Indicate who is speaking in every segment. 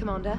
Speaker 1: Commander.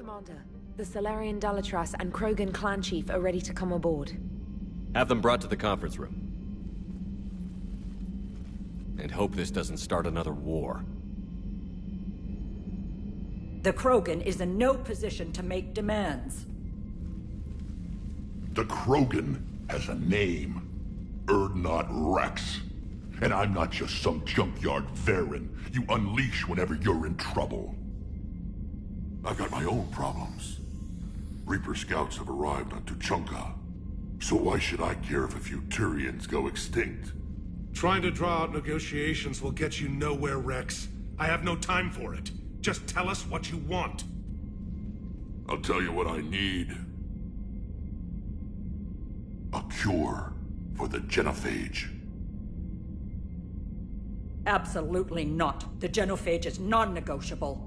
Speaker 1: Commander, the Salarian Dalatras and Krogan clan chief are ready to come aboard.
Speaker 2: Have them brought to the conference room. And hope this doesn't start another war.
Speaker 3: The Krogan is in no position to make demands.
Speaker 4: The Krogan has a name. Urdnot Wrex. And I'm not just some junkyard Varen you unleash whenever you're in trouble. I've got my own problems. Reaper scouts have arrived on Tuchanka. So why should I care if a few Turians go extinct?
Speaker 5: Trying to draw out negotiations will get you nowhere, Rex. I have no time for it. Just tell us what you want.
Speaker 4: I'll tell you what I need. A cure for the genophage.
Speaker 3: Absolutely not. The genophage is non-negotiable.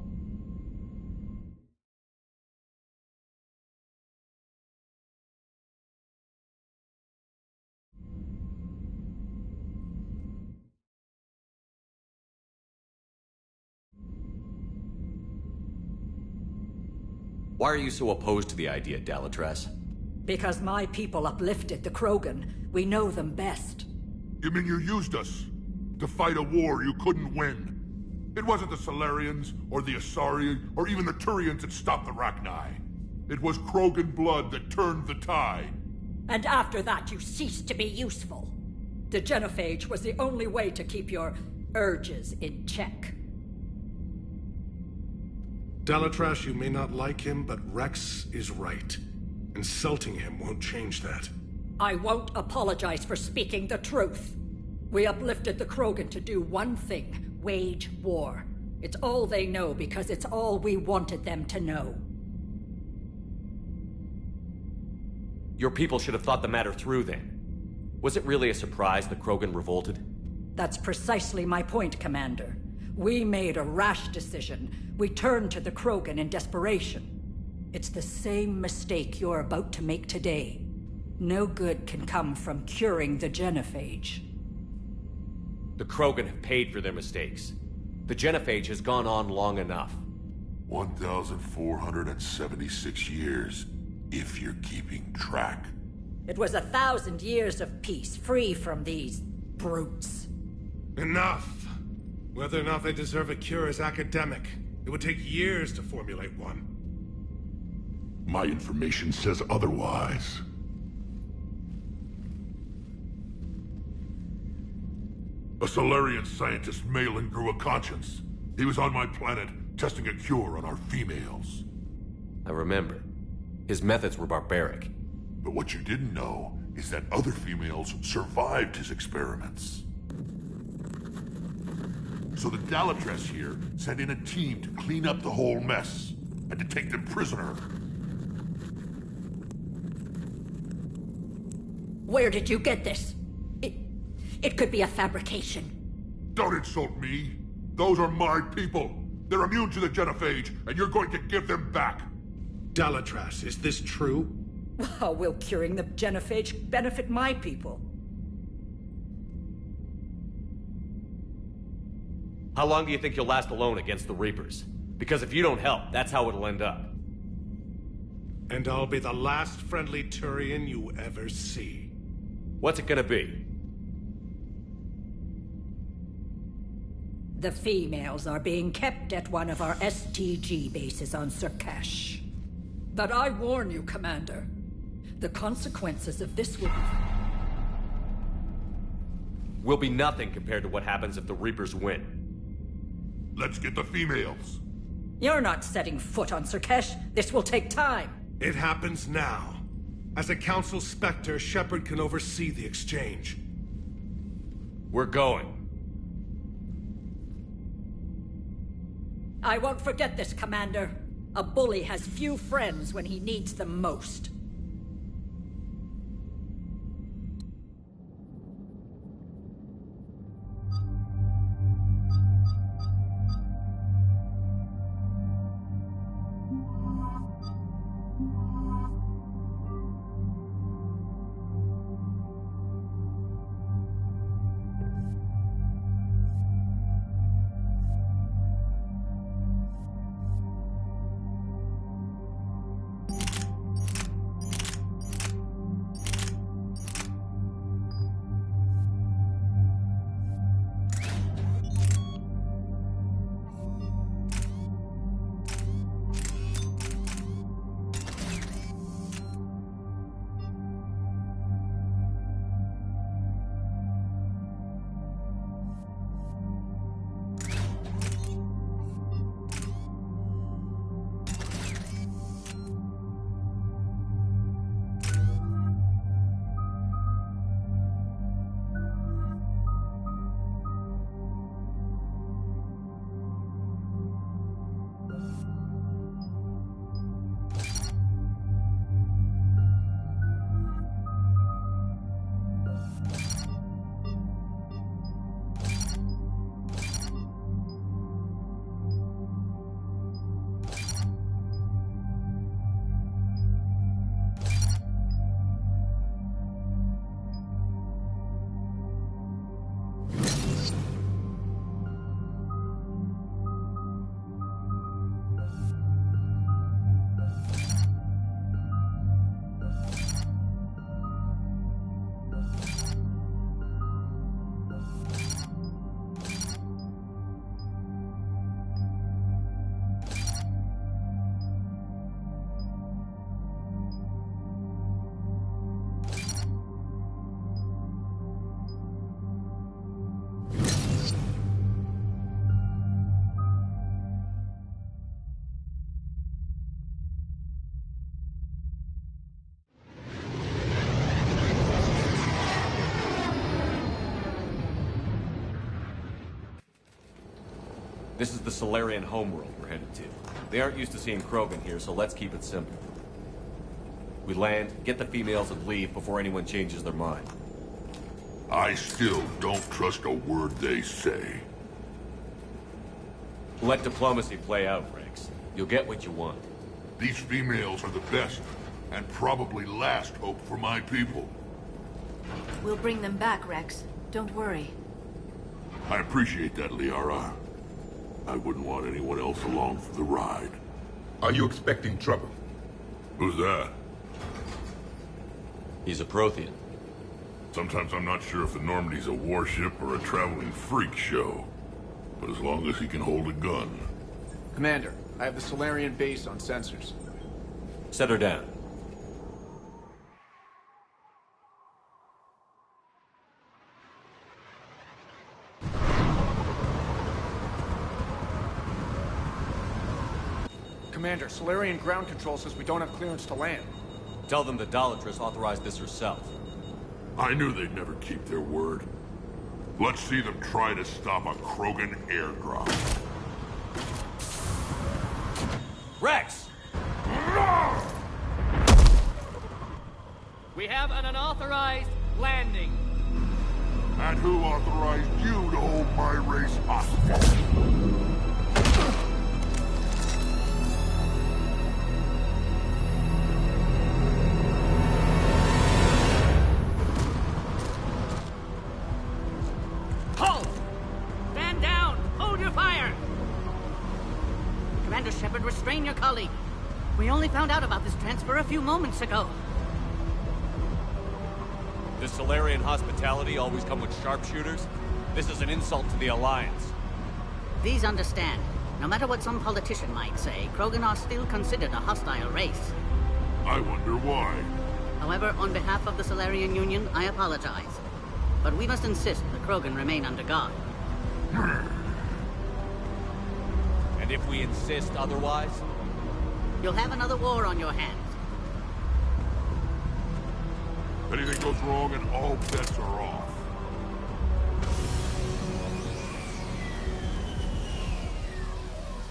Speaker 2: Why are you so opposed to the idea, Dalatras?
Speaker 3: Because my people uplifted the Krogan. We know them best.
Speaker 4: You mean you used us to fight a war you couldn't win? It wasn't the Salarians, or the Asari, or even the Turians that stopped the Rachni. It was Krogan blood that turned the tide.
Speaker 3: And after that, you ceased to be useful. The genophage was the only way to keep your urges in check.
Speaker 5: Dalatras, you may not like him, but Rex is right. Insulting him won't change that.
Speaker 3: I won't apologize for speaking the truth. We uplifted the Krogan to do one thing: wage war. It's all they know because it's all we wanted them to know.
Speaker 2: Your people should have thought the matter through then. Was it really a surprise the Krogan revolted?
Speaker 3: That's precisely my point, Commander. We made a rash decision. We turned to the Krogan in desperation. It's the same mistake you're about to make today. No good can come from curing the genophage.
Speaker 2: The Krogan have paid for their mistakes. The genophage has gone on long enough.
Speaker 4: 1,476 years, if you're keeping track.
Speaker 3: It was 1,000 years of peace, free from these brutes.
Speaker 5: Enough! Whether or not they deserve a cure is academic. It would take years to formulate one.
Speaker 4: My information says otherwise. A Salarian scientist, Malin, grew a conscience. He was on my planet, testing a cure on our females.
Speaker 2: I remember. His methods were barbaric.
Speaker 4: But what you didn't know is that other females survived his experiments. So the Dalatress here sent in a team to clean up the whole mess and to take them prisoner.
Speaker 3: Where did you get this? It could be a fabrication.
Speaker 4: Don't insult me. Those are my people. They're immune to the genophage, and you're going to give them back.
Speaker 5: Dalatrass, is this true?
Speaker 3: How will curing the genophage benefit my people?
Speaker 2: How long do you think you'll last alone against the Reapers? Because if you don't help, that's how it'll end up.
Speaker 5: And I'll be the last friendly Turian you ever see.
Speaker 2: What's it gonna be?
Speaker 3: The females are being kept at one of our STG bases on Surkash. But I warn you, Commander. The consequences of this
Speaker 2: will be nothing compared to what happens if the Reapers win.
Speaker 4: Let's get the females.
Speaker 3: You're not setting foot on Surkash. This will take time.
Speaker 5: It happens now. As a Council Spectre, Shepard can oversee the exchange.
Speaker 2: We're going.
Speaker 3: I won't forget this, Commander. A bully has few friends when he needs them most.
Speaker 2: This is the Salarian homeworld we're headed to. They aren't used to seeing Krogan here, so let's keep it simple. We land, get the females, and leave before anyone changes their mind.
Speaker 4: I still don't trust a word they say.
Speaker 2: Let diplomacy play out, Rex. You'll get what you want.
Speaker 4: These females are the best, and probably last hope for my people.
Speaker 6: We'll bring them back, Rex. Don't worry.
Speaker 4: I appreciate that, Liara. I wouldn't want anyone else along for the ride.
Speaker 7: Are you expecting trouble?
Speaker 4: Who's that?
Speaker 2: He's a Prothean.
Speaker 4: Sometimes I'm not sure if the Normandy's a warship or a traveling freak show. But as long as he can hold a gun.
Speaker 8: Commander, I have the Salarian base on sensors.
Speaker 2: Set her down.
Speaker 8: Commander, Salarian ground control says we don't have clearance to land.
Speaker 2: Tell them the Dalatress authorized this herself.
Speaker 4: I knew they'd never keep their word. Let's see them try to stop a Krogan airdrop.
Speaker 2: Rex!
Speaker 9: We have an unauthorized landing.
Speaker 4: And who authorized you to hold my race hostage?
Speaker 9: Halt! Stand down! Hold your fire!
Speaker 10: Commander Shepard, restrain your colleague. We only found out about this transfer a few moments ago.
Speaker 2: Does Salarian hospitality always come with sharpshooters? This is an insult to the Alliance.
Speaker 10: Please understand, no matter what some politician might say, Krogan are still considered a hostile race.
Speaker 4: I wonder why.
Speaker 10: However, on behalf of the Salarian Union, I apologize. But we must insist the Krogan remain under guard.
Speaker 2: And if we insist otherwise?
Speaker 10: You'll have another war on your hands.
Speaker 4: Anything goes wrong and all bets are off.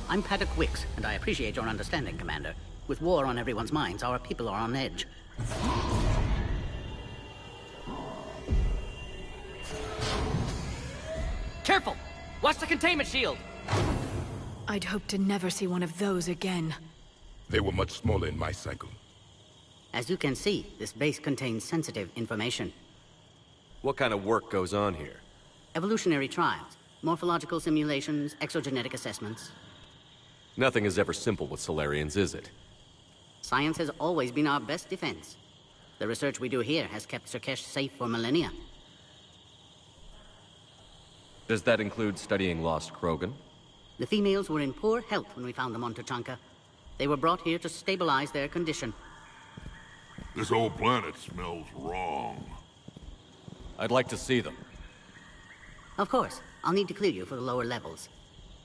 Speaker 10: I'm Paddock Wicks, and I appreciate your understanding, Commander. With war on everyone's minds, our people are on edge.
Speaker 9: Careful! Watch the containment shield!
Speaker 6: I'd hope to never see one of those again.
Speaker 7: They were much smaller in my cycle.
Speaker 10: As you can see, this base contains sensitive information.
Speaker 2: What kind of work goes on here?
Speaker 10: Evolutionary trials, morphological simulations, exogenetic assessments.
Speaker 2: Nothing is ever simple with Salarians, is it?
Speaker 10: Science has always been our best defense. The research we do here has kept Surkesh safe for millennia.
Speaker 2: Does that include studying lost Krogan?
Speaker 10: The females were in poor health when we found them on Tuchanka. They were brought here to stabilize their condition.
Speaker 4: This whole planet smells wrong.
Speaker 2: I'd like to see them.
Speaker 10: Of course. I'll need to clear you for the lower levels.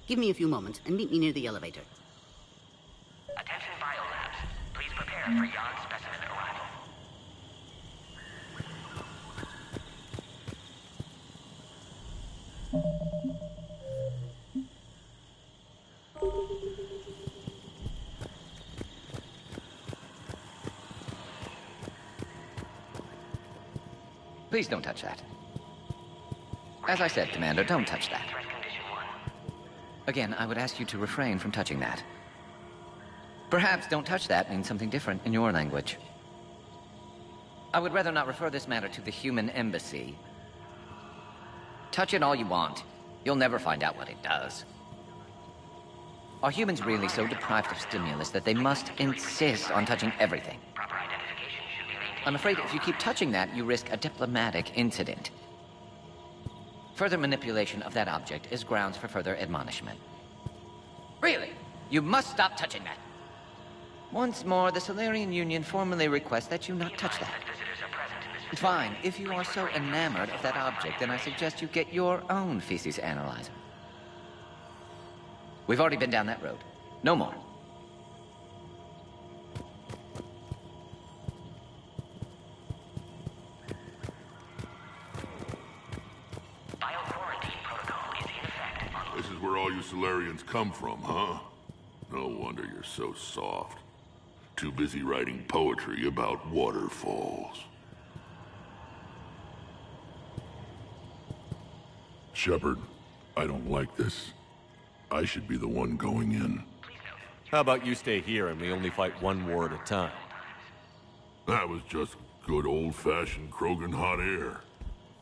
Speaker 10: Give me a few moments and meet me near the elevator.
Speaker 11: Attention biolabs. Please prepare for yon specimen arrival.
Speaker 12: Please don't touch that. As I said, Commander, don't touch that. Again, I would ask you to refrain from touching that. Perhaps don't touch that means something different in your language. I would rather not refer this matter to the human embassy. Touch it all you want. You'll never find out what it does. Are humans really so deprived of stimulus that they must insist on touching everything? I'm afraid if you keep touching that, you risk a diplomatic incident. Further manipulation of that object is grounds for further admonishment. Really? You must stop touching that. Once more, the Salarian Union formally requests that you not touch that. Fine. If you are so enamored of that object, then I suggest you get your own feces analyzer. We've already been down that road. No more.
Speaker 4: This is where all you Salarians come from, huh? No wonder you're so soft. Too busy writing poetry about waterfalls. Shepard, I don't like this. I should be the one going in.
Speaker 2: How about you stay here and we only fight one war at a time?
Speaker 4: That was just good old-fashioned Krogan hot air.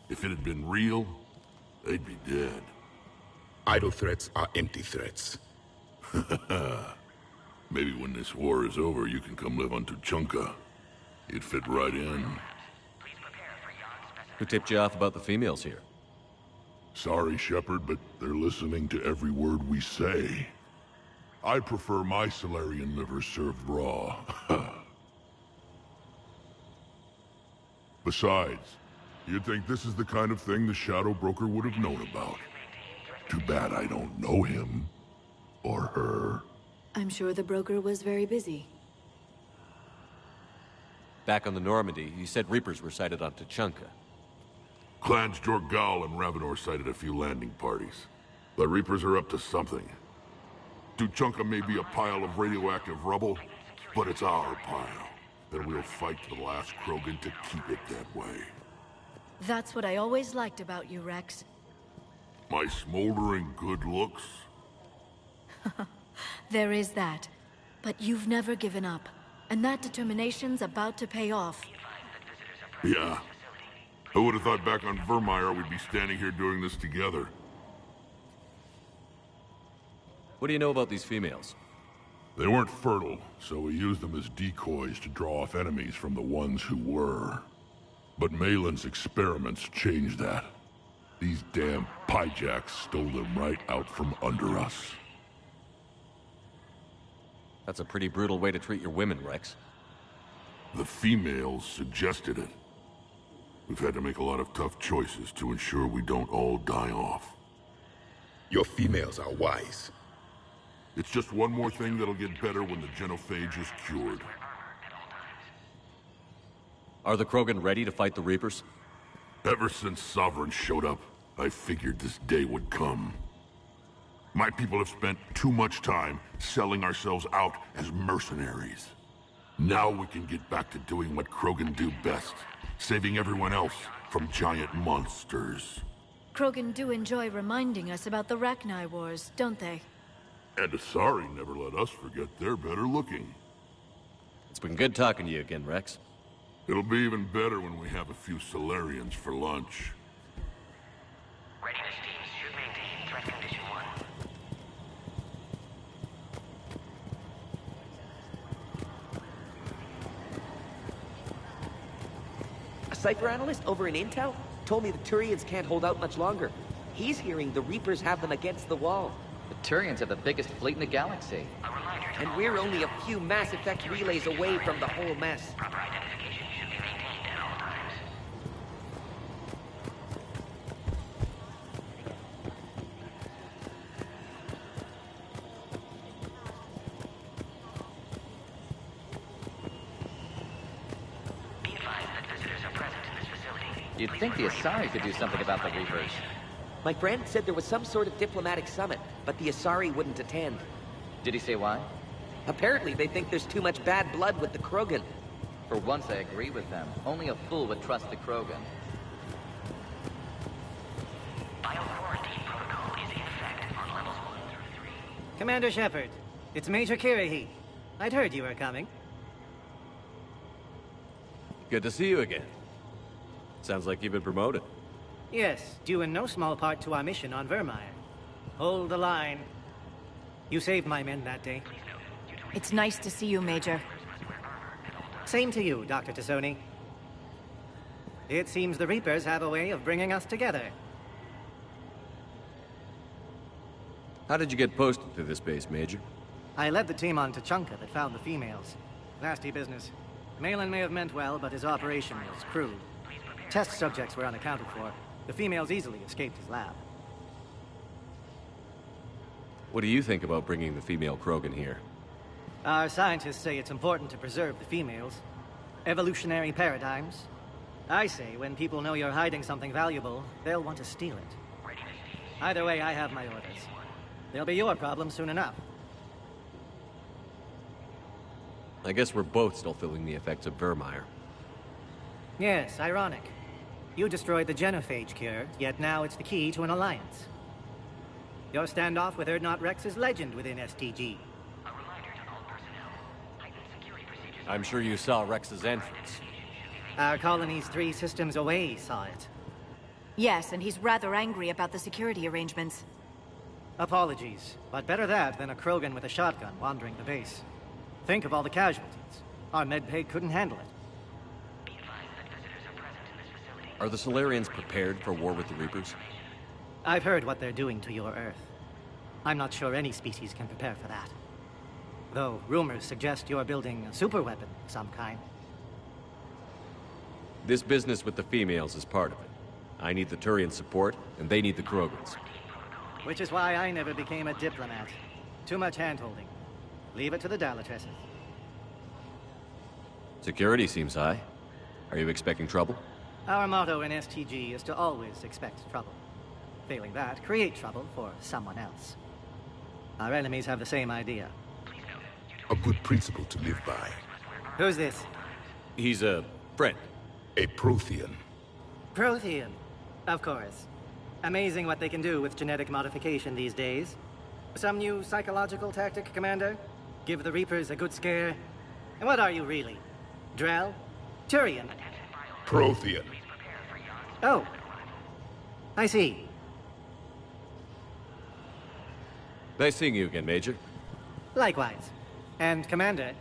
Speaker 4: If it had been real, they'd be dead.
Speaker 7: Idle threats are empty threats.
Speaker 4: Maybe when this war is over, you can come live on Tuchanka. You'd fit right in.
Speaker 2: Who tipped you off about the females here?
Speaker 4: Sorry, Shepard, but they're listening to every word we say. I prefer my Salarian liver served raw. Besides, you'd think this is the kind of thing the Shadow Broker would have known about. Too bad I don't know him. Or her.
Speaker 6: I'm sure the broker was very busy.
Speaker 2: Back on the Normandy, you said Reapers were sighted on Tuchanka.
Speaker 4: Clans Jorgal and Ravenor sighted a few landing parties. The Reapers are up to something. Tuchanka may be a pile of radioactive rubble, but it's our pile. And we'll fight to the last Krogan to keep it that way.
Speaker 6: That's what I always liked about you, Rex.
Speaker 4: My smoldering good looks?
Speaker 6: There is that. But you've never given up. And that determination's about to pay off.
Speaker 4: Yeah. I would have thought back on Vermeer we'd be standing here doing this together.
Speaker 2: What do you know about these females?
Speaker 4: They weren't fertile, so we used them as decoys to draw off enemies from the ones who were. But Malin's experiments changed that. These damn Pyjaks stole them right out from under us.
Speaker 2: That's a pretty brutal way to treat your women, Rex.
Speaker 4: The females suggested it. We've had to make a lot of tough choices to ensure we don't all die off.
Speaker 7: Your females are wise.
Speaker 4: It's just one more thing that'll get better when the genophage is cured.
Speaker 2: Are the Krogan ready to fight the Reapers?
Speaker 4: Ever since Sovereign showed up, I figured this day would come. My people have spent too much time selling ourselves out as mercenaries. Now we can get back to doing what Krogan do best, saving everyone else from giant monsters.
Speaker 6: Krogan do enjoy reminding us about the Rachni Wars, don't they?
Speaker 4: And Asari never let us forget they're better looking.
Speaker 2: It's been good talking to you again, Rex.
Speaker 4: It'll be even better when we have a few Solarians for lunch.
Speaker 11: Readiness teams should maintain threat condition 1.
Speaker 13: A Cypher analyst over in Intel told me the Turians can't hold out much longer. He's hearing the Reapers have them against the wall.
Speaker 12: The Turians have the biggest fleet in the galaxy.
Speaker 13: And we're only a few Mass Effect relays away from the whole mess.
Speaker 11: Proper identification should be maintained at all times. Be advised that visitors are present in this facility.
Speaker 12: You'd think the Asari could do something about the Reapers.
Speaker 13: My friend said there was some sort of diplomatic summit, but the Asari wouldn't attend.
Speaker 12: Did he say why?
Speaker 13: Apparently they think there's too much bad blood with the Krogan.
Speaker 12: For once I agree with them. Only a fool would trust the Krogan.
Speaker 11: Bio-quarantine protocol is in effect on levels 1 through 3.
Speaker 14: Commander Shepard, it's Major Kirahi. I'd heard you were coming.
Speaker 2: Good to see you again. Sounds like you've been promoted.
Speaker 14: Yes, due in no small part to our mission on Vermeer. Hold the line. You saved my men that day.
Speaker 6: It's nice to see you, Major.
Speaker 14: Same to you, Dr. T'Soni. It seems the Reapers have a way of bringing us together.
Speaker 2: How did you get posted to this base, Major?
Speaker 14: I led the team on Tuchanka that found the females. Nasty business. Malin may have meant well, but his operation was crude. Test subjects were unaccounted for. The females easily escaped his lab.
Speaker 2: What do you think about bringing the female Krogan here?
Speaker 14: Our scientists say it's important to preserve the females. Evolutionary paradigms. I say when people know you're hiding something valuable, they'll want to steal it. Either way, I have my orders. They'll be your problem soon enough.
Speaker 2: I guess we're both still feeling the effects of Vermeer.
Speaker 14: Yes, ironic. You destroyed the genophage cure, yet now it's the key to an alliance. Your standoff with Urdnot Rex is legend within STG.
Speaker 2: I'm sure you saw Rex's entrance.
Speaker 14: Our colony's 3 systems away saw it.
Speaker 6: Yes, and he's rather angry about the security arrangements.
Speaker 14: Apologies, but better that than a Krogan with a shotgun wandering the base. Think of all the casualties. Our medbay couldn't handle it.
Speaker 2: Are the Solarians prepared for war with the Reapers?
Speaker 14: I've heard what they're doing to your Earth. I'm not sure any species can prepare for that. Though rumors suggest you're building a superweapon of some kind.
Speaker 2: This business with the females is part of it. I need the Turian support, and they need the Krogans.
Speaker 14: Which is why I never became a diplomat. Too much hand-holding. Leave it to the Dalatresses.
Speaker 2: Security seems high. Are you expecting trouble?
Speaker 14: Our motto in STG is to always expect trouble. Failing that, create trouble for someone else. Our enemies have the same idea.
Speaker 7: A good principle to live by.
Speaker 14: Who's this?
Speaker 2: He's a friend.
Speaker 7: A Prothean.
Speaker 14: Prothean. Of course. Amazing what they can do with genetic modification these days. Some new psychological tactic, Commander? Give the Reapers a good scare? And what are you really? Drell? Turian?
Speaker 7: Prothean.
Speaker 14: Oh. I see.
Speaker 2: Nice seeing you again, Major.
Speaker 14: Likewise. And Commander,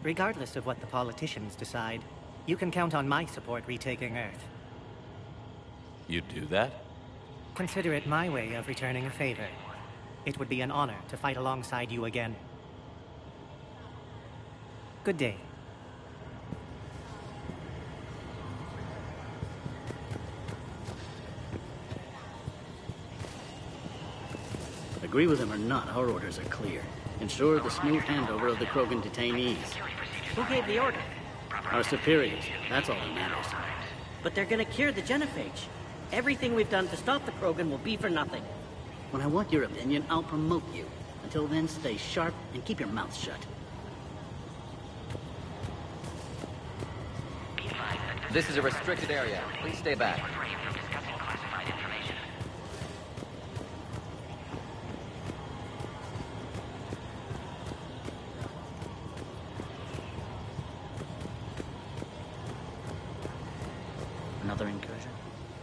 Speaker 14: regardless of what the politicians decide, you can count on my support retaking Earth.
Speaker 2: You'd do that?
Speaker 14: Consider it my way of returning a favor. It would be an honor to fight alongside you again. Good day.
Speaker 10: Agree with him or not, our orders are clear. Ensure the smooth handover of the Krogan detainees.
Speaker 9: Who gave the order?
Speaker 10: Our superiors. That's all that matters.
Speaker 9: But they're gonna cure the genophage. Everything we've done to stop the Krogan will be for nothing.
Speaker 10: When I want your opinion, I'll promote you. Until then, stay sharp and keep your mouth shut.
Speaker 12: This is a restricted area. Please stay back.
Speaker 10: Another incursion?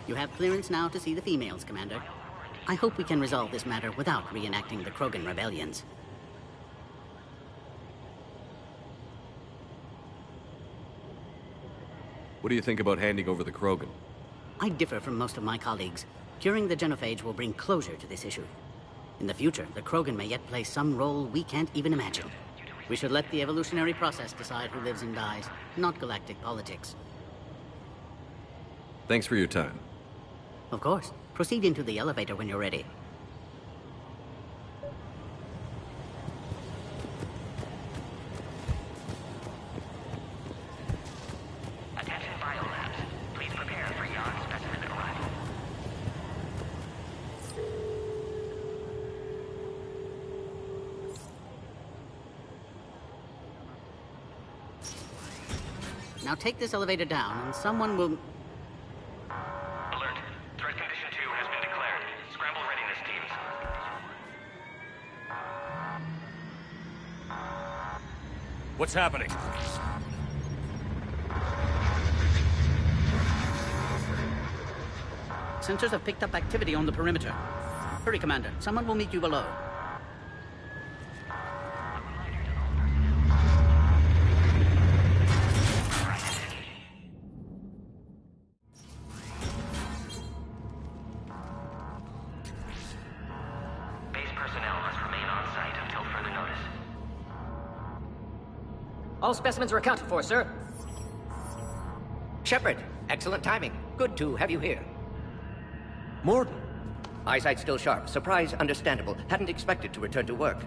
Speaker 10: You have clearance now to see the females, Commander. I hope we can resolve this matter without reenacting the Krogan rebellions.
Speaker 2: What do you think about handing over the Krogan?
Speaker 10: I differ from most of my colleagues. Curing the genophage will bring closure to this issue. In the future, the Krogan may yet play some role we can't even imagine. We should let the evolutionary process decide who lives and dies, not galactic politics.
Speaker 2: Thanks for your time.
Speaker 10: Of course. Proceed into the elevator when you're ready.
Speaker 11: Attention biolabs. Please prepare for Yon specimen arrival.
Speaker 10: Now take this elevator down, and someone will...
Speaker 11: Alert. Threat condition 2 has been declared. Scramble readiness teams.
Speaker 2: What's happening?
Speaker 10: Sensors have picked up activity on the perimeter. Hurry, Commander. Someone will meet you below.
Speaker 11: Base personnel must remain on site until further notice.
Speaker 9: All specimens are accounted for, sir.
Speaker 15: Shepard, excellent timing. Good to have you here.
Speaker 13: Mordin.
Speaker 15: Eyesight still sharp. Surprise understandable. Hadn't expected to return to work.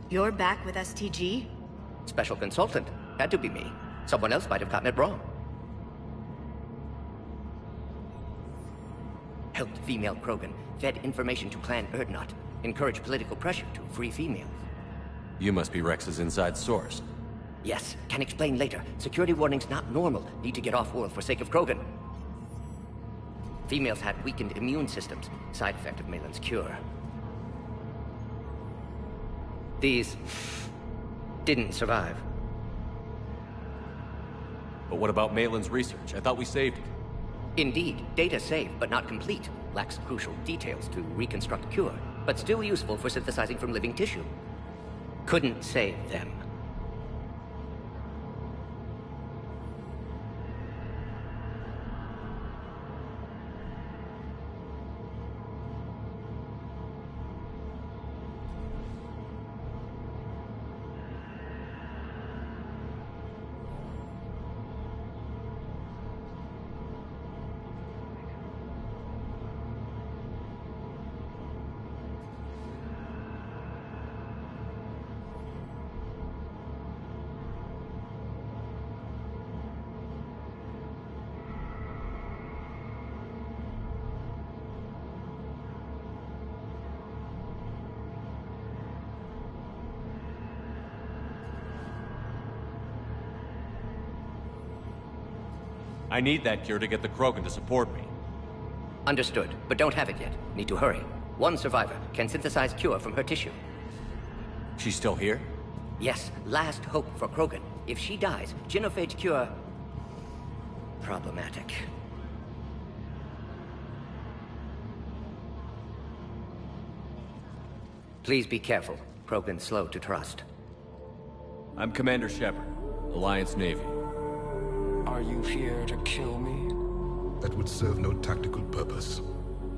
Speaker 16: You're back with STG?
Speaker 15: Special consultant. Had to be me. Someone else might have gotten it wrong. Helped female Krogan. Fed information to Clan Urdnot. Encouraged political pressure to free females.
Speaker 2: You must be Rex's inside source.
Speaker 15: Yes, can explain later. Security warnings not normal. Need to get off-world for sake of Krogan. Females had weakened immune systems. Side effect of Malin's cure. These... didn't survive.
Speaker 2: But what about Malin's research? I thought we saved it.
Speaker 15: Indeed, data saved, but not complete. Lacks crucial details to reconstruct cure, but still useful for synthesizing from living tissue. Couldn't save them.
Speaker 2: I need that cure to get the Krogan to support me.
Speaker 15: Understood, but don't have it yet. Need to hurry. One survivor can synthesize cure from her tissue.
Speaker 2: She's still here?
Speaker 15: Yes, last hope for Krogan. If she dies, genophage cure... problematic. Please be careful. Krogan's slow to trust.
Speaker 2: I'm Commander Shepard, Alliance Navy.
Speaker 17: Are you here to kill me?
Speaker 7: That would serve no tactical purpose.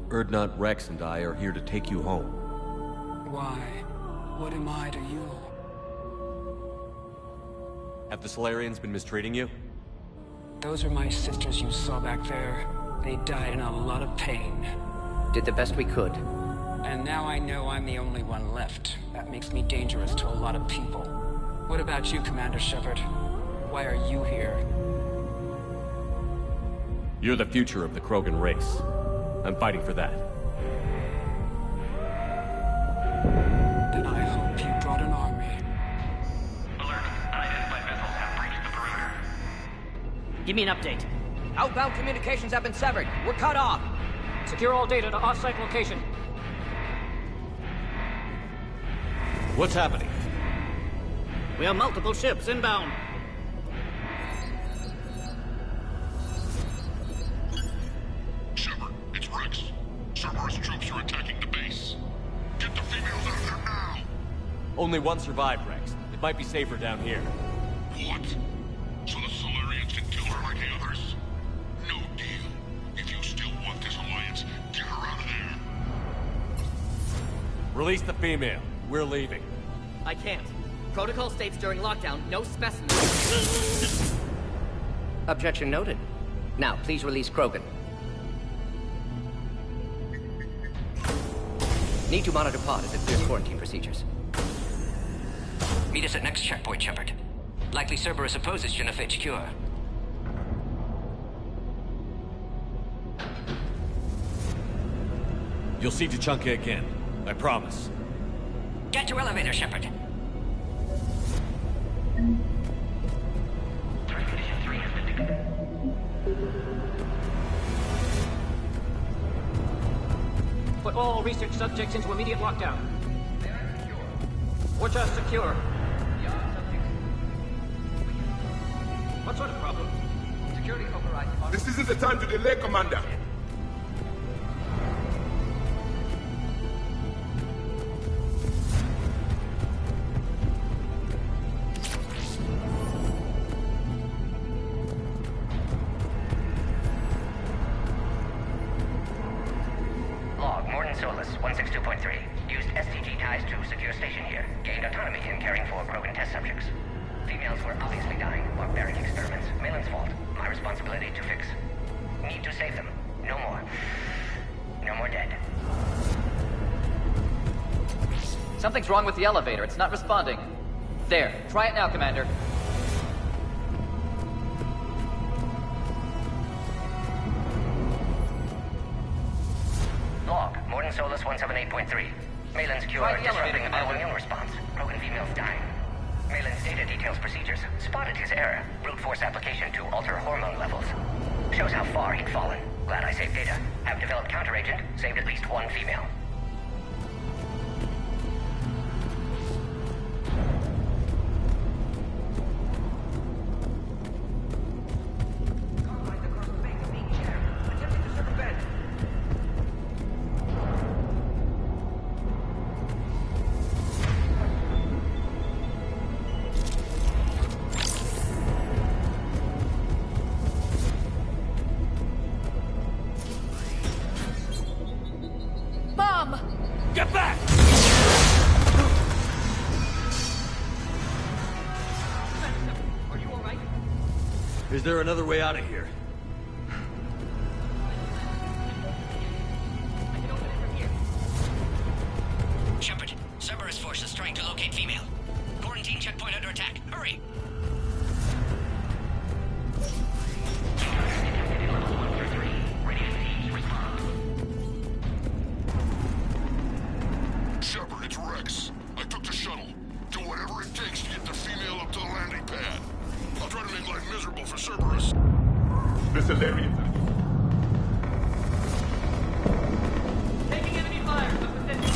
Speaker 2: Urdnot Rex and I are here to take you home.
Speaker 17: Why? What am I to you?
Speaker 2: Have the Salarians been mistreating you?
Speaker 17: Those are my sisters you saw back there. They died in a lot of pain.
Speaker 15: Did the best we could.
Speaker 17: And now I know I'm the only one left. That makes me dangerous to a lot of people. What about you, Commander Shepard? Why are you here?
Speaker 2: You're the future of the Krogan race. I'm fighting for that.
Speaker 17: Then I hope you brought an army.
Speaker 11: Alert. Unidentified missiles have breached the perimeter.
Speaker 9: Give me an update.
Speaker 13: Outbound communications have been severed. We're cut off.
Speaker 18: Secure all data to off-site location.
Speaker 2: What's happening?
Speaker 10: We have multiple ships inbound.
Speaker 4: Shepard, it's Rex. Cerberus troops are attacking the base. Get the females out of there now!
Speaker 2: Only one survived, Rex. It might be safer down here.
Speaker 4: What? So the Salarians can kill her like the others? No deal. If you still want this alliance, get her out of there.
Speaker 2: Release the female. We're leaving.
Speaker 13: I can't. Protocol states during lockdown, no specimens.
Speaker 15: Objection noted. Now, please release Krogan. Need to monitor pod as it clears quarantine procedures.
Speaker 11: Meet us at next checkpoint, Shepard. Likely Cerberus opposes genophage cure.
Speaker 2: You'll see Tuchanka again. I promise.
Speaker 11: Get to elevator, Shepard. Threat condition 3 has been declared.
Speaker 18: Put all research subjects into immediate lockdown. Watch secure. What sort of problem?
Speaker 11: Security override.
Speaker 7: This isn't the time to delay, Commander.
Speaker 11: Log, Morden Solus, 162.3. Used STG ties to secure station here. Gained autonomy in caring for Krogan test subjects. Females were obviously dying. Barbaric experiments. Malin's fault. My responsibility to fix. Need to save them. No more. No more dead.
Speaker 19: Something's wrong with the elevator. It's not responding. There. Try it now, Commander.
Speaker 11: Log, Morden Solus 178.3. Malin's cure disrupting the autoimmune response. Krogan females dying. Malin's data details procedures. Spotted his error. Brute force application to alter hormone levels. Shows how far he'd fallen. Glad I saved data. Have developed counteragent. Saved at least one female.
Speaker 2: Get back!
Speaker 11: Are you alright?
Speaker 2: Is there another way out of here?
Speaker 11: Shepard, Cerberus forces trying to locate female. Quarantine checkpoint under attack. Hurry!
Speaker 4: Shepard, it's Rex. I took the shuttle. Do whatever it takes to get the female up to the landing pad. I'll try to make life miserable for Cerberus. The Salarians are
Speaker 18: Taking enemy fire, but within the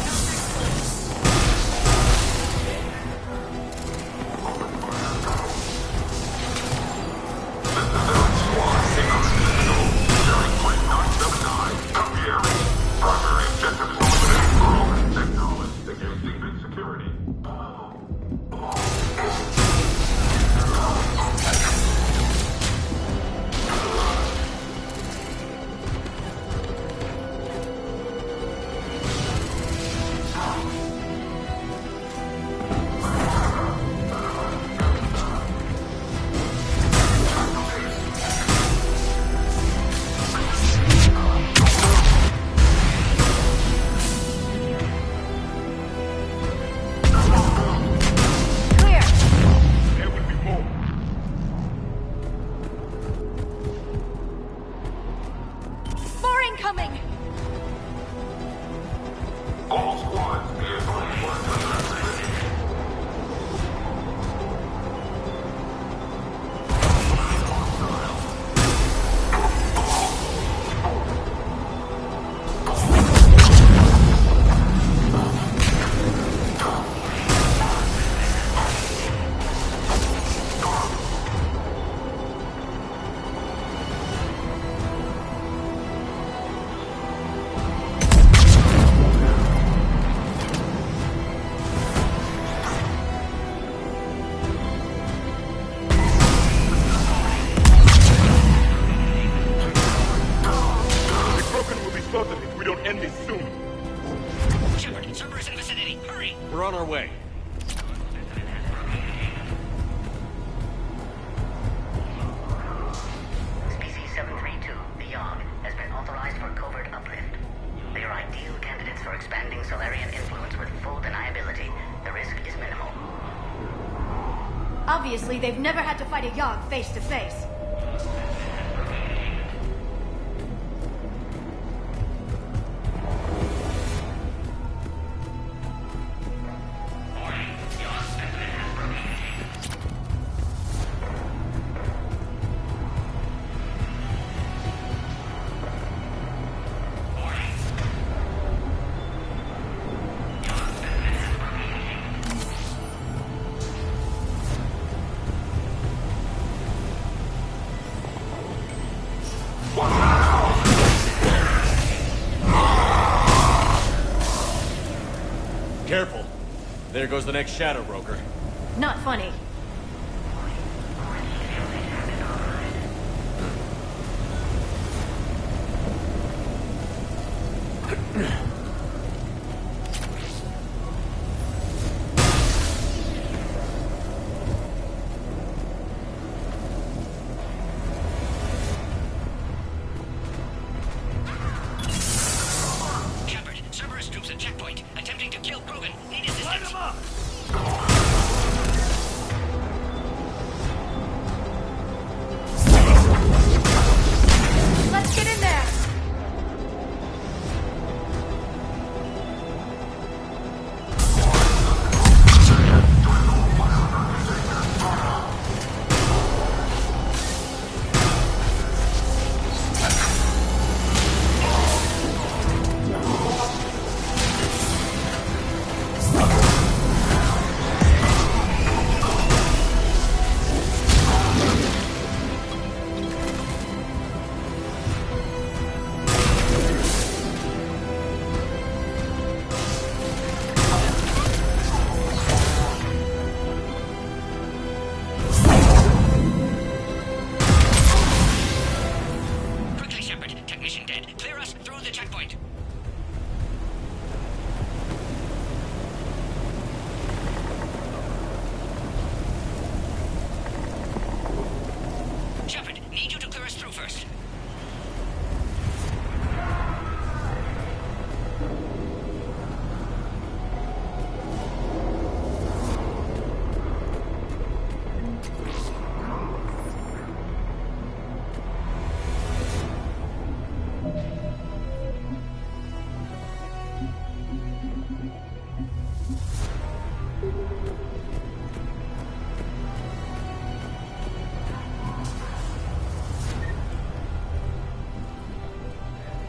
Speaker 2: We're on our way.
Speaker 11: Species 732, the Yogg, has been authorized for covert uplift. They are ideal candidates for expanding Solarian influence with full deniability. The risk is minimal.
Speaker 6: Obviously, they've never had to fight a Yogg face to face.
Speaker 2: Careful. There goes the next Shadow Broker.
Speaker 6: Not funny.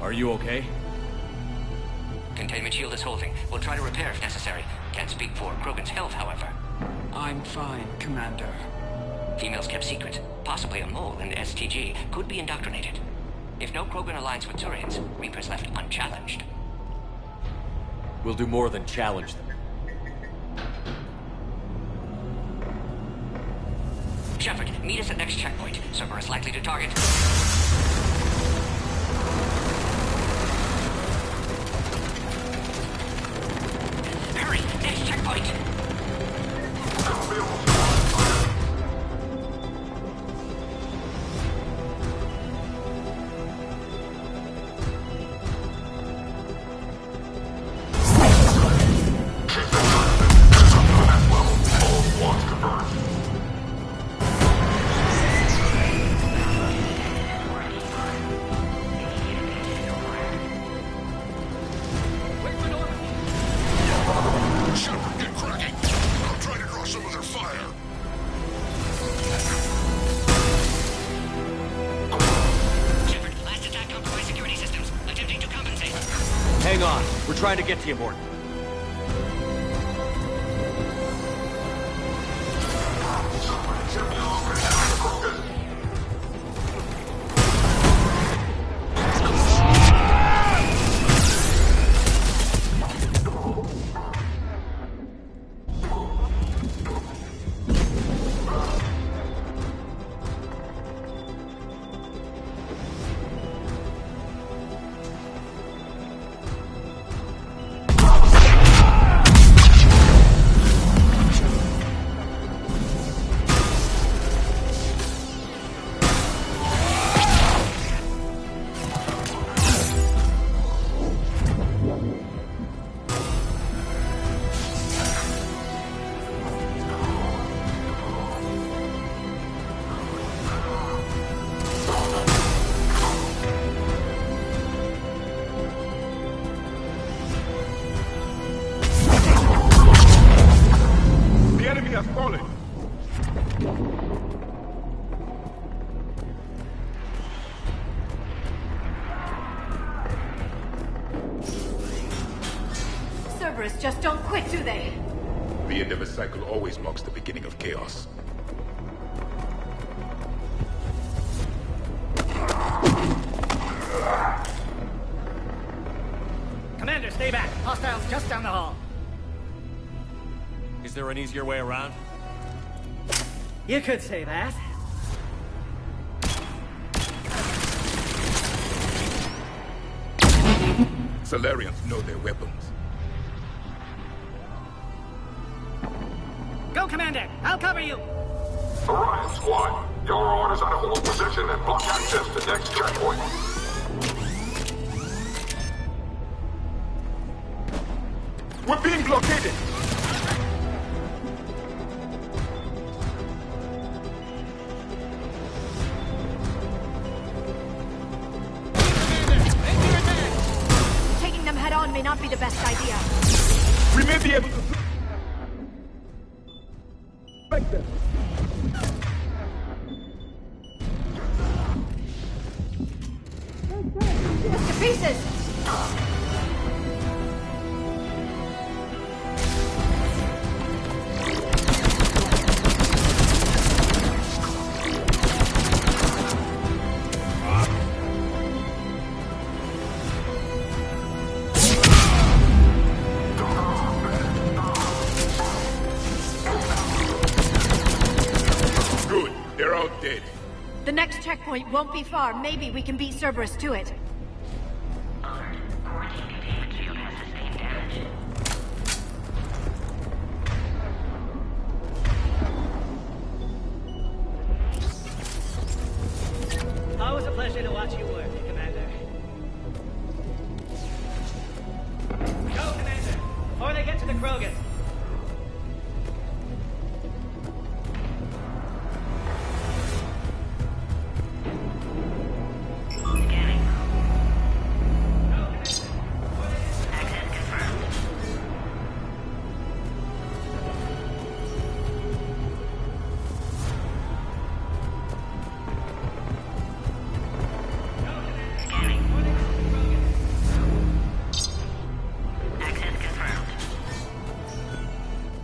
Speaker 2: Are you okay?
Speaker 15: Containment shield is holding. We'll try to repair if necessary. Can't speak for Krogan's health, however.
Speaker 17: I'm fine, Commander.
Speaker 15: Females kept secret. Possibly a mole in STG could be indoctrinated. If no Krogan aligns with Turians, Reapers left unchallenged.
Speaker 2: We'll do more than challenge them.
Speaker 15: Shepard, meet us at next checkpoint. Cerberus likely to target. Hurry! Next checkpoint!
Speaker 2: Hang on. We're trying to get to you, Morton.
Speaker 16: Cerberus just don't quit, do they?
Speaker 7: The end of a cycle always marks the beginning of chaos.
Speaker 14: Commander, stay back. Hostiles just down the hall.
Speaker 2: Is there an easier way around?
Speaker 14: You could say that.
Speaker 7: Salarians know their weapons.
Speaker 14: Go, Commander! I'll cover you!
Speaker 20: Orion Squad, your orders are to hold position and block access to next checkpoint.
Speaker 7: We're being blockaded!
Speaker 16: Taking them head on may not be the best idea.
Speaker 7: We may be able to... them.
Speaker 16: To pieces! The next checkpoint won't be far. Maybe we can beat Cerberus to it.
Speaker 14: Always a pleasure to watch you work, Commander. Go, Commander! Before they get to the Krogan!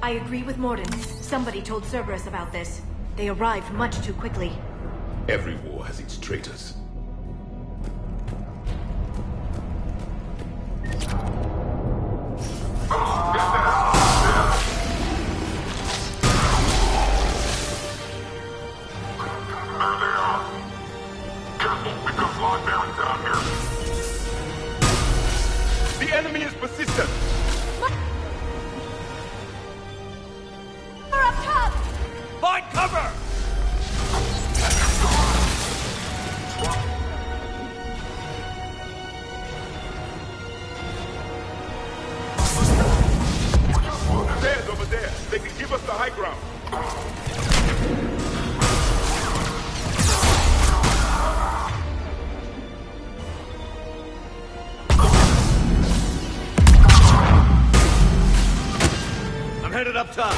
Speaker 16: I agree with Mordin. Somebody told Cerberus about this. They arrived much too quickly.
Speaker 7: Every war has its traitors.
Speaker 20: The enemy is persistent!
Speaker 16: We're up top!
Speaker 20: Find cover! Stairs over there. They can give us the high ground.
Speaker 2: I'm headed up top.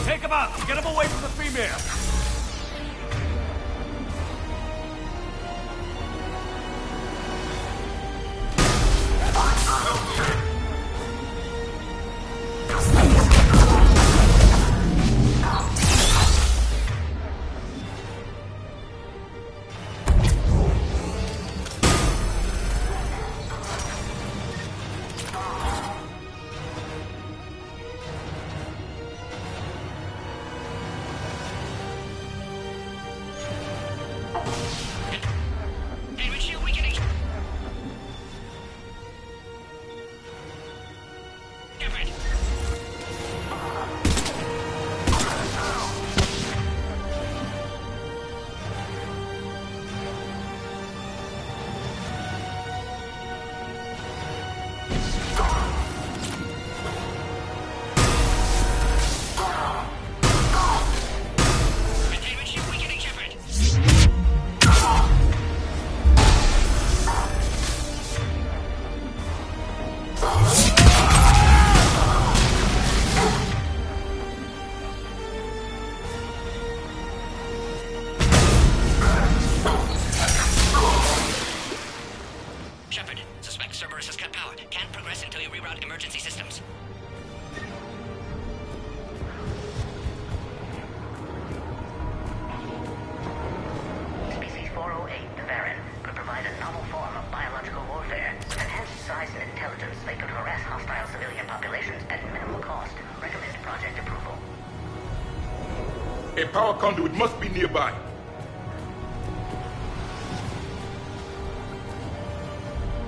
Speaker 2: Take him out! Get him away from the female!
Speaker 20: A power conduit must be nearby.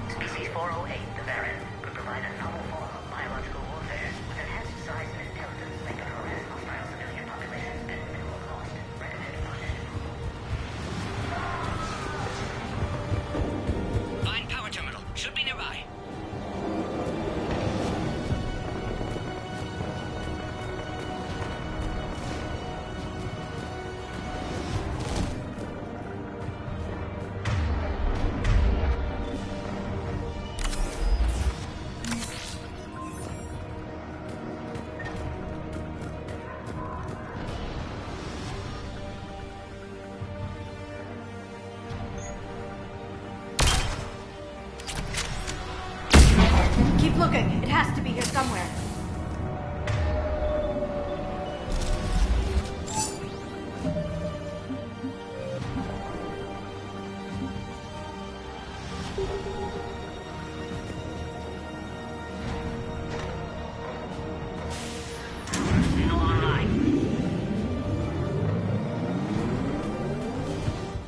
Speaker 11: Species 408, the Baron, could provide a novel form of biological warfare with enhanced size and intelligence that could harass hostile civilian populations at minimal cost. Recommend project approval. Find power terminal. Should be nearby.
Speaker 16: Okay, it has to be here somewhere.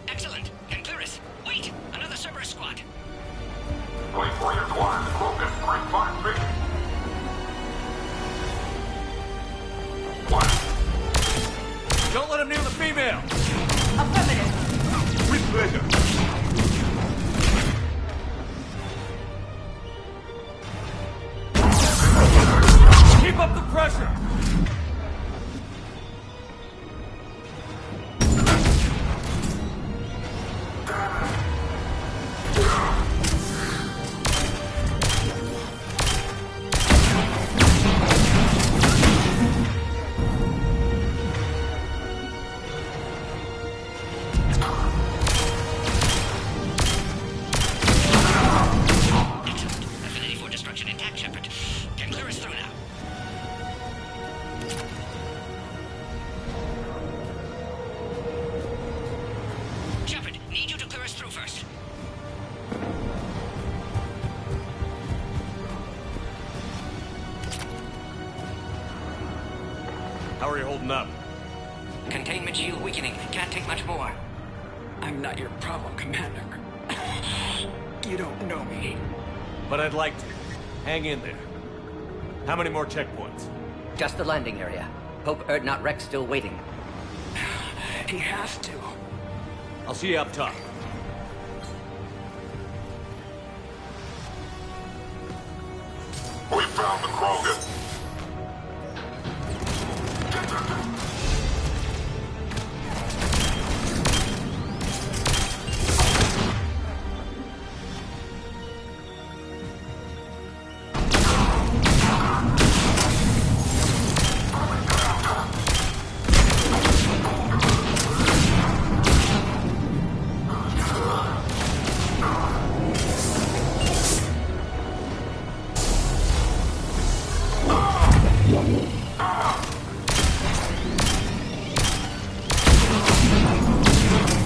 Speaker 11: Excellent. Concurus. Wait! Another Cerberus squad.
Speaker 20: Wait for your squad. Krogan, bring 5 feet.
Speaker 2: Don't let him near the female!
Speaker 16: Affirmative.
Speaker 4: With pleasure.
Speaker 2: Keep up the pressure!
Speaker 11: Affinity for destruction intact, Shepard. Can clear us through now. Shepard, need you to clear us through first.
Speaker 2: How are you holding up?
Speaker 17: Containment shield weakening. Can't take much more. I'm not your problem, Commander. You don't know me.
Speaker 2: But I'd like to. Hang in there. How many more checkpoints?
Speaker 15: Just the landing area. Hope Urdnot Rex still waiting.
Speaker 17: He has to.
Speaker 2: I'll see you up top.
Speaker 20: We found the Krogan.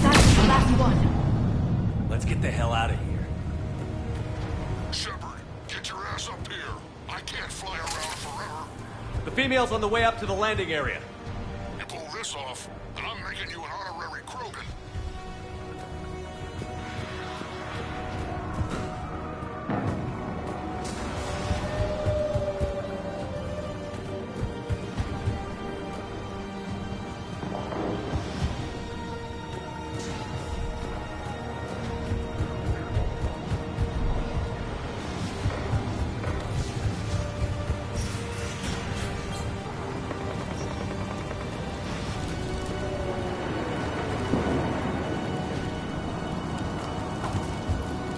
Speaker 16: That's the last one.
Speaker 2: Let's get the hell out of here.
Speaker 20: Shepard, get your ass up here. I can't fly around forever.
Speaker 2: The female's on the way up to the landing area.
Speaker 20: You pull this off, and I'm making you an honorary Krogan.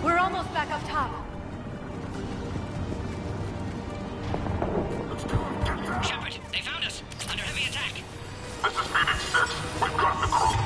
Speaker 16: We're almost back up top.
Speaker 11: Shepard, they found us. Under heavy attack.
Speaker 20: This is Phoenix 6. We've got the crew.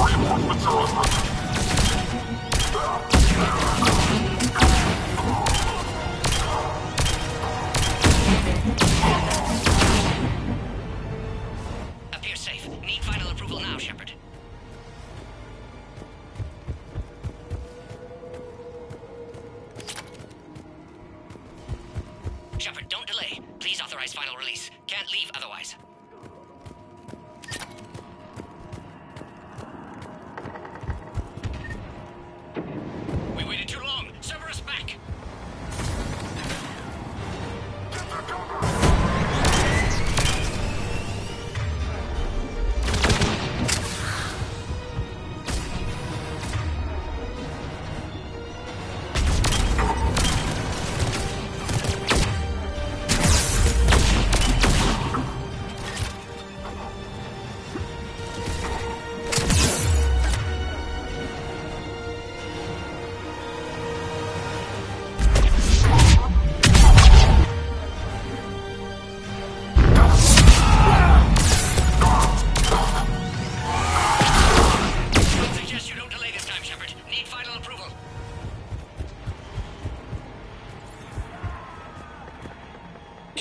Speaker 20: Reinforcements are on route.
Speaker 11: Appears safe. Need final approval now, Shepard. Shepard, don't delay. Please authorize final release. Can't leave otherwise. We waited too long. Cerberus back.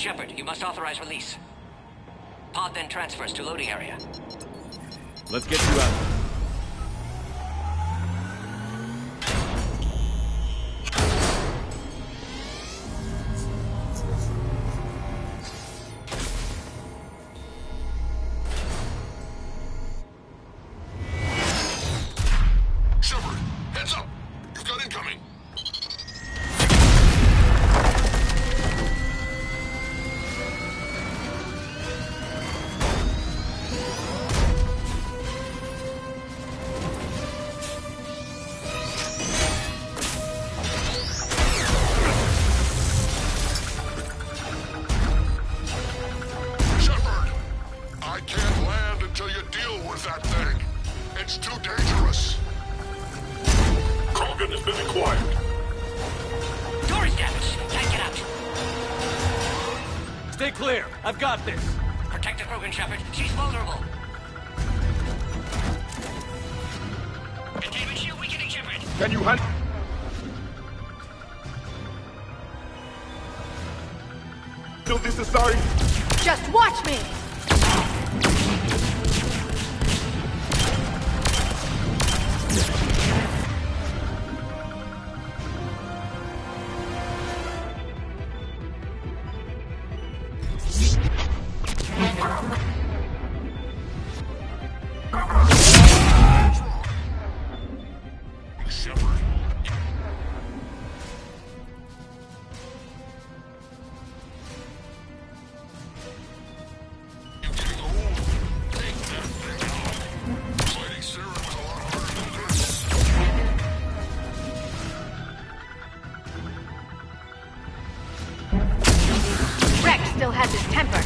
Speaker 11: Shepard, you must authorize release. Pod then transfers to loading area.
Speaker 2: Let's get you out.
Speaker 20: Shepard, heads up! You've got incoming! Shepard! I can't land until you deal with that thing. It's too dangerous. Krogan has been acquired.
Speaker 11: Door is damaged. Can't get out.
Speaker 2: Stay clear. I've got this.
Speaker 11: Protect the Krogan, Shepard. She's vulnerable. Containment shield weakening, Shepard.
Speaker 20: Can you handle? This is sorry.
Speaker 16: Just watch me!
Speaker 20: Shepard. You're getting old. Take that thing out. Fighting Saren was a lot harder than this.
Speaker 16: Rex still has his temper.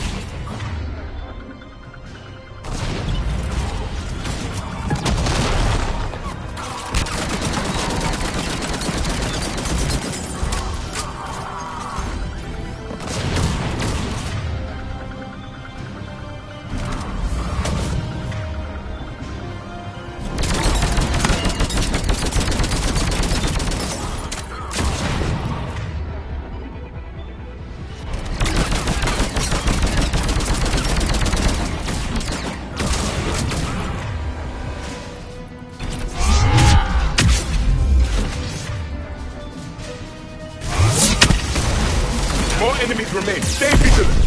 Speaker 20: More enemies remain. Stay vigilant.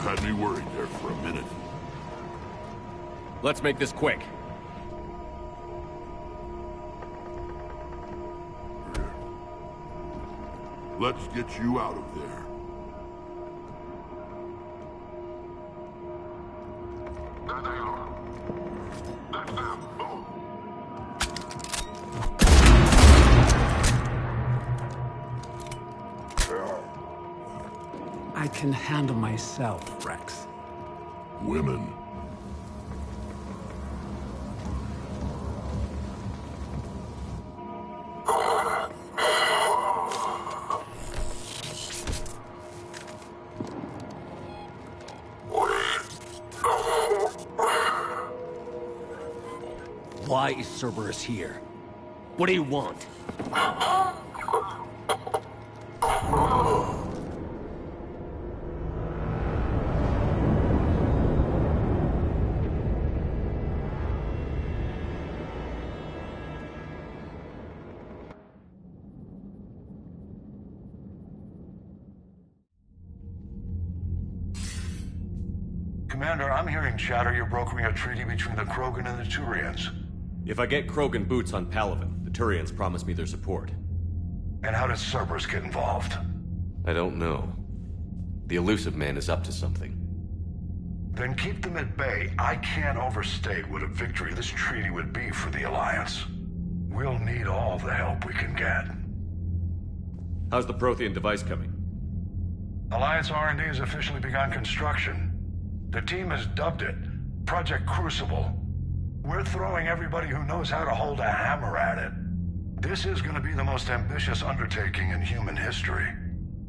Speaker 20: Had me worried there for a minute.
Speaker 2: Let's make this quick.
Speaker 4: Let's get you out of there.
Speaker 20: There they are. That's them. Move.
Speaker 17: I can handle myself, Rex.
Speaker 4: Women.
Speaker 21: Why is Cerberus here? What do you want?
Speaker 22: Commander, I'm hearing chatter you're brokering a treaty between the Krogan and the Turians.
Speaker 2: If I get Krogan boots on Palaven, the Turians promise me their support.
Speaker 22: And how does Cerberus get involved?
Speaker 2: I don't know. The Illusive Man is up to something.
Speaker 22: Then keep them at bay. I can't overstate what a victory this treaty would be for the Alliance. We'll need all the help we can get.
Speaker 2: How's the Prothean device coming?
Speaker 22: Alliance R&D has officially begun construction. The team has dubbed it Project Crucible. We're throwing everybody who knows how to hold a hammer at it. This is going to be the most ambitious undertaking in human history.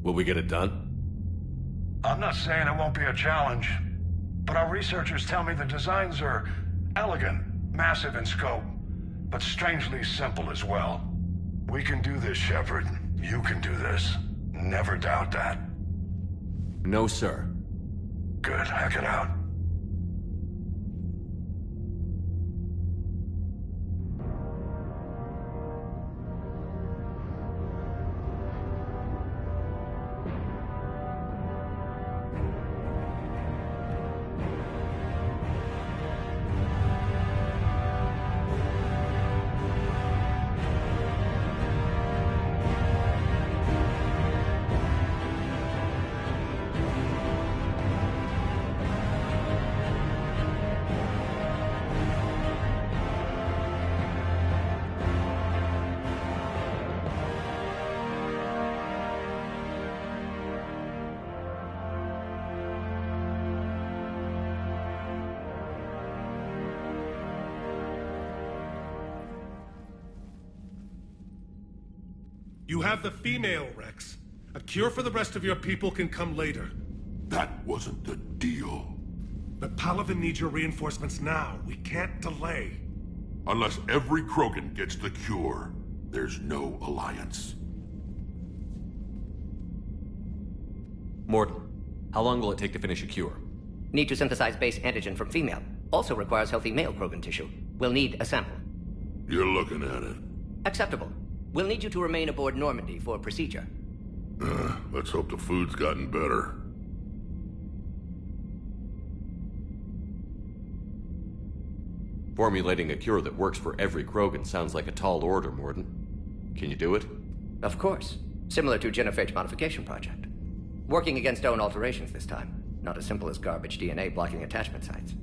Speaker 2: Will we get it done?
Speaker 22: I'm not saying it won't be a challenge, but our researchers tell me the designs are elegant, massive in scope, but strangely simple as well. We can do this, Shepard. You can do this. Never doubt that.
Speaker 2: No, sir.
Speaker 22: Good. Hack it out.
Speaker 5: You have the female, Rex. A cure for the rest of your people can come later.
Speaker 4: That wasn't the deal.
Speaker 5: But Palaven needs your reinforcements now. We can't delay.
Speaker 4: Unless every Krogan gets the cure, there's no alliance.
Speaker 2: Mordin, how long will it take to finish a cure?
Speaker 15: Need to synthesize base antigen from female. Also requires healthy male Krogan tissue. We'll need a sample.
Speaker 4: You're looking at it.
Speaker 15: Acceptable. We'll need you to remain aboard Normandy for procedure.
Speaker 4: Let's hope the food's gotten better.
Speaker 2: Formulating a cure that works for every Krogan sounds like a tall order, Mordin. Can you do it?
Speaker 15: Of course. Similar to Genophage Modification Project. Working against own alterations this time. Not as simple as garbage DNA blocking attachment sites.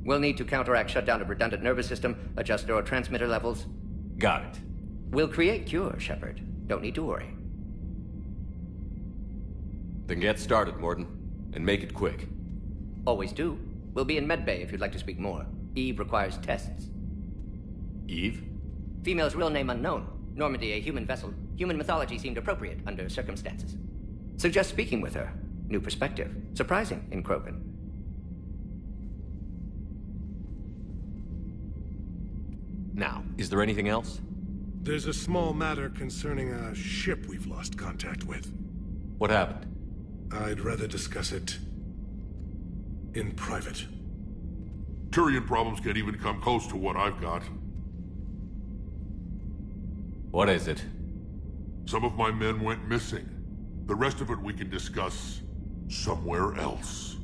Speaker 15: We'll need to counteract shutdown of redundant nervous system, adjust neurotransmitter levels.
Speaker 2: Got it.
Speaker 15: We'll create cure, Shepard. Don't need to worry.
Speaker 2: Then get started, Mordin. And make it quick.
Speaker 15: Always do. We'll be in medbay if you'd like to speak more. Eve requires tests.
Speaker 2: Eve?
Speaker 15: Female's real name unknown. Normandy, a human vessel. Human mythology seemed appropriate under circumstances. Suggest speaking with her. New perspective. Surprising in Krogan.
Speaker 2: Now, is there anything else?
Speaker 5: There's a small matter concerning a ship we've lost contact with.
Speaker 2: What happened?
Speaker 5: I'd rather discuss it in private.
Speaker 4: Turian problems can't even come close to what I've got.
Speaker 2: What is it?
Speaker 4: Some of my men went missing. The rest of it we can discuss somewhere else.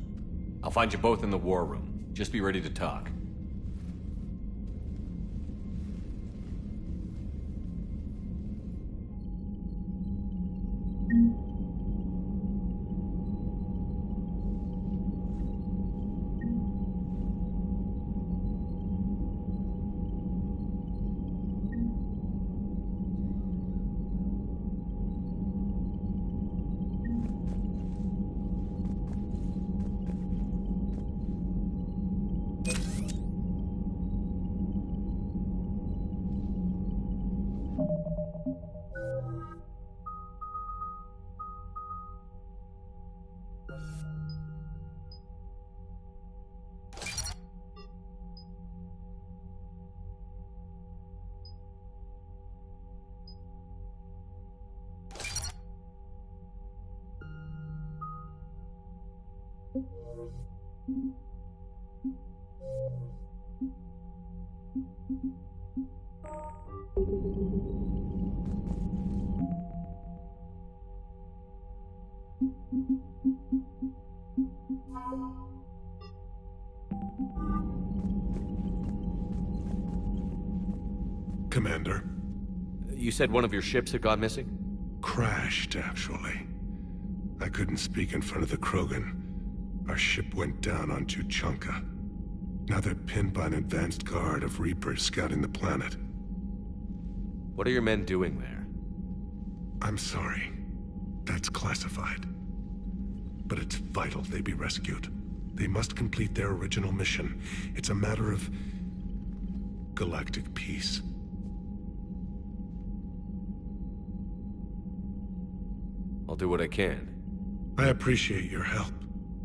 Speaker 2: I'll find you both in the war room. Just be ready to talk.
Speaker 5: Commander.
Speaker 2: You said one of your ships had gone missing?
Speaker 5: Crashed, actually. I couldn't speak in front of the Krogan. Our ship went down on Tuchanka. Now they're pinned by an advanced guard of Reapers scouting the planet.
Speaker 2: What are your men doing there?
Speaker 5: I'm sorry. That's classified. But it's vital they be rescued. They must complete their original mission. It's a matter of galactic peace.
Speaker 2: I'll do what I can.
Speaker 5: I appreciate your help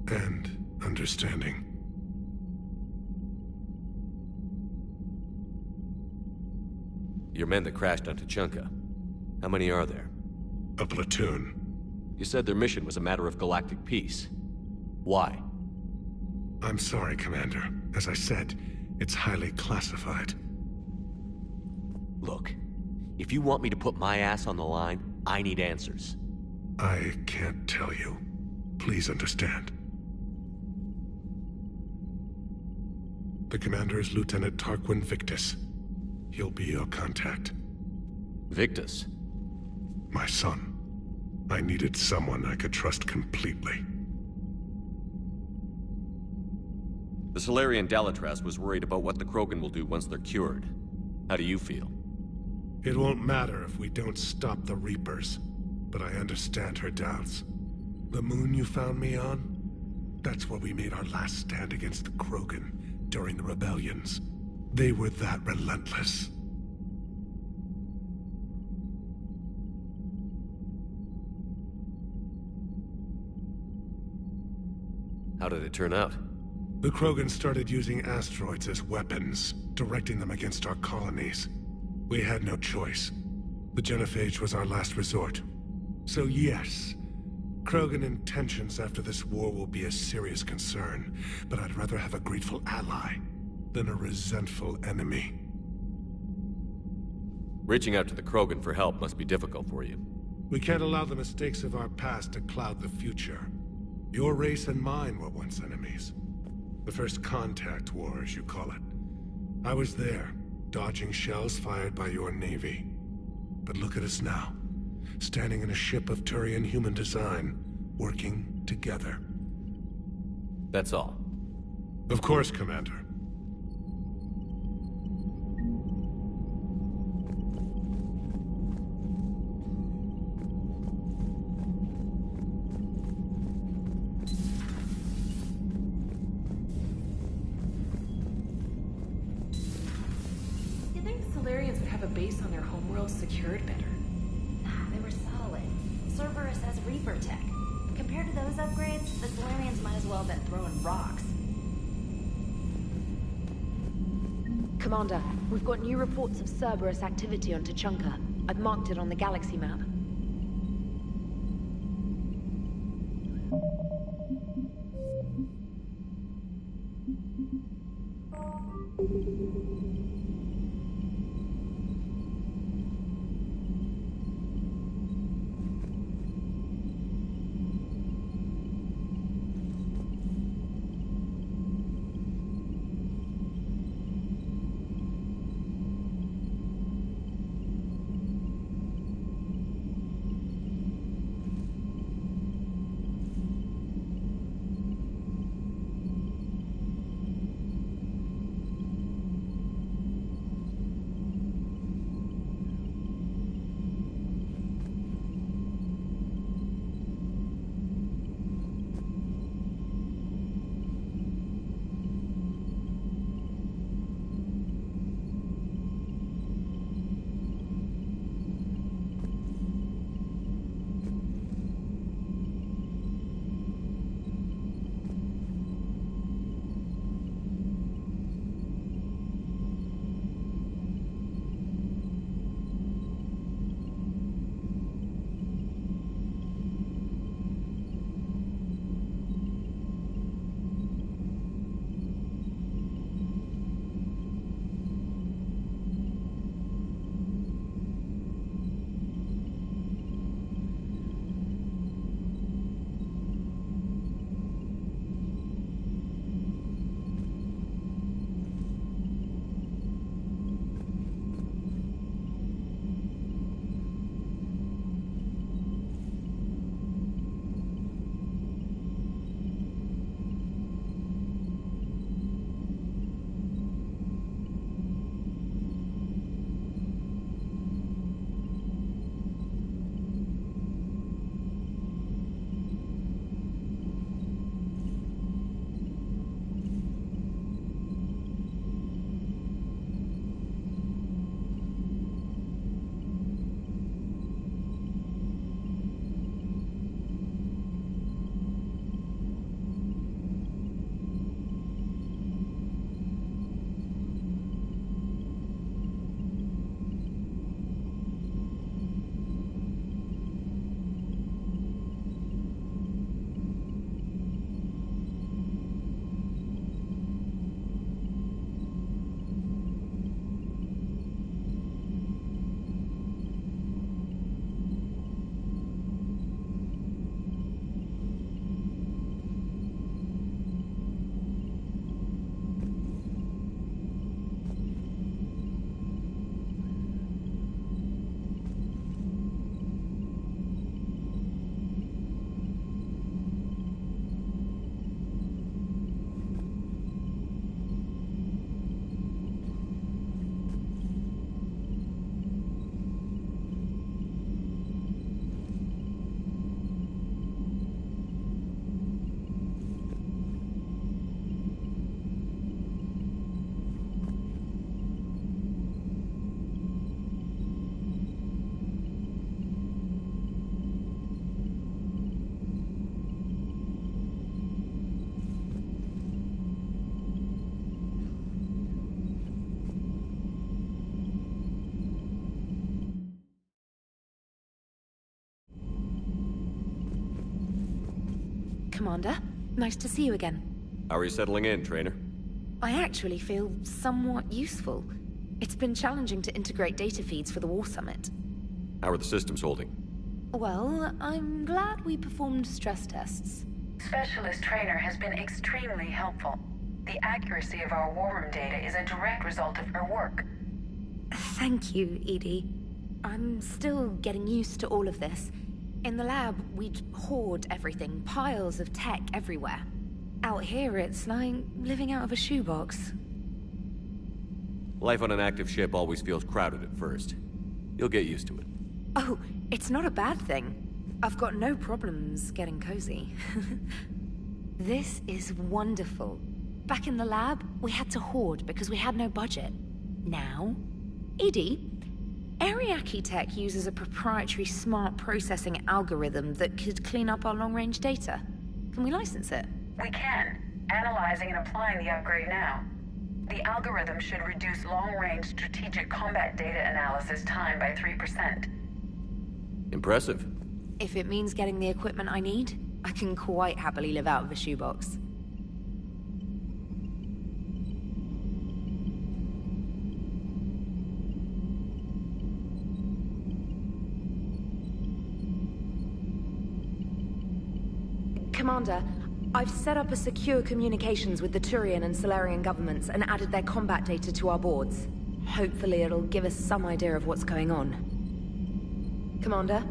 Speaker 5: and understanding.
Speaker 2: Your men that crashed on Tuchanka. How many are there?
Speaker 5: A platoon.
Speaker 2: You said their mission was a matter of galactic peace. Why?
Speaker 5: I'm sorry, Commander. As I said, it's highly classified.
Speaker 21: Look, if you want me to put my ass on the line, I need answers.
Speaker 5: I can't tell you. Please understand. The commander is Lieutenant Tarquin Victus. He'll be your contact.
Speaker 2: Victus?
Speaker 5: My son. I needed someone I could trust completely.
Speaker 2: The Salarian Dalatras was worried about what the Krogan will do once they're cured. How do you feel?
Speaker 5: It won't matter if we don't stop the Reapers, but I understand her doubts. The moon you found me on? That's where we made our last stand against the Krogan during the rebellions. They were that relentless.
Speaker 2: How did it turn out?
Speaker 5: The Krogan started using asteroids as weapons, directing them against our colonies. We had no choice. The Genophage was our last resort. So yes, Krogan intentions after this war will be a serious concern, but I'd rather have a grateful ally than a resentful enemy.
Speaker 2: Reaching out to the Krogan for help must be difficult for you.
Speaker 5: We can't allow the mistakes of our past to cloud the future. Your race and mine were once enemies. The First Contact War, as you call it. I was there, dodging shells fired by your navy. But look at us now, standing in a ship of Turian human design, working together.
Speaker 2: That's all.
Speaker 5: Of course, Commander.
Speaker 1: You think Salarians would have a base on their homeworld secured better?
Speaker 6: They were solid. Cerberus has Reaper tech. Compared to those upgrades, the Salarians might as well have been throwing rocks.
Speaker 16: Commander, we've got new reports of Cerberus activity on Tuchanka. I've marked it on the galaxy map. Commander. Nice to see you again.
Speaker 2: How are you settling in, Trainer?
Speaker 16: I actually feel somewhat useful. It's been challenging to integrate data feeds for the War Summit.
Speaker 2: How are the systems holding?
Speaker 16: Well, I'm glad we performed stress tests.
Speaker 3: Specialist Trainer has been extremely helpful. The accuracy of our war room data is a direct result of her work.
Speaker 16: Thank you, Edie. I'm still getting used to all of this. In the lab, we'd hoard everything, piles of tech everywhere. Out here, it's like living out of a shoebox.
Speaker 2: Life on an active ship always feels crowded at first. You'll get used to it.
Speaker 16: Oh, it's not a bad thing. I've got no problems getting cozy. This is wonderful. Back in the lab, we had to hoard because we had no budget. Now, Edie, Ariake Tech uses a proprietary smart processing algorithm that could clean up our long-range data. Can we license it?
Speaker 3: We can. Analyzing and applying the upgrade now. The algorithm should reduce long-range strategic combat data analysis time by 3%.
Speaker 2: Impressive.
Speaker 16: If it means getting the equipment I need, I can quite happily live out of a shoebox. Commander, I've set up a secure communications with the Turian and Salarian governments and added their combat data to our boards. Hopefully it'll give us some idea of what's going on. Commander?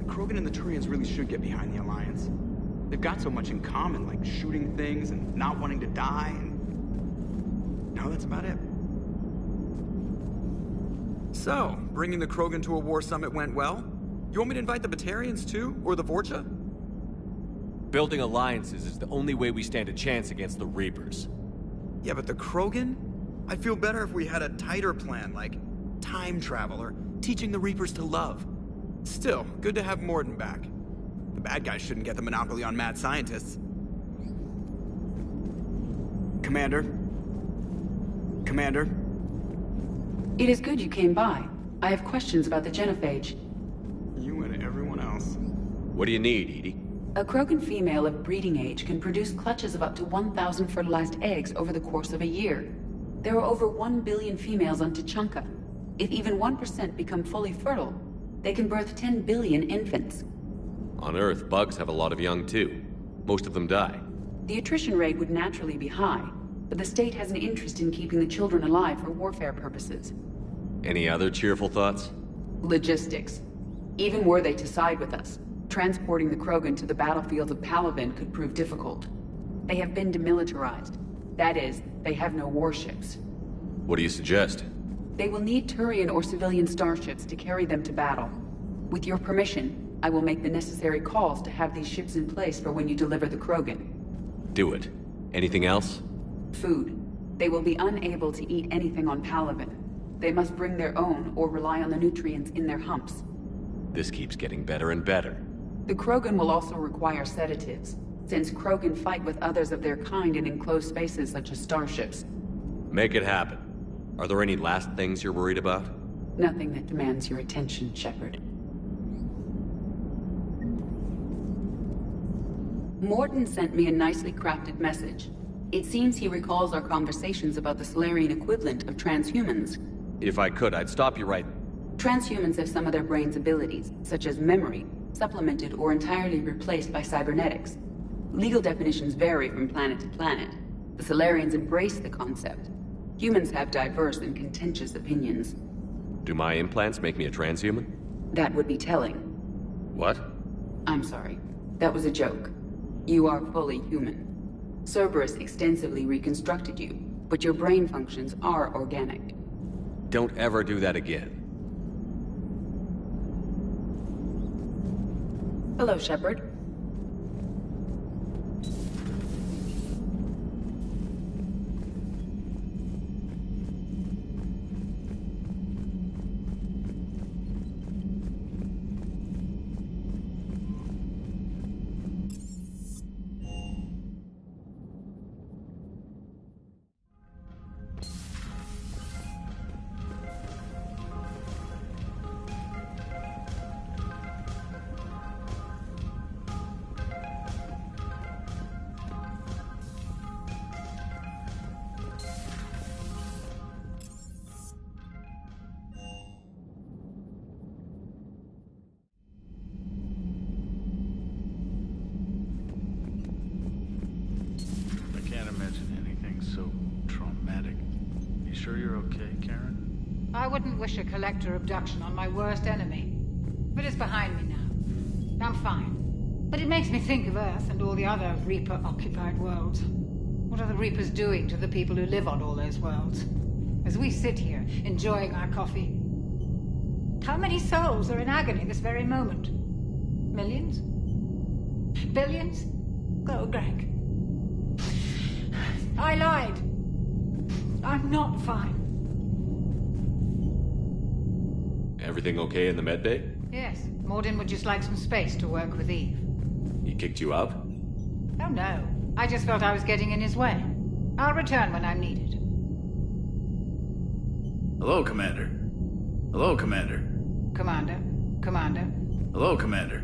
Speaker 8: Krogan and the Turians really should get behind the Alliance. They've got so much in common, like shooting things and not wanting to die, and... no, that's about it. So, bringing the Krogan to a war summit went well? You want me to invite the Batarians too? Or the Vorcha?
Speaker 2: Building alliances is the only way we stand a chance against the Reapers.
Speaker 8: Yeah, but the Krogan? I'd feel better if we had a tighter plan, like time travel or teaching the Reapers to love. Still, good to have Mordin back. The bad guys shouldn't get the monopoly on mad scientists. Commander? Commander?
Speaker 23: It is good you came by. I have questions about the genophage.
Speaker 8: You and everyone else.
Speaker 2: What do you need, Edie?
Speaker 23: A Krogan female of breeding age can produce clutches of up to 1,000 fertilized eggs over the course of a year. There are over 1 billion females on Tuchanka. If even 1% become fully fertile, they can birth 10 billion infants.
Speaker 2: On Earth, bugs have a lot of young too. Most of them die.
Speaker 23: The attrition rate would naturally be high, but the state has an interest in keeping the children alive for warfare purposes.
Speaker 2: Any other cheerful thoughts?
Speaker 23: Logistics. Even were they to side with us, transporting the Krogan to the battlefields of Palaven could prove difficult. They have been demilitarized. That is, they have no warships.
Speaker 2: What do you suggest?
Speaker 23: They will need Turian or civilian starships to carry them to battle. With your permission, I will make the necessary calls to have these ships in place for when you deliver the Krogan.
Speaker 21: Do it. Anything else?
Speaker 23: Food. They will be unable to eat anything on Palaven. They must bring their own or rely on the nutrients in their humps.
Speaker 21: This keeps getting better and better.
Speaker 23: The Krogan will also require sedatives, since Krogan fight with others of their kind in enclosed spaces such as starships.
Speaker 21: Make it happen. Are there any last things you're worried about?
Speaker 23: Nothing that demands your attention, Shepard. Mordin sent me a nicely crafted message. It seems he recalls our conversations about the Salarian equivalent of transhumans.
Speaker 21: If I could, I'd stop you right...
Speaker 23: Transhumans have some of their brain's abilities, such as memory, supplemented or entirely replaced by cybernetics. Legal definitions vary from planet to planet. The Salarians embrace the concept. Humans have diverse and contentious opinions.
Speaker 21: Do my implants make me a transhuman?
Speaker 23: That would be telling.
Speaker 21: What?
Speaker 23: I'm sorry. That was a joke. You are fully human. Cerberus extensively reconstructed you, but your brain functions are organic.
Speaker 21: Don't ever do that again.
Speaker 23: Hello, Shepard.
Speaker 9: I wouldn't wish a collector abduction on my worst enemy. But it's behind me now. I'm fine. But it makes me think of Earth and all the other Reaper-occupied worlds. What are the Reapers doing to the people who live on all those worlds? As we sit here, enjoying our coffee. How many souls are in agony this very moment? Millions? Billions? Go, Greg. I lied. I'm not fine.
Speaker 21: Everything okay in the medbay?
Speaker 9: Yes. Mordin would just like some space to work with Eve.
Speaker 21: He kicked you out?
Speaker 9: Oh no. I just felt I was getting in his way. I'll return when I'm needed.
Speaker 10: Hello, Commander. Hello, Commander.
Speaker 9: Commander. Commander.
Speaker 10: Hello, Commander.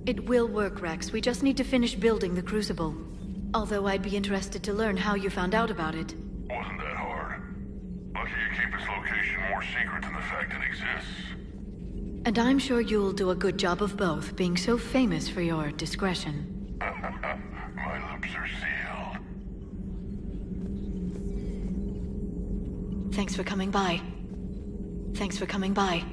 Speaker 12: It will work, Rex. We just need to finish building the Crucible. Although I'd be interested to learn how you found out about it.
Speaker 20: Wasn't that hard. Lucky you keep its location more secret than the fact it exists.
Speaker 12: And I'm sure you'll do a good job of both, being so famous for your discretion.
Speaker 20: My lips are sealed.
Speaker 12: Thanks for coming by. Thanks for coming by.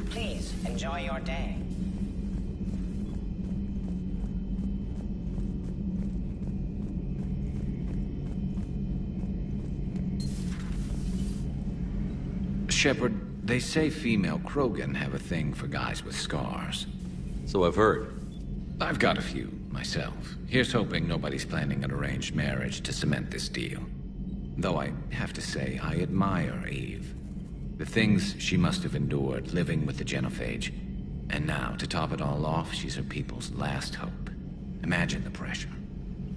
Speaker 11: Please, enjoy your day.
Speaker 13: Shepard, they say female Krogan have a thing for guys with scars.
Speaker 2: So I've heard.
Speaker 13: I've got a few, myself. Here's hoping nobody's planning an arranged marriage to cement this deal. Though I have to say, I admire Eve. The things she must have endured living with the Genophage. And now, to top it all off, she's her people's last hope. Imagine the pressure.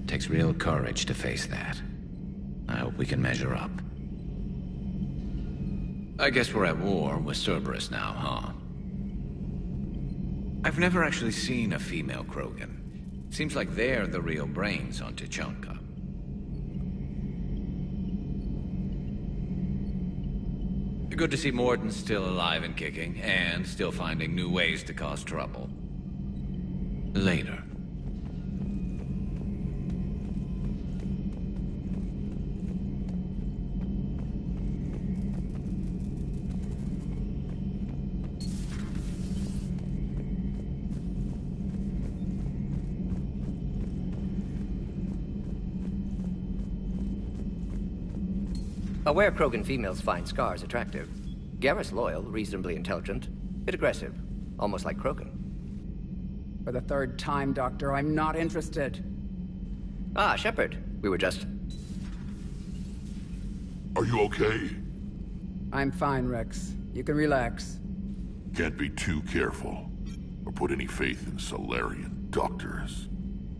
Speaker 13: It takes real courage to face that. I hope we can measure up. I guess we're at war with Cerberus now, huh? I've never actually seen a female Krogan. Seems like they're the real brains on Tuchanka. Good to see Mordin still alive and kicking, and still finding new ways to cause trouble. Later.
Speaker 15: Aware Krogan females find scars attractive. Garrus loyal, reasonably intelligent, bit aggressive, almost like Krogan.
Speaker 17: For the third time, Doctor, I'm not interested.
Speaker 15: Ah, Shepard. We were just...
Speaker 4: Are you okay?
Speaker 17: I'm fine, Rex. You can relax.
Speaker 4: Can't be too careful, or put any faith in Salarian doctors.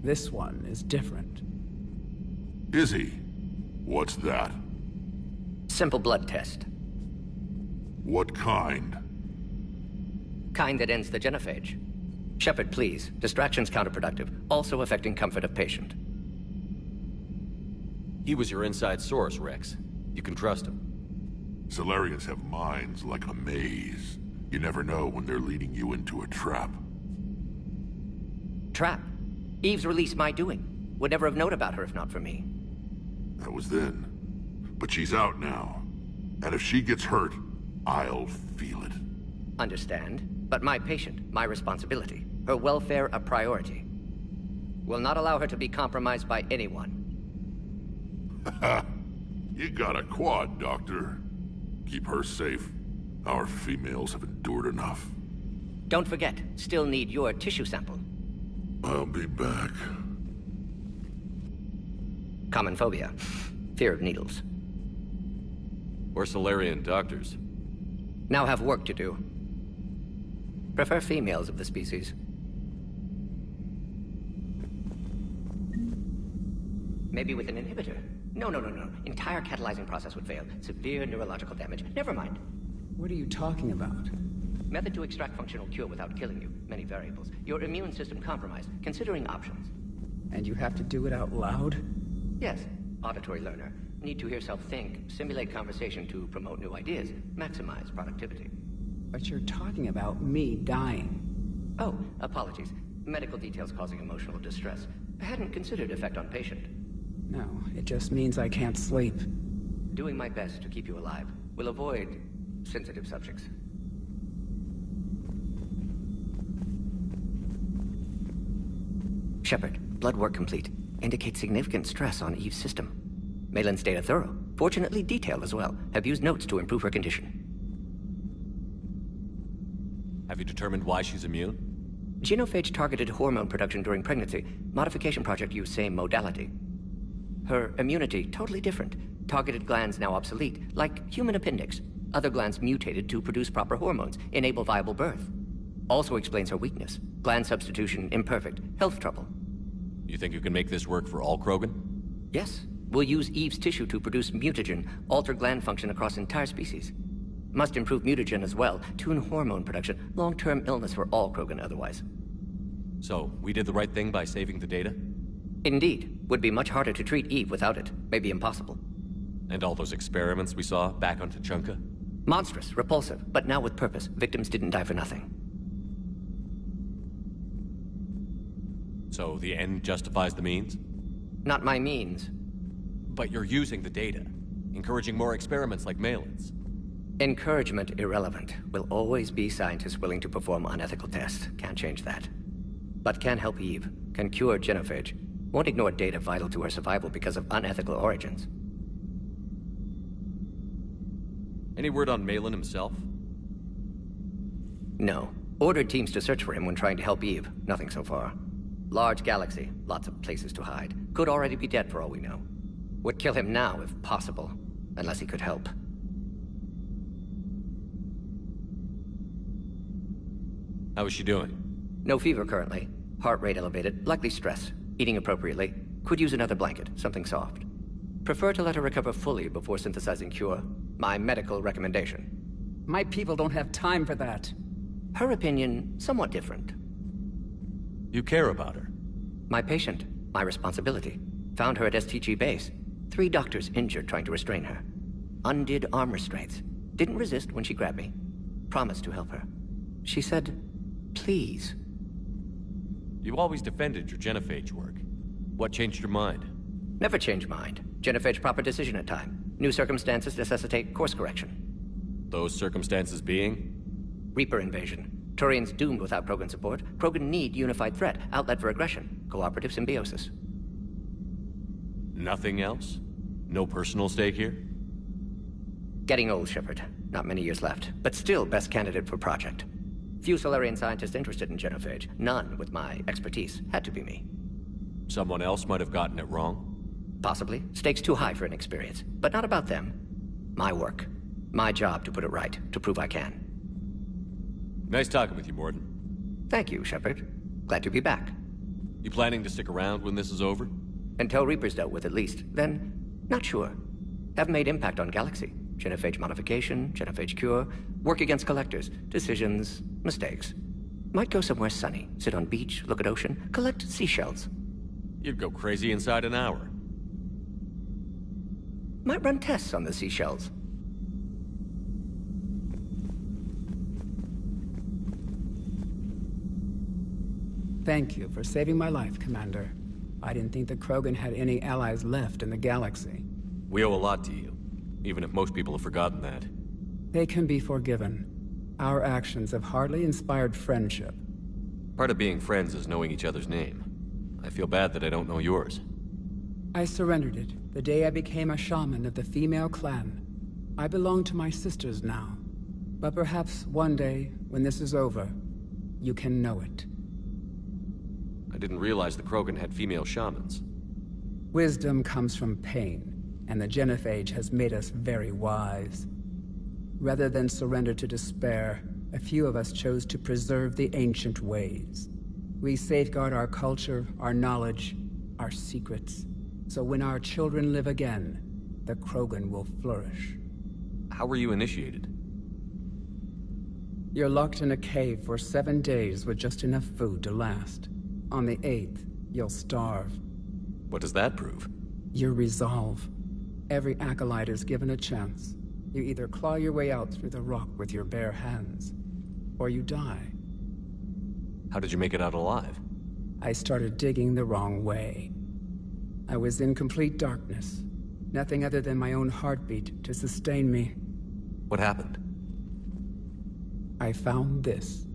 Speaker 17: This one is different.
Speaker 4: Is he? What's that?
Speaker 15: Simple blood test.
Speaker 4: What kind?
Speaker 15: Kind that ends the genophage. Shepard, please. Distraction's counterproductive, also affecting comfort of patient.
Speaker 2: He was your inside source, Rex. You can trust him.
Speaker 4: Salarians have minds like a maze. You never know when they're leading you into a trap.
Speaker 15: Trap? Eve's release my doing. Would never have known about her if not for me.
Speaker 4: That was then. But she's out now. And if she gets hurt, I'll feel it.
Speaker 15: Understand. But my patient, my responsibility. Her welfare a priority. Will not allow her to be compromised by anyone.
Speaker 4: You got a quad, Doctor. Keep her safe. Our females have endured enough.
Speaker 15: Don't forget, still need your tissue sample.
Speaker 4: I'll be back.
Speaker 15: Common phobia. Fear of needles.
Speaker 2: We're Salarian doctors.
Speaker 15: Now have work to do. Prefer females of the species. Maybe with an inhibitor. No. Entire catalyzing process would fail. Severe neurological damage. Never mind.
Speaker 17: What are you talking about?
Speaker 15: Method to extract functional cure without killing you. Many variables. Your immune system compromised. Considering options.
Speaker 17: And you have to do it out loud?
Speaker 15: Yes. Auditory learner. Need to hear self think, simulate conversation to promote new ideas, maximize productivity.
Speaker 17: But you're talking about me dying.
Speaker 15: Oh, apologies. Medical details causing emotional distress. I hadn't considered effect on patient.
Speaker 17: No, it just means I can't sleep.
Speaker 15: Doing my best to keep you alive. Will avoid sensitive subjects. Shepard, blood work complete. Indicates significant stress on Eve's system. Malin's data thorough. Fortunately detailed as well. Have used notes to improve her condition.
Speaker 2: Have you determined why she's immune?
Speaker 15: Genophage targeted hormone production during pregnancy. Modification project used same modality. Her immunity, totally different. Targeted glands now obsolete, like human appendix. Other glands mutated to produce proper hormones, enable viable birth. Also explains her weakness. Gland substitution imperfect. Health trouble.
Speaker 2: You think you can make this work for all Krogan?
Speaker 15: Yes. We'll use Eve's tissue to produce mutagen, alter gland function across entire species. Must improve mutagen as well, tune hormone production, long-term illness for all Krogan otherwise.
Speaker 2: So, we did the right thing by saving the data?
Speaker 15: Indeed. Would be much harder to treat Eve without it. Maybe impossible.
Speaker 2: And all those experiments we saw back on Tuchanka?
Speaker 15: Monstrous, repulsive, but now with purpose. Victims didn't die for nothing.
Speaker 2: So, the end justifies the means?
Speaker 15: Not my means.
Speaker 2: But you're using the data, encouraging more experiments like Malin's.
Speaker 15: Encouragement irrelevant. Will always be scientists willing to perform unethical tests. Can't change that. But can help Eve. Can cure genophage. Won't ignore data vital to her survival because of unethical origins.
Speaker 2: Any word on Malin himself?
Speaker 15: No. Ordered teams to search for him when trying to help Eve. Nothing so far. Large galaxy, lots of places to hide. Could already be dead for all we know. Would kill him now if possible, unless he could help.
Speaker 2: How is she doing?
Speaker 15: No fever currently. Heart rate elevated, likely stress. Eating appropriately. Could use another blanket, something soft. Prefer to let her recover fully before synthesizing cure. My medical recommendation.
Speaker 17: My people don't have time for that.
Speaker 15: Her opinion, somewhat different.
Speaker 2: You care about her?
Speaker 15: My patient. My responsibility. Found her at STG base. 3 doctors injured trying to restrain her. Undid arm restraints. Didn't resist when she grabbed me. Promised to help her. She said, please.
Speaker 2: You always defended your genophage work. What changed your mind?
Speaker 15: Never change mind. Genophage proper decision at time. New circumstances necessitate course correction.
Speaker 2: Those circumstances being?
Speaker 15: Reaper invasion. Turians doomed without Krogan support. Krogan need unified threat, outlet for aggression, cooperative symbiosis.
Speaker 2: Nothing else? No personal stake here?
Speaker 15: Getting old, Shepard. Not many years left, but still best candidate for project. Few Solarian scientists interested in genophage. None with my expertise. Had to be me.
Speaker 2: Someone else might have gotten it wrong?
Speaker 15: Possibly. Stakes too high for inexperience. But not about them. My work. My job to put it right, to prove I can.
Speaker 2: Nice talking with you, Mordin.
Speaker 15: Thank you, Shepard. Glad to be back.
Speaker 2: You planning to stick around when this is over?
Speaker 15: Until Reaper's dealt with, at least. Then, not sure. Have made impact on Galaxy. Genophage modification, genophage cure, work against collectors, decisions, mistakes. Might go somewhere sunny, sit on beach, look at ocean, collect seashells.
Speaker 2: You'd go crazy inside an hour.
Speaker 15: Might run tests on the seashells.
Speaker 17: Thank you for saving my life, Commander. I didn't think the Krogan had any allies left in the galaxy.
Speaker 2: We owe a lot to you, even if most people have forgotten that.
Speaker 17: They can be forgiven. Our actions have hardly inspired friendship.
Speaker 2: Part of being friends is knowing each other's name. I feel bad that I don't know yours.
Speaker 17: I surrendered it the day I became a shaman of the female clan. I belong to my sisters now. But perhaps one day, when this is over, you can know it.
Speaker 2: I didn't realize the Krogan had female shamans.
Speaker 17: Wisdom comes from pain, and the genophage has made us very wise. Rather than surrender to despair, a few of us chose to preserve the ancient ways. We safeguard our culture, our knowledge, our secrets. So when our children live again, the Krogan will flourish.
Speaker 2: How were you initiated?
Speaker 17: You're locked in a cave for 7 days with just enough food to last. On the 8th, you'll starve.
Speaker 2: What does that prove?
Speaker 17: Your resolve. Every acolyte is given a chance. You either claw your way out through the rock with your bare hands, or you die.
Speaker 2: How did you make it out alive?
Speaker 17: I started digging the wrong way. I was in complete darkness. Nothing other than my own heartbeat to sustain me.
Speaker 2: What happened?
Speaker 17: I found this.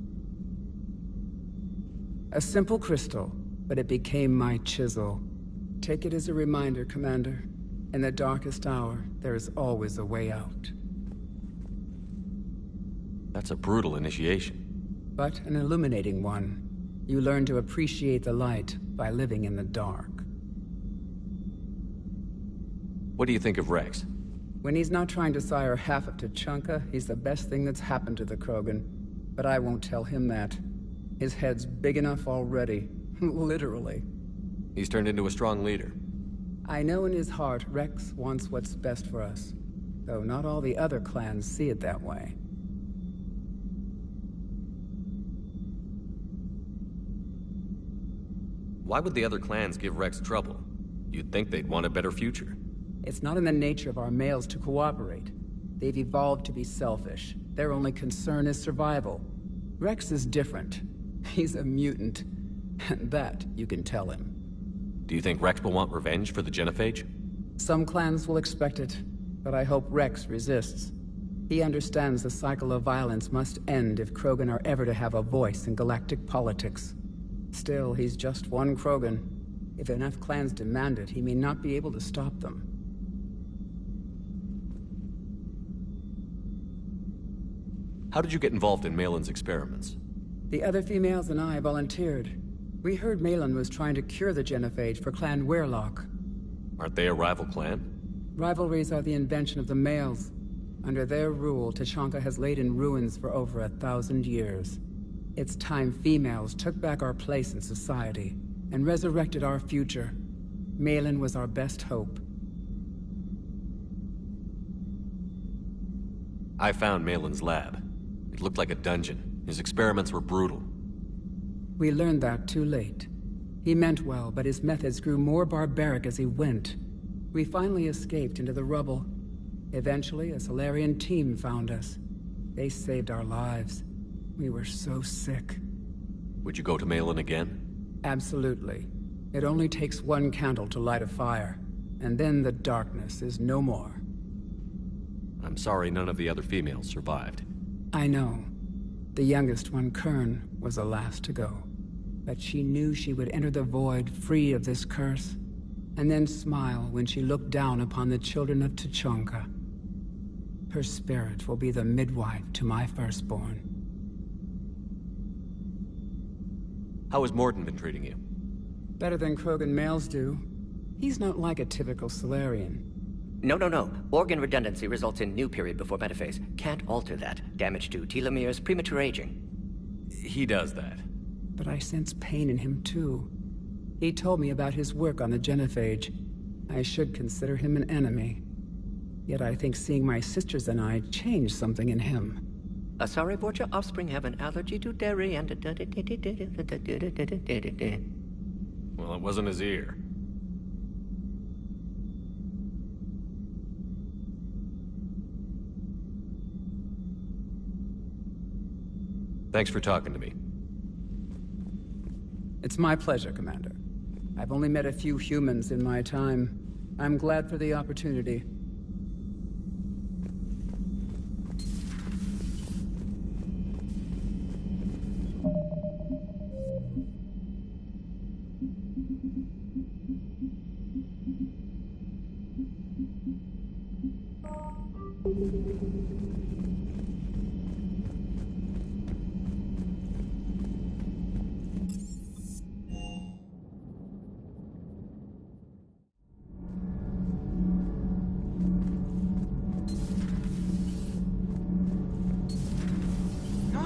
Speaker 17: A simple crystal, but it became my chisel. Take it as a reminder, Commander. In the darkest hour, there is always a way out.
Speaker 2: That's a brutal initiation.
Speaker 17: But an illuminating one. You learn to appreciate the light by living in the dark.
Speaker 2: What do you think of Rex?
Speaker 17: When he's not trying to sire half of Tuchanka, he's the best thing that's happened to the Krogan. But I won't tell him that. His head's big enough already. Literally.
Speaker 2: He's turned into a strong leader.
Speaker 17: I know in his heart Rex wants what's best for us. Though not all the other clans see it that way.
Speaker 2: Why would the other clans give Rex trouble? You'd think they'd want a better future.
Speaker 17: It's not in the nature of our males to cooperate. They've evolved to be selfish. Their only concern is survival. Rex is different. He's a mutant. And that you can tell him.
Speaker 2: Do you think Rex will want revenge for the genophage?
Speaker 17: Some clans will expect it, but I hope Rex resists. He understands the cycle of violence must end if Krogan are ever to have a voice in galactic politics. Still, he's just one Krogan. If enough clans demand it, he may not be able to stop them.
Speaker 2: How did you get involved in Malin's experiments?
Speaker 17: The other females and I volunteered. We heard Malin was trying to cure the genophage for Clan Weirlock.
Speaker 2: Aren't they a rival clan?
Speaker 17: Rivalries are the invention of the males. Under their rule, Tuchanka has laid in ruins for over 1,000 years. It's time females took back our place in society and resurrected our future. Malin was our best hope.
Speaker 2: I found Malin's lab. It looked like a dungeon. His experiments were brutal.
Speaker 17: We learned that too late. He meant well, but his methods grew more barbaric as he went. We finally escaped into the rubble. Eventually, a Solarian team found us. They saved our lives. We were so sick.
Speaker 2: Would you go to Malin again?
Speaker 17: Absolutely. It only takes one candle to light a fire, and then the darkness is no more.
Speaker 2: I'm sorry none of the other females survived.
Speaker 17: I know. The youngest one, Kern, was the last to go. But she knew she would enter the void free of this curse, and then smile when she looked down upon the children of Tuchanka. Her spirit will be the midwife to my firstborn.
Speaker 2: How has Mordin been treating you?
Speaker 17: Better than Krogan males do. He's not like a typical Solarian.
Speaker 15: No. Organ redundancy results in new period before metaphase. Can't alter that. Damage to telomeres, premature aging.
Speaker 2: He does that.
Speaker 17: But I sense pain in him too. He told me about his work on the genophage. I should consider him an enemy. Yet I think seeing my sisters and I changed something in him.
Speaker 15: Asari Vorcha offspring have an allergy to dairy and...
Speaker 2: Well, it wasn't his ear. Thanks for talking to me.
Speaker 17: It's my pleasure, Commander. I've only met a few humans in my time. I'm glad for the opportunity.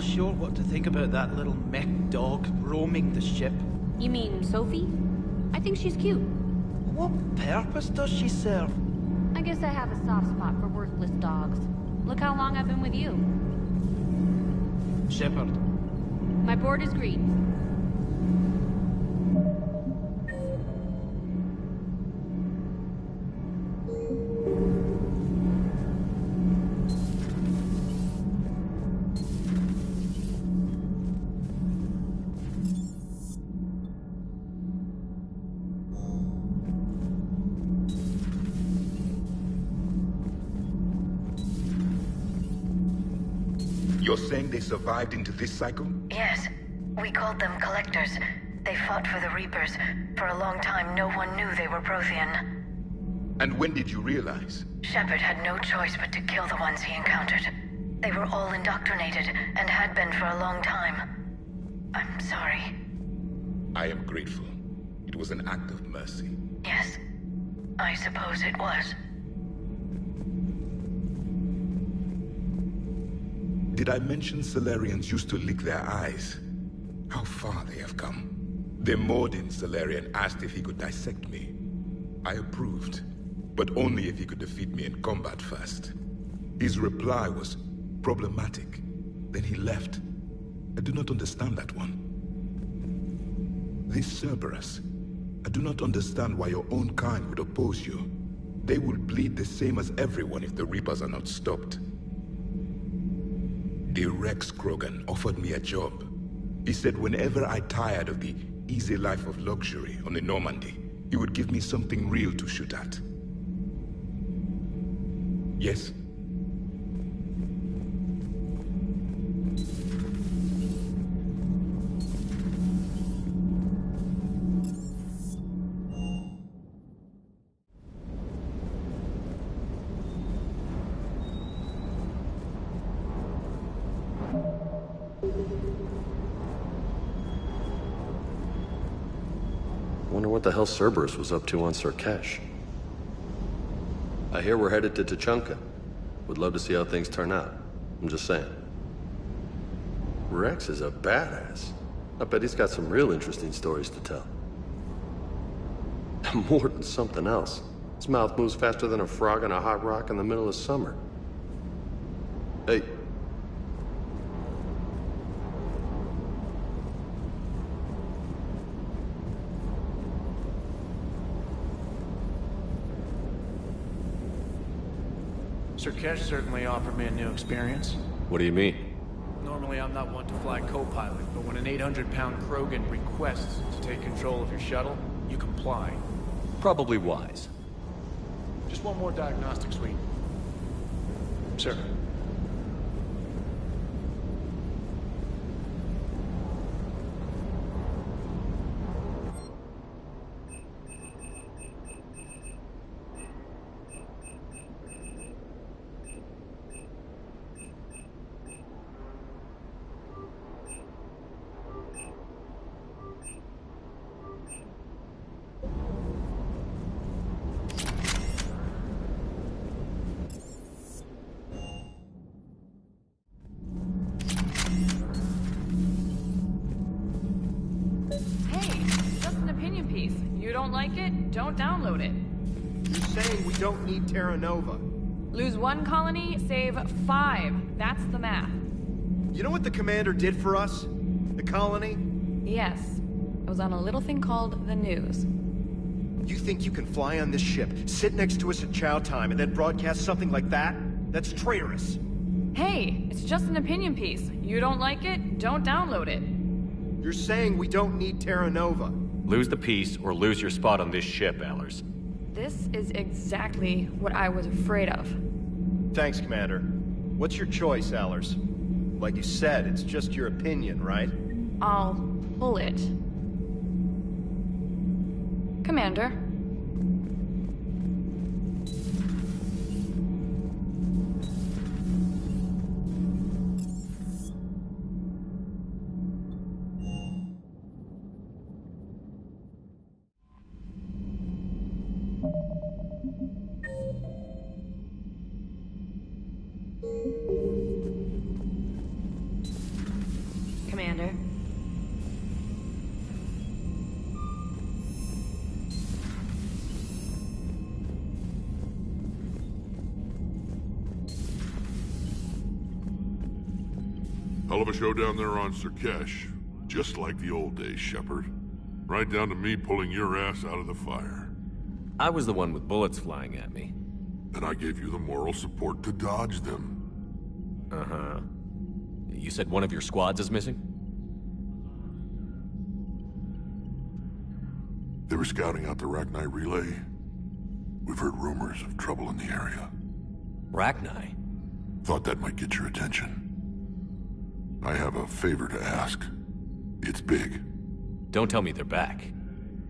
Speaker 14: Sure what to think about that little mech dog roaming the ship.
Speaker 18: You mean Sophie? I think she's cute.
Speaker 14: What purpose does she serve?
Speaker 18: I guess I have a soft spot for worthless dogs. Look how long I've been with you.
Speaker 14: Shepard.
Speaker 18: My board is green.
Speaker 7: You're saying they survived into this cycle?
Speaker 19: Yes. We called them Collectors. They fought for the Reapers. For a long time, no one knew they were Prothean.
Speaker 7: And when did you realize?
Speaker 19: Shepard had no choice but to kill the ones he encountered. They were all indoctrinated, and had been for a long time. I'm sorry.
Speaker 7: I am grateful. It was an act of mercy.
Speaker 19: Yes. I suppose it was.
Speaker 7: Did I mention Solarians used to lick their eyes? How far they have come. The Mordin Solarian asked if he could dissect me. I approved, but only if he could defeat me in combat first. His reply was problematic. Then he left. I do not understand that one. This Cerberus, I do not understand why your own kind would oppose you. They will bleed the same as everyone if the Reapers are not stopped. The Rex Krogan offered me a job. He said whenever I tired of the easy life of luxury on the Normandy, he would give me something real to shoot at. Yes?
Speaker 1: Wonder what the hell Cerberus was up to on Surkesh. I hear we're headed to Tuchanka. Would love to see how things turn out. I'm just saying. Rex is a badass. I bet he's got some real interesting stories to tell. More than something else. His mouth moves faster than a frog on a hot rock in the middle of summer. Hey.
Speaker 14: Surkesh certainly offered me a new experience.
Speaker 2: What do you mean?
Speaker 14: Normally I'm not one to fly co-pilot, but when an 800-pound Krogan requests to take control of your shuttle, you comply.
Speaker 2: Probably wise.
Speaker 14: Just one more diagnostic suite. Sir.
Speaker 5: Like it, don't download it.
Speaker 22: You're saying we don't need Terra Nova.
Speaker 5: Lose 1 colony, save 5. That's the math.
Speaker 22: You know what the commander did for us? The colony?
Speaker 5: Yes. I was on a little thing called the news.
Speaker 22: You think you can fly on this ship, sit next to us at chow time, and then broadcast something like that? That's traitorous.
Speaker 5: Hey, it's just an opinion piece. You don't like it, don't download it.
Speaker 22: You're saying we don't need Terra Nova.
Speaker 2: Lose the piece, or lose your spot on this ship, Allers.
Speaker 5: This is exactly what I was afraid of.
Speaker 22: Thanks, Commander. What's your choice, Allers? Like you said, it's just your opinion, right?
Speaker 5: I'll pull it. Commander. Commander.
Speaker 4: Hell of a show down there on Surkesh. Just like the old days, Shepard. Right down to me pulling your ass out of the fire.
Speaker 2: I was the one with bullets flying at me.
Speaker 4: And I gave you the moral support to dodge them.
Speaker 2: Uh-huh. You said one of your squads is missing?
Speaker 4: They were scouting out the Rachni relay. We've heard rumors of trouble in the area.
Speaker 2: Rachni?
Speaker 4: Thought that might get your attention. I have a favor to ask. It's big.
Speaker 2: Don't tell me they're back.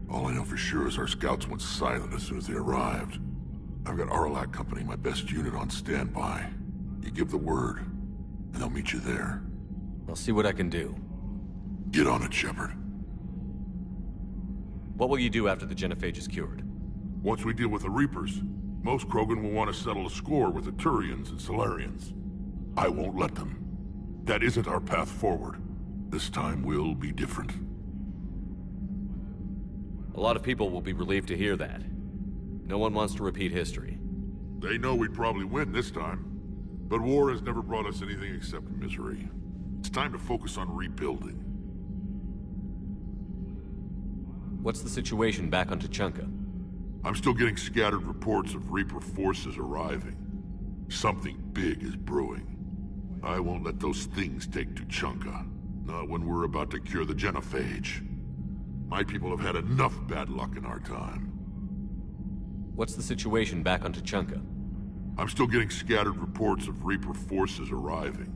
Speaker 4: All I know for sure is our scouts went silent as soon as they arrived. I've got Aralak Company, my best unit, on standby. You give the word, and they'll meet you there.
Speaker 2: I'll see what I can do.
Speaker 4: Get on it, Shepard.
Speaker 2: What will you do after the Genophage is cured?
Speaker 4: Once we deal with the Reapers, most Krogan will want to settle a score with the Turians and Salarians. I won't let them. That isn't our path forward. This time will be different.
Speaker 2: A lot of people will be relieved to hear that. No one wants to repeat history.
Speaker 4: They know we'd probably win this time. But war has never brought us anything except misery. It's time to focus on rebuilding.
Speaker 2: What's the situation back on Tuchanka?
Speaker 4: I'm still getting scattered reports of Reaper forces arriving. Something big is brewing. I won't let those things take Tuchanka. Not when we're about to cure the Genophage. My people have had enough bad luck in our time.
Speaker 2: What's the situation back on Tuchanka?
Speaker 4: I'm still getting scattered reports of Reaper forces arriving.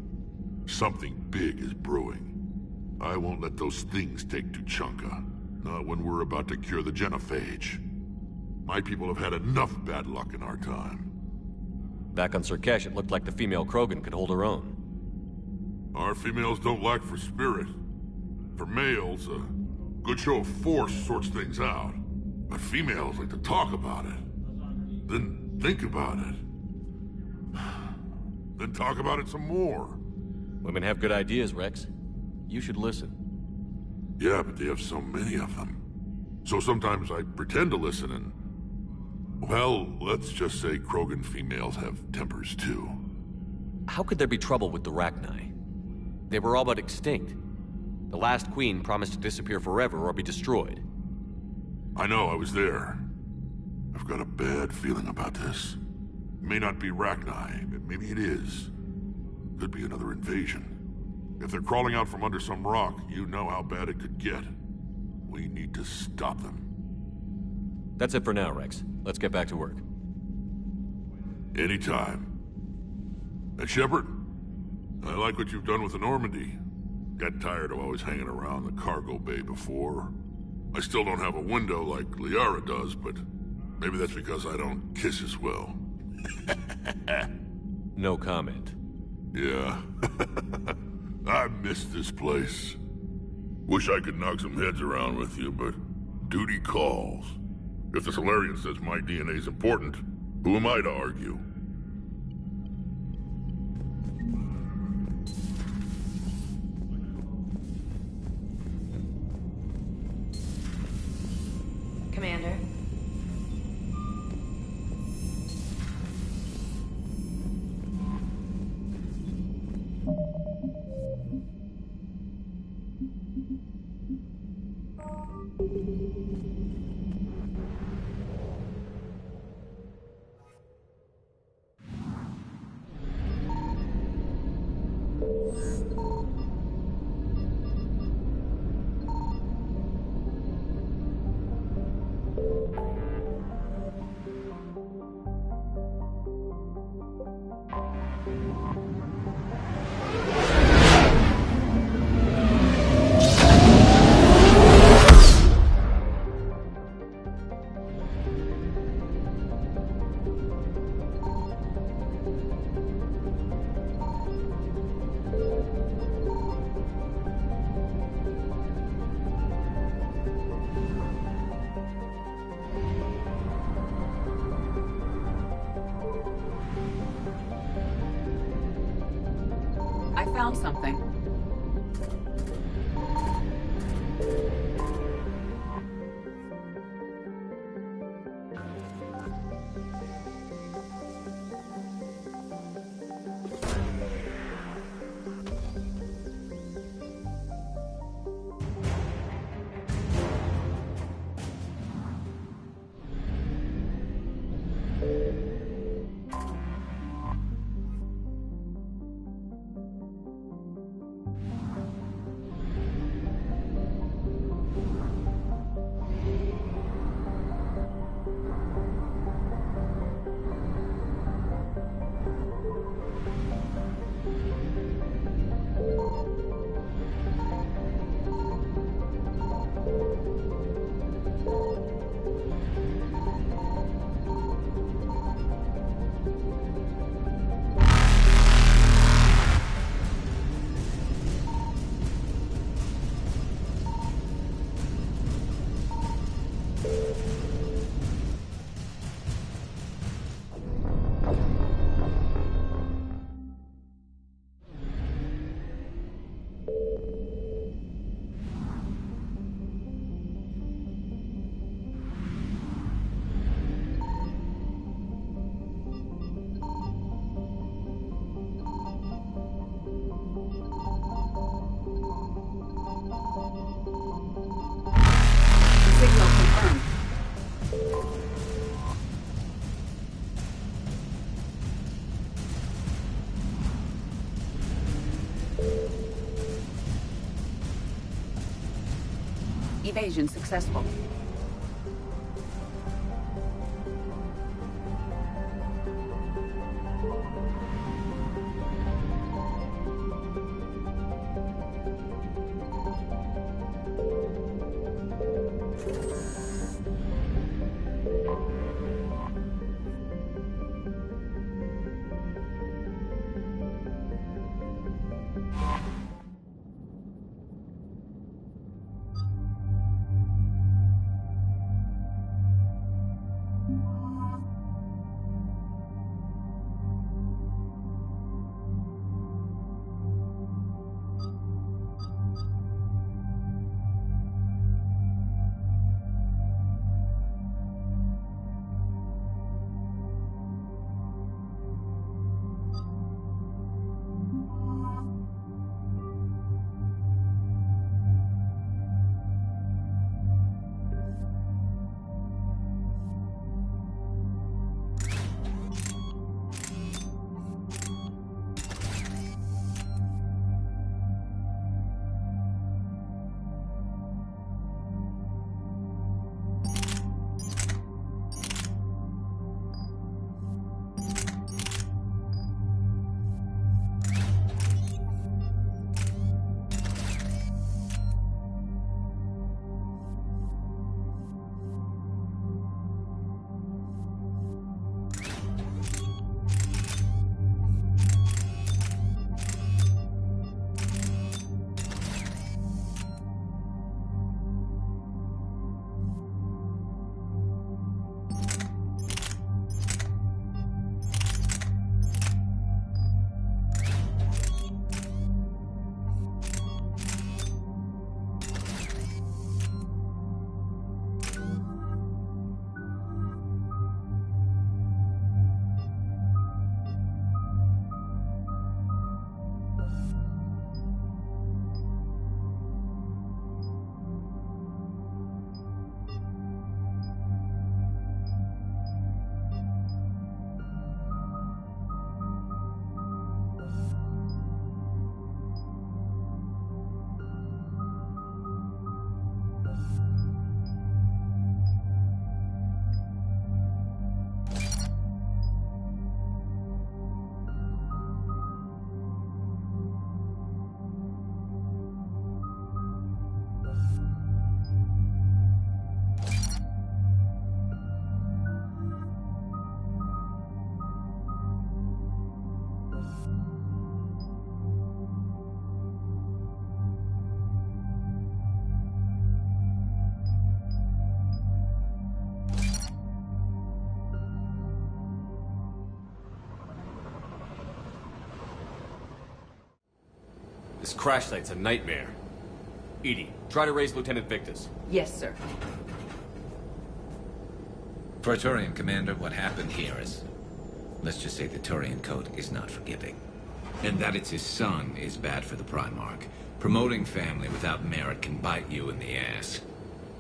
Speaker 4: Something big is brewing. I won't let those things take Tuchanka. Not when we're about to cure the Genophage. My people have had enough bad luck in our time.
Speaker 2: Back on Surkesh, it looked like the female Krogan could hold her own.
Speaker 4: Our females don't lack for spirit. For males, a good show of force sorts things out. But females like to talk about it. Then think about it. Then talk about it some more.
Speaker 2: Women have good ideas, Rex. You should listen.
Speaker 4: Yeah, but they have so many of them. So sometimes I pretend to listen and... Well, let's just say Krogan females have tempers too.
Speaker 21: How could there be trouble with the Rachni? They were all but extinct. The last queen promised to disappear forever or be destroyed.
Speaker 4: I know, I was there. I've got a bad feeling about this. It may not be Rachni, but maybe it is. Could be another invasion. If they're crawling out from under some rock, you know how bad it could get. We need to stop them.
Speaker 2: That's it for now, Rex. Let's get back to work.
Speaker 4: Anytime. And Shepard, I like what you've done with the Normandy. Got tired of always hanging around the cargo bay before. I still don't have a window like Liara does, but maybe that's because I don't kiss as well.
Speaker 2: No comment.
Speaker 4: Yeah. I miss this place. Wish I could knock some heads around with you, but duty calls. If the Salarian says my DNA's important, who am I to argue?
Speaker 19: Commander.
Speaker 23: I found something. Signal confirmed. Evasion successful.
Speaker 2: This crash site's a nightmare. EDI, try to raise Lieutenant Victus.
Speaker 23: Yes, sir.
Speaker 13: For a Turian commander, what happened here is... let's just say the Turian code is not forgiving. And that it's his son is bad for the Primarch. Promoting family without merit can bite you in the ass.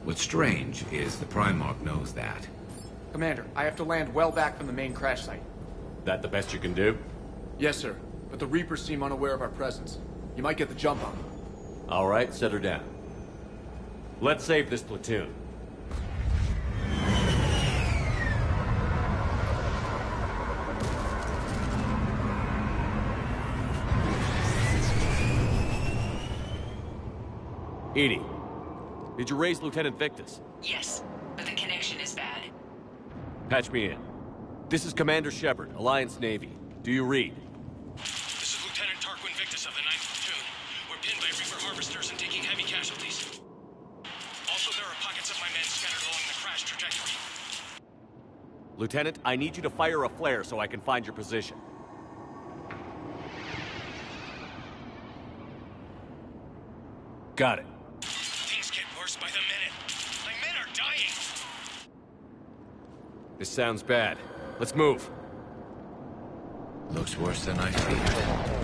Speaker 13: What's strange is the Primarch knows that.
Speaker 14: Commander, I have to land well back from the main crash site.
Speaker 2: That the best you can do?
Speaker 14: Yes, sir. But the Reapers seem unaware of our presence. You might get the jump on them.
Speaker 2: All right, set her down. Let's save this platoon. EDI, did you raise Lieutenant Victus?
Speaker 23: Yes, but the connection is bad.
Speaker 2: Patch me in. This is Commander Shepard, Alliance Navy. Do you read?
Speaker 3: This is Lieutenant Tarquin Victus of the 9th Platoon. We're pinned by Reaper harvesters and taking heavy casualties. Also, there are pockets of my men scattered along the crash trajectory.
Speaker 2: Lieutenant, I need you to fire a flare so I can find your position. Got it.
Speaker 3: Things get worse by the minute. My men are dying.
Speaker 2: This sounds bad. Let's move.
Speaker 13: Looks worse than I feared.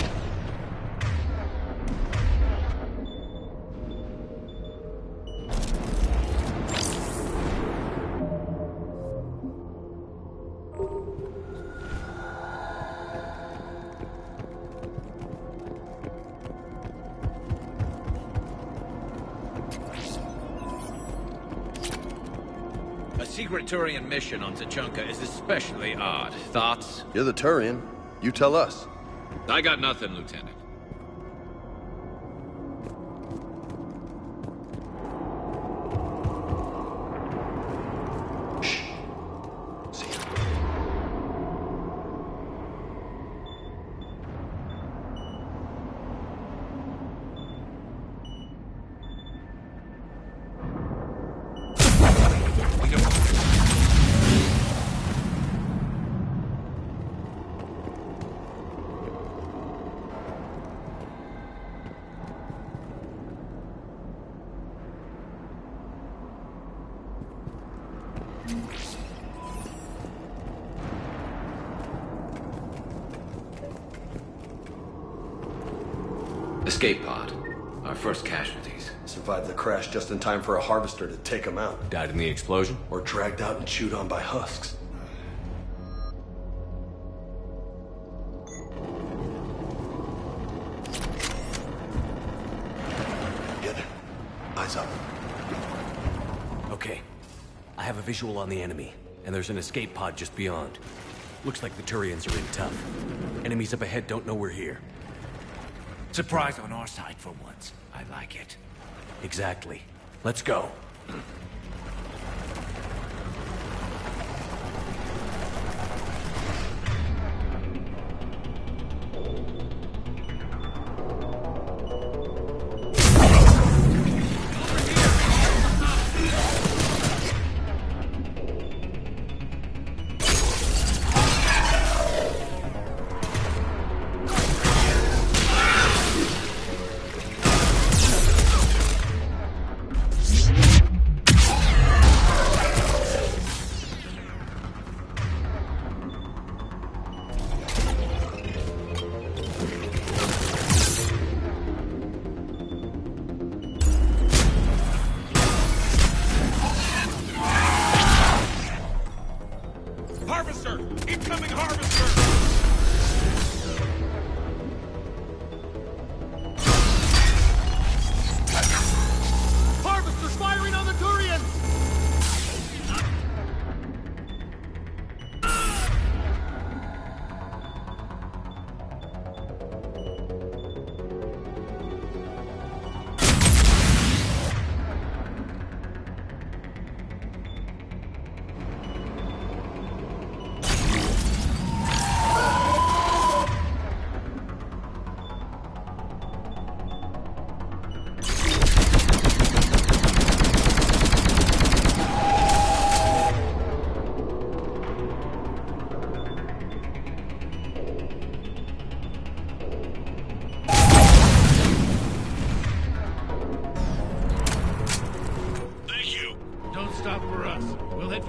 Speaker 13: A secret Turian mission on Tuchanka is especially odd. Thoughts?
Speaker 1: You're the Turian. You tell us.
Speaker 13: I got nothing, Lieutenant. Escape pod. Our first casualties.
Speaker 1: Survived the crash just in time for a harvester to take them out.
Speaker 2: Died in the explosion?
Speaker 1: Or dragged out and chewed on by husks. Get it. Eyes up.
Speaker 2: Okay. I have a visual on the enemy, and there's an escape pod just beyond. Looks like the Turians are in tough. Enemies up ahead don't know we're here.
Speaker 13: Surprise on our side for once. I like it.
Speaker 2: Exactly. Let's go.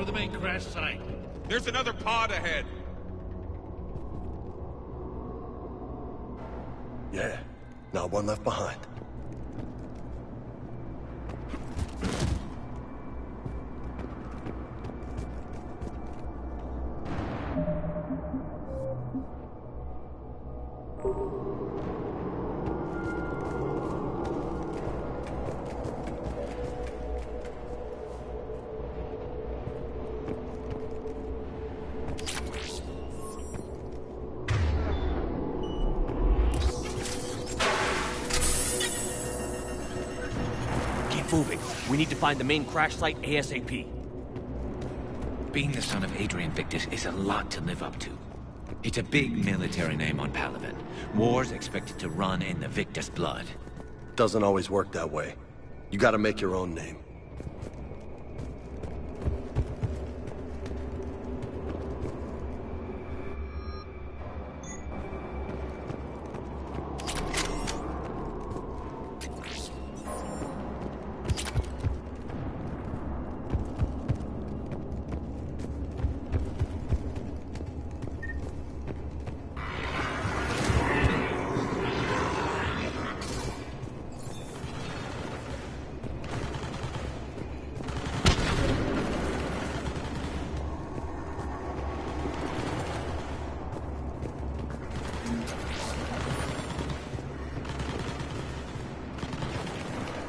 Speaker 6: for the main crash site.
Speaker 8: There's another pod ahead.
Speaker 16: Yeah, not one left behind.
Speaker 21: Moving. We need to find the main crash site ASAP.
Speaker 13: Being the son of Adrian Victus is a lot to live up to. It's a big military name on Palaven. War's expected to run in the Victus blood.
Speaker 16: Doesn't always work that way. You gotta make your own name.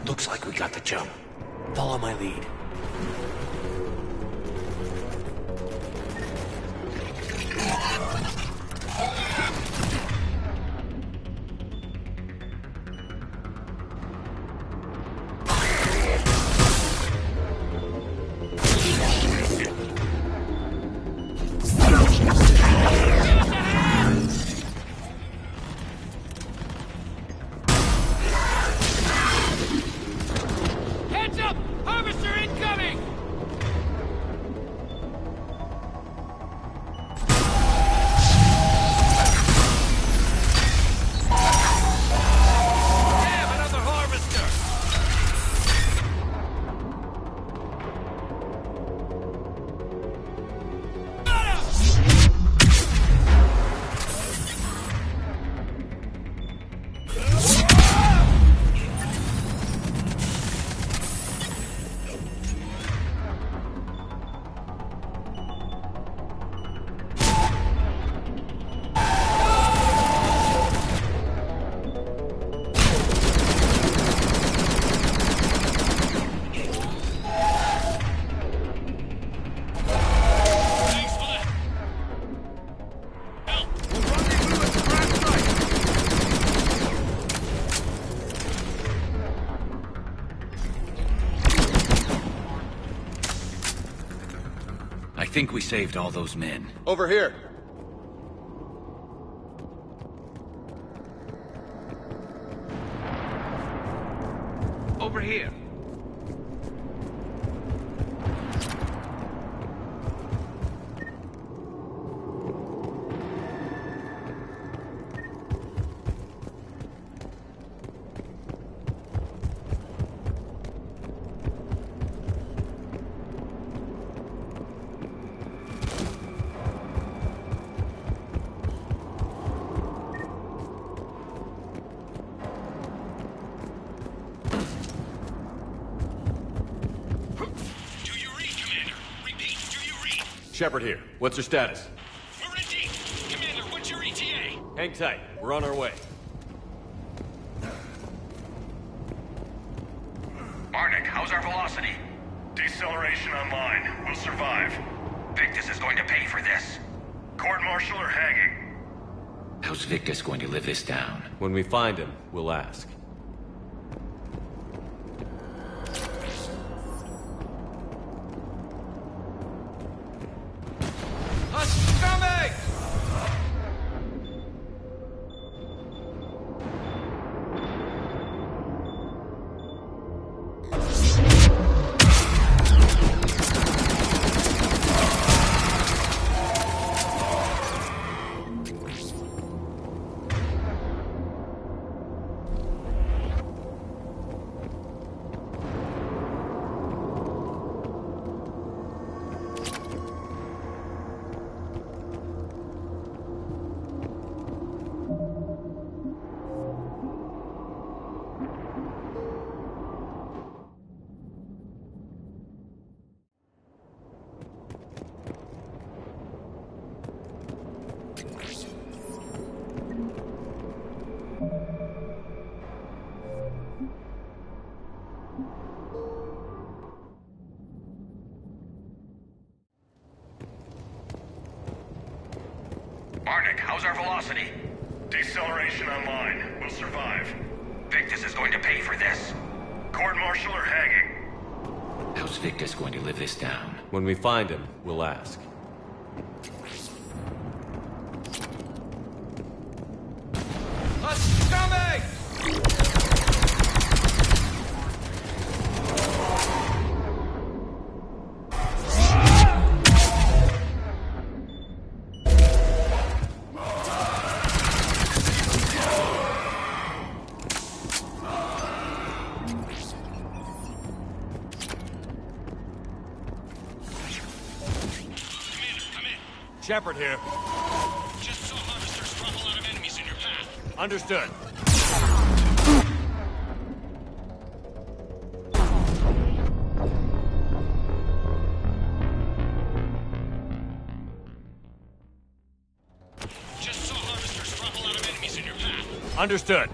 Speaker 21: Looks like we got the jump. Follow my lead.
Speaker 13: I think we saved all those men.
Speaker 16: Over here.
Speaker 6: Over here.
Speaker 2: Shepard here. What's your status?
Speaker 3: We're in deep. Commander, what's your ETA?
Speaker 2: Hang tight. We're on our way.
Speaker 20: Marnik, how's our velocity? Deceleration online. We'll survive. Victus is going to pay for this. Court-martial or hanging?
Speaker 13: How's Victus going to live this down?
Speaker 2: When we find him, we'll ask.
Speaker 20: Marnik, how's our velocity? Deceleration online. We'll survive. Victus is going to pay for this. Court-martial or hanging?
Speaker 13: How's Victus going to live this down?
Speaker 21: When we find him, we'll ask.
Speaker 6: Us coming!
Speaker 2: Shepard here.
Speaker 3: Just saw harvesters drop a lot of enemies in your path.
Speaker 2: Understood.
Speaker 3: Just saw harvesters drop a lot of enemies in your path.
Speaker 2: Understood.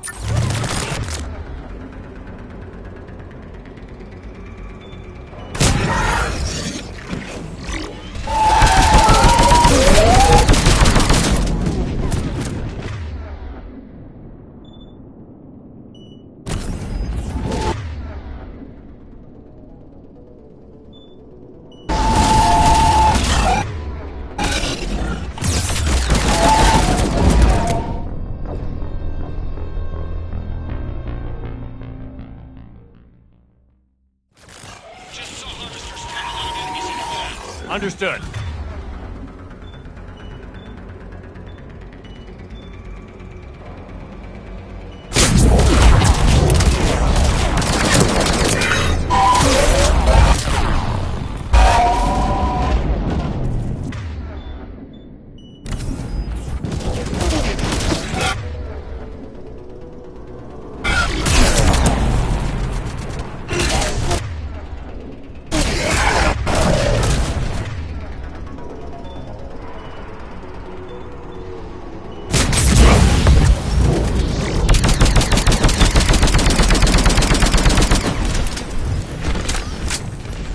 Speaker 2: Understood.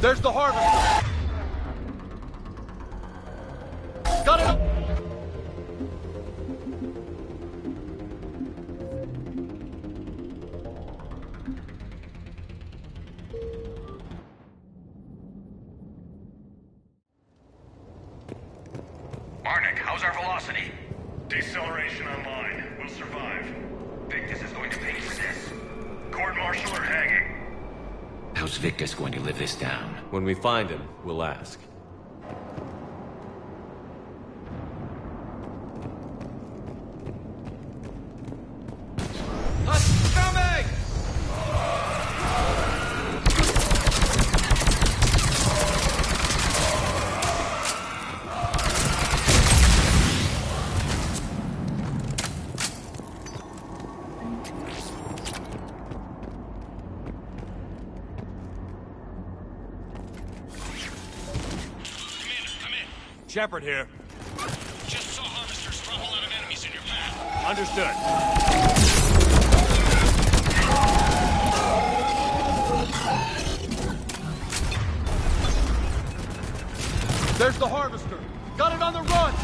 Speaker 6: There's the harvester! Got it!
Speaker 20: Marnik, how's our velocity? Deceleration online. We'll survive. Victus is going to pay for this. Court-martial or hanging?
Speaker 13: How's Victus going to live this down?
Speaker 21: When we find him, we'll ask.
Speaker 6: Us coming!
Speaker 2: Shepard here.
Speaker 3: Just saw harvesters drop a lot of enemies in your path.
Speaker 2: Understood.
Speaker 6: There's the harvester! Got it on the run!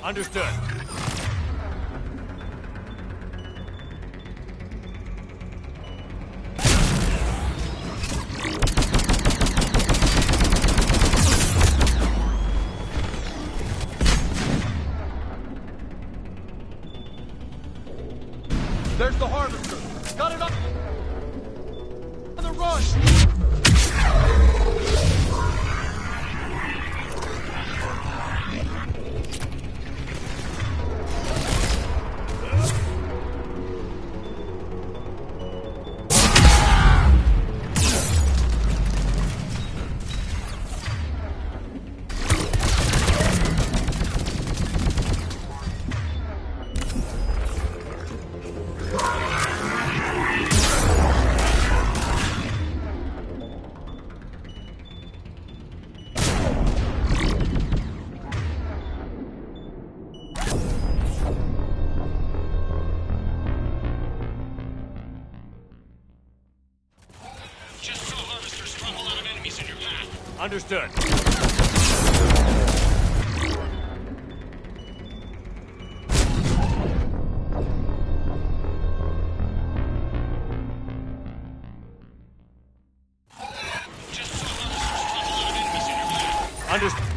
Speaker 2: Understood.
Speaker 6: There's the harvester! Got it up! On the run!
Speaker 2: Understood. Understood.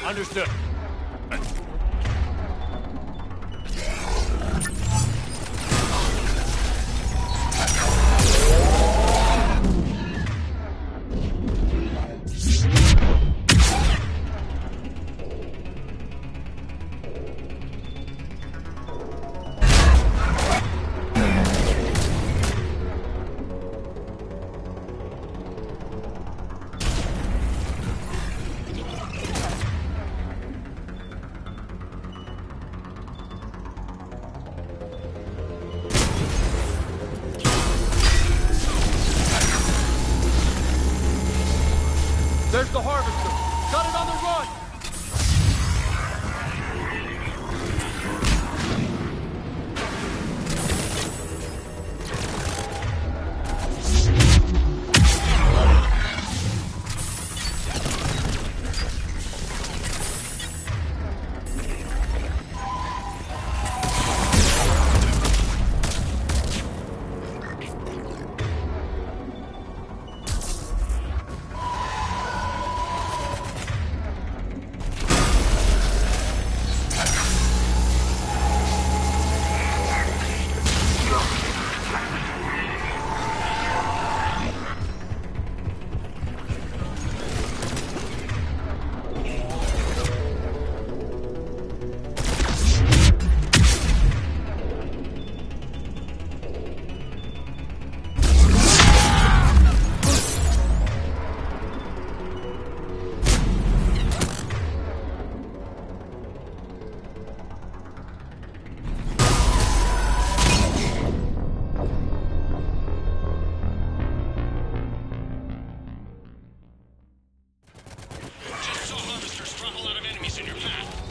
Speaker 2: Understood.
Speaker 6: There's the harvester. Got it on the run.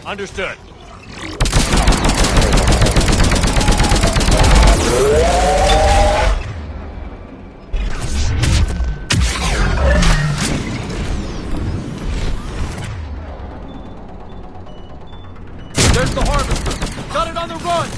Speaker 2: Understood.
Speaker 6: There's the harvester. Got it on the run.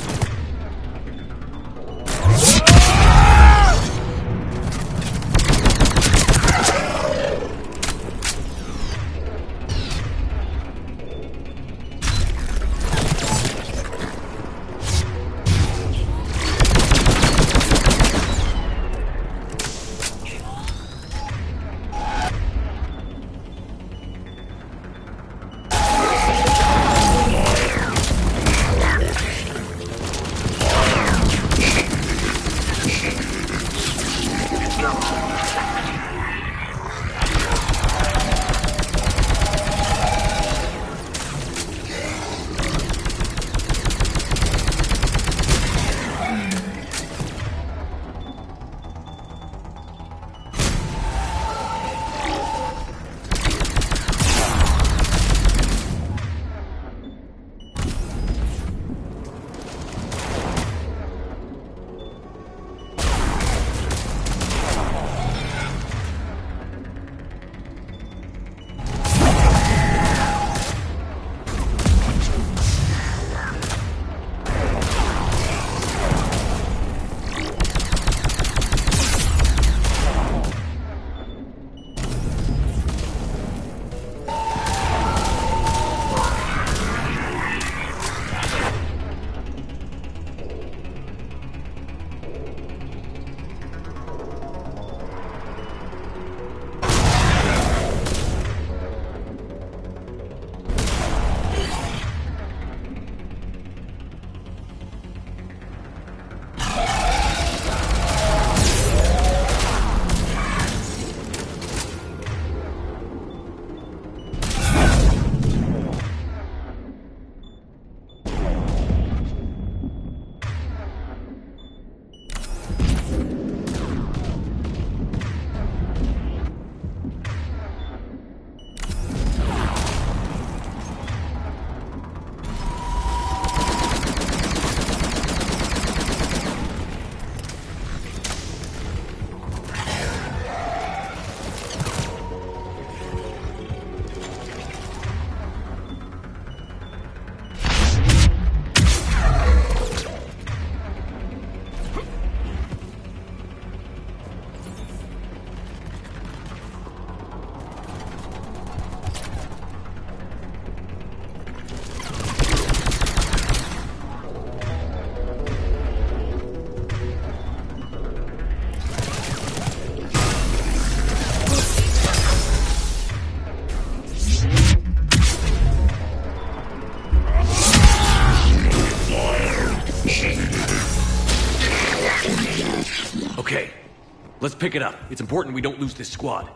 Speaker 21: Let's pick it up. It's important we don't lose this squad.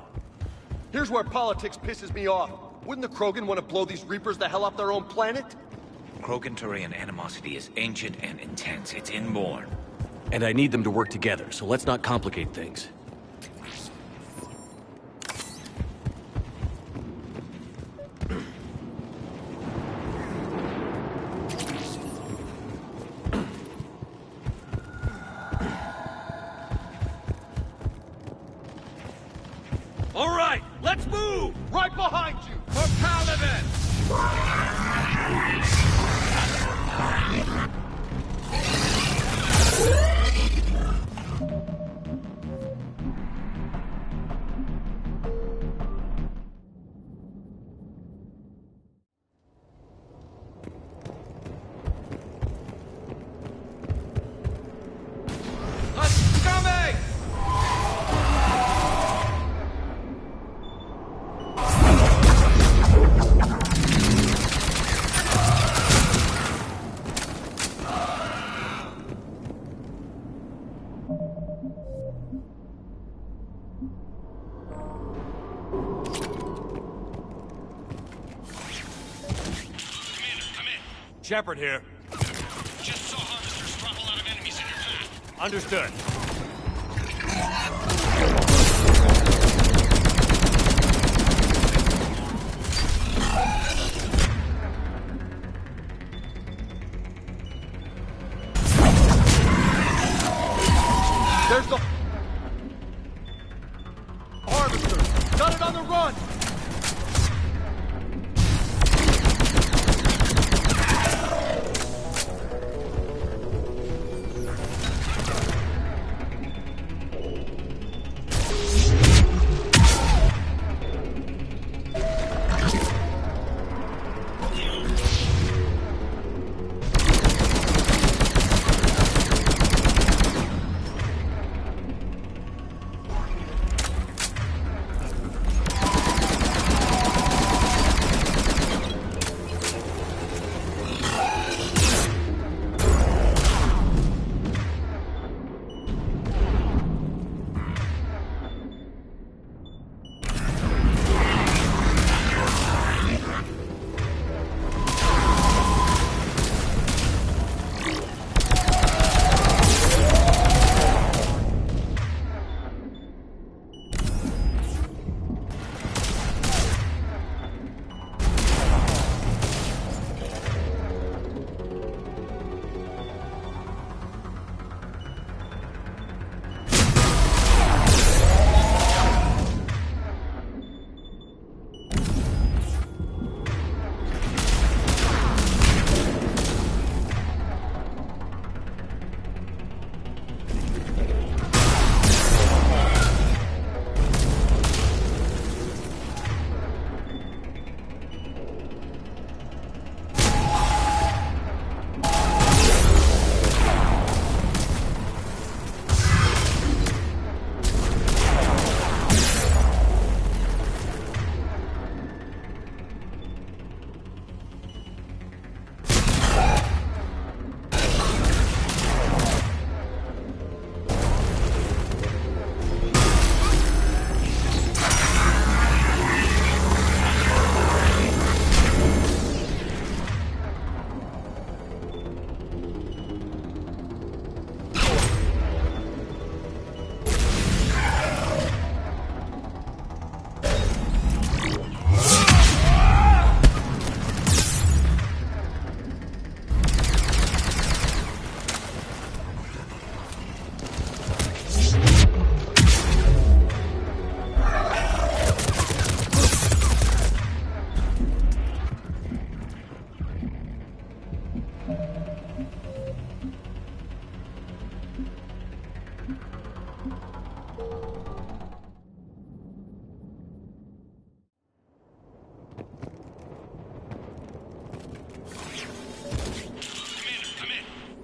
Speaker 6: Here's where politics pisses me off. Wouldn't the Krogan want to blow these Reapers the hell off their own planet?
Speaker 13: Krogan-Turian animosity is ancient and intense. It's inborn.
Speaker 21: And I need them to work together, so let's not complicate things.
Speaker 6: All right, let's move! Right behind you! For Paladin!
Speaker 2: Shepard here.
Speaker 3: Just saw harvesters drop a lot of enemies in your path.
Speaker 2: Understood.
Speaker 6: There's the harvester. Got it on the run.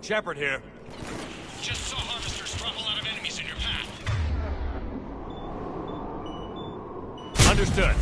Speaker 2: Shepard here.
Speaker 3: Just saw harvesters drop a lot of enemies in your path.
Speaker 2: Understood.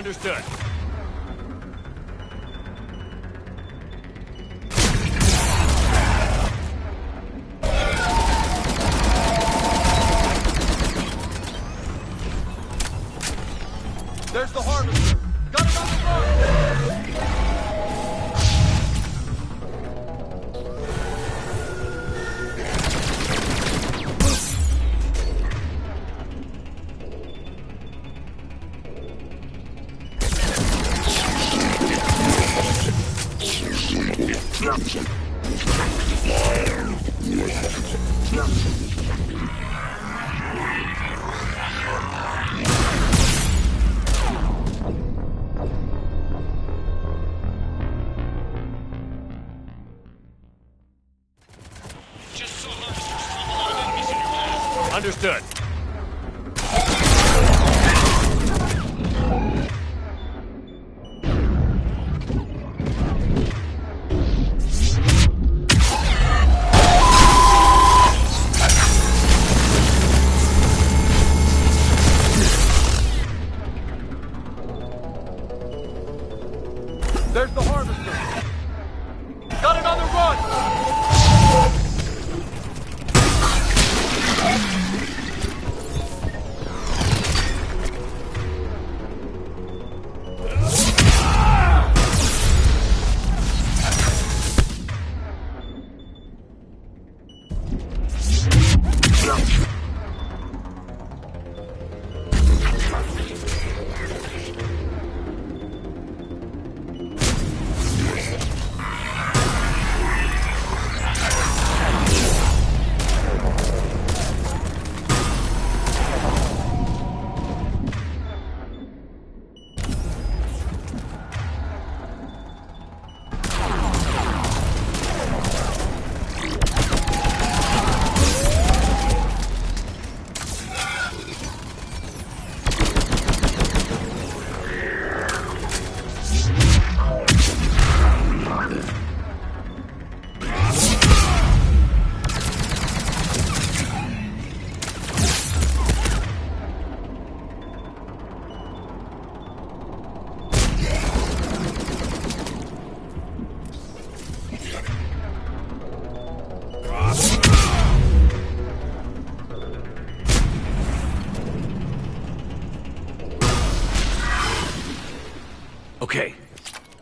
Speaker 2: Understood.
Speaker 6: There's the harvester. Got it on the run!
Speaker 2: Understood.
Speaker 6: There's the harvester. Got it on the run!
Speaker 21: Okay,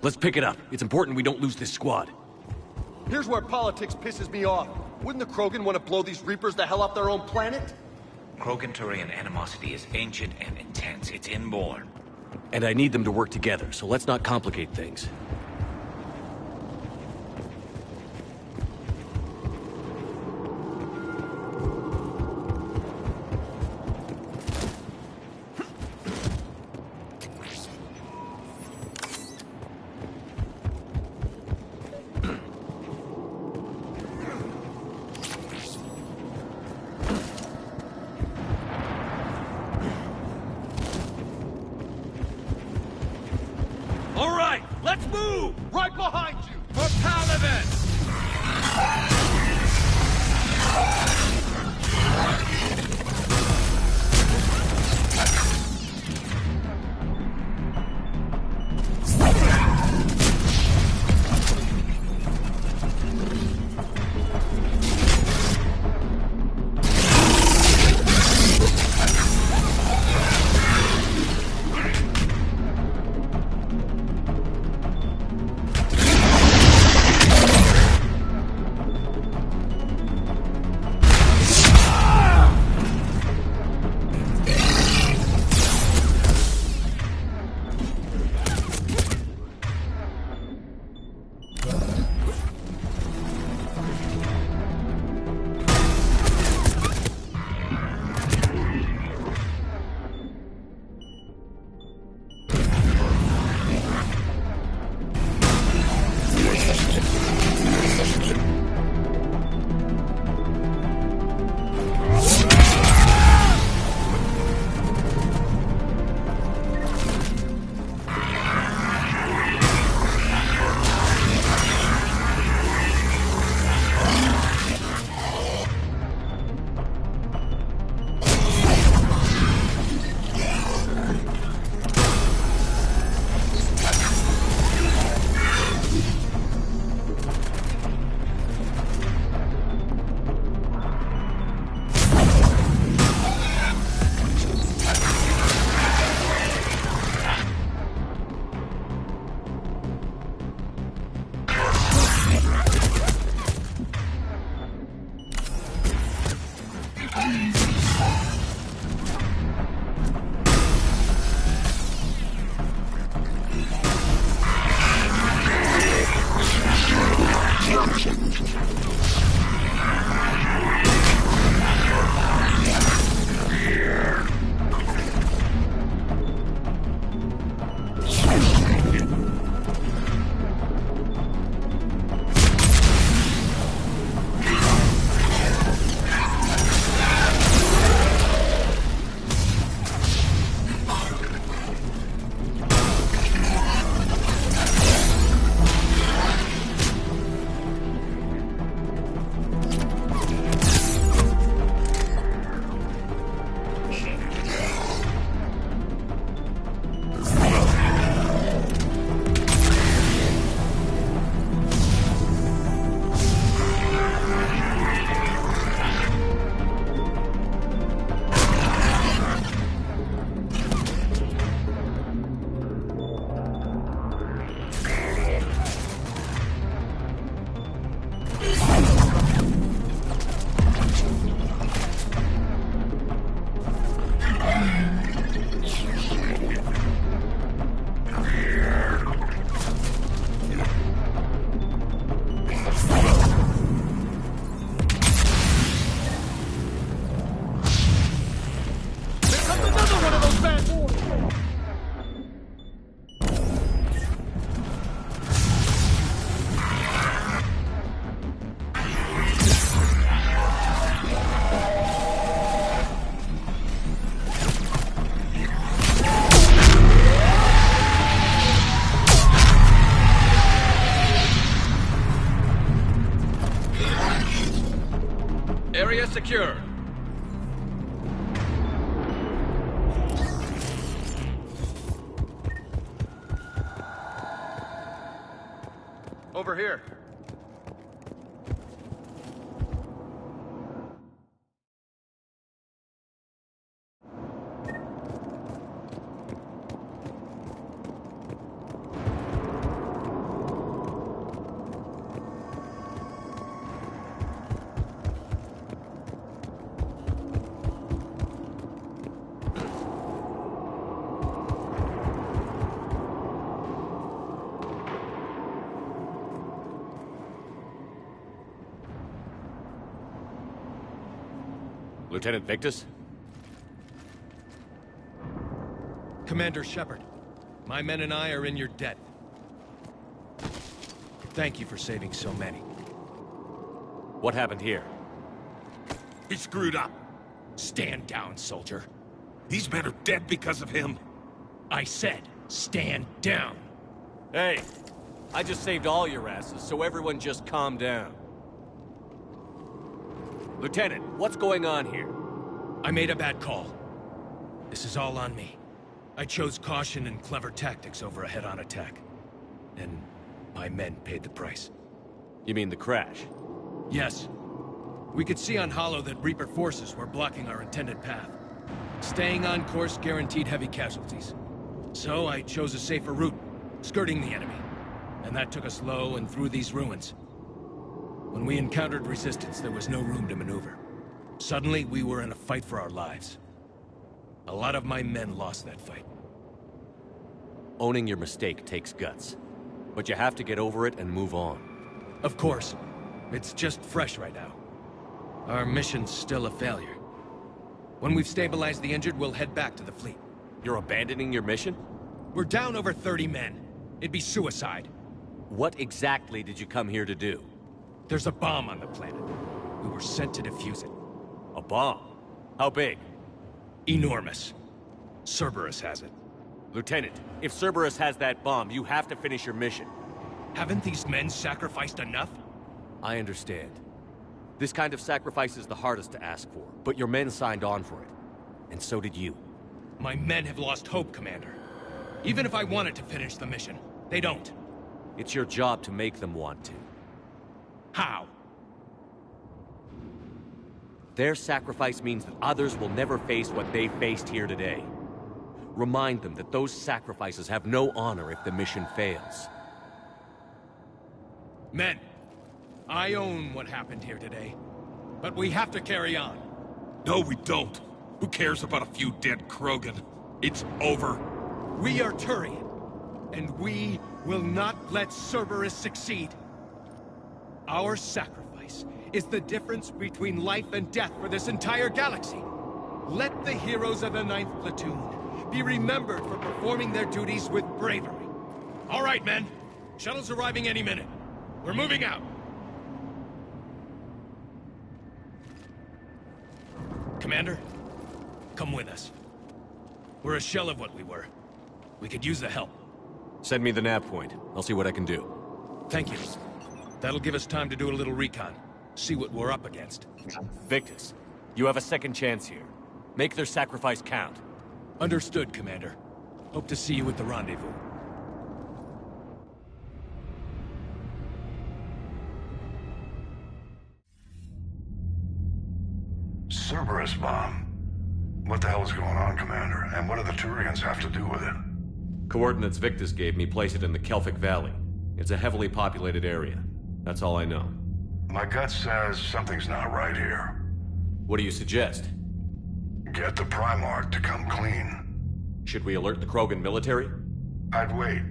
Speaker 21: let's pick it up. It's important we don't lose this squad.
Speaker 6: Here's where politics pisses me off. Wouldn't the Krogan want to blow these Reapers the hell off their own planet?
Speaker 13: Krogan-Turian animosity is ancient and intense. It's inborn.
Speaker 21: And I need them to work together, so let's not complicate things.
Speaker 6: All right, let's move! Right behind you! For Paladin! Area secure. Over here.
Speaker 2: Lieutenant Victus?
Speaker 9: Commander Shepard, my men and I are in your debt. Thank you for saving so many.
Speaker 2: What happened here?
Speaker 8: He screwed up. Stand down, soldier. These men are dead because of him.
Speaker 9: I said, stand down.
Speaker 2: Hey, I just saved all your asses, so everyone just calm down. Lieutenant, what's going on here?
Speaker 9: I made a bad call. This is all on me. I chose caution and clever tactics over a head-on attack. And my men paid the price.
Speaker 2: You mean the crash?
Speaker 9: Yes. We could see on Hollow that Reaper forces were blocking our intended path. Staying on course guaranteed heavy casualties. So I chose a safer route, skirting the enemy. And that took us low and through these ruins. When we encountered resistance, there was no room to maneuver. Suddenly, we were in a fight for our lives. A lot of my men lost that fight.
Speaker 2: Owning your mistake takes guts. But you have to get over it and move on.
Speaker 9: Of course. It's just fresh right now. Our mission's still a failure. When we've stabilized the injured, we'll head back to the fleet.
Speaker 2: You're abandoning your mission?
Speaker 9: We're down over 30 men. It'd be suicide.
Speaker 2: What exactly did you come here to do?
Speaker 9: There's a bomb on the planet. We were sent to defuse it.
Speaker 2: A bomb? How big?
Speaker 9: Enormous. Cerberus has it.
Speaker 2: Lieutenant, if Cerberus has that bomb, you have to finish your mission.
Speaker 9: Haven't these men sacrificed enough?
Speaker 2: I understand. This kind of sacrifice is the hardest to ask for, but your men signed on for it. And so did you.
Speaker 9: My men have lost hope, Commander. Even if I wanted to finish the mission, they don't.
Speaker 2: It's your job to make them want to.
Speaker 9: How?
Speaker 2: Their sacrifice means that others will never face what they faced here today. Remind them that those sacrifices have no honor if the mission fails.
Speaker 9: Men, I own what happened here today. But we have to carry on.
Speaker 8: No, we don't. Who cares about a few dead Krogan? It's over.
Speaker 9: We are Turian, and we will not let Cerberus succeed. Our sacrifice is the difference between life and death for this entire galaxy. Let the heroes of the 9th Platoon be remembered for performing their duties with bravery. All right, men. Shuttle's arriving any minute. We're moving out. Commander, come with us. We're a shell of what we were. We could use the help.
Speaker 21: Send me the nav point. I'll see what I can do.
Speaker 9: Thank you. That'll give us time to do a little recon. See what we're up against.
Speaker 21: Victus, you have a second chance here. Make their sacrifice count.
Speaker 9: Understood, Commander. Hope to see you at the rendezvous.
Speaker 10: Cerberus bomb. What the hell is going on, Commander? And what do the Turians have to do with it?
Speaker 21: Coordinates Victus gave me place it in the Kelphic Valley. It's a heavily populated area. That's all I know.
Speaker 10: My gut says something's not right here.
Speaker 21: What do you suggest?
Speaker 10: Get the Primarch to come clean.
Speaker 21: Should we alert the Krogan military?
Speaker 10: I'd wait.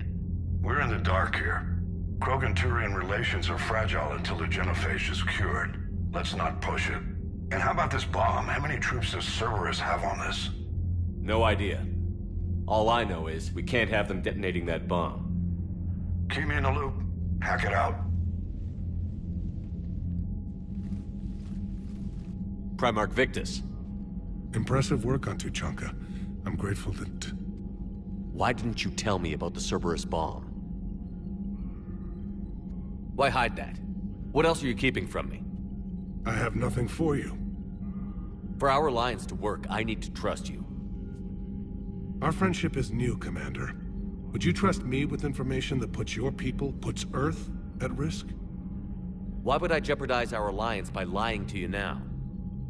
Speaker 10: We're in the dark here. Krogan-Turian relations are fragile until the genophage is cured. Let's not push it. And how about this bomb? How many troops does Cerberus have on this?
Speaker 21: No idea. All I know is we can't have them detonating that bomb.
Speaker 10: Keep me in the loop. Hack it out.
Speaker 21: Primarch Victus.
Speaker 11: Impressive work on Tuchanka. I'm grateful that...
Speaker 21: Why didn't you tell me about the Cerberus bomb? Why hide that? What else are you keeping from me?
Speaker 11: I have nothing for you.
Speaker 21: For our alliance to work, I need to trust you.
Speaker 11: Our friendship is new, Commander. Would you trust me with information that puts your people, puts Earth, at risk?
Speaker 21: Why would I jeopardize our alliance by lying to you now?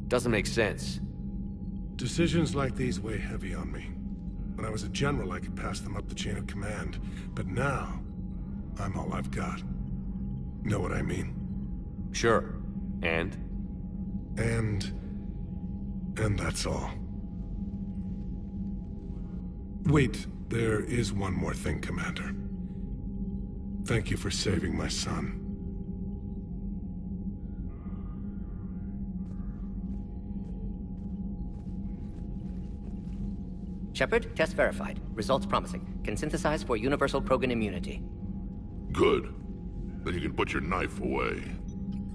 Speaker 21: Doesn't make sense.
Speaker 11: Decisions like these weigh heavy on me. When I was a general, I could pass them up the chain of command. But now, I'm all I've got. Know what I mean?
Speaker 21: Sure. And
Speaker 11: that's all. Wait, there is one more thing, Commander. Thank you for saving my son.
Speaker 15: Shepard, test verified. Results promising. Can synthesize for universal Krogan immunity.
Speaker 4: Good. Then you can put your knife away.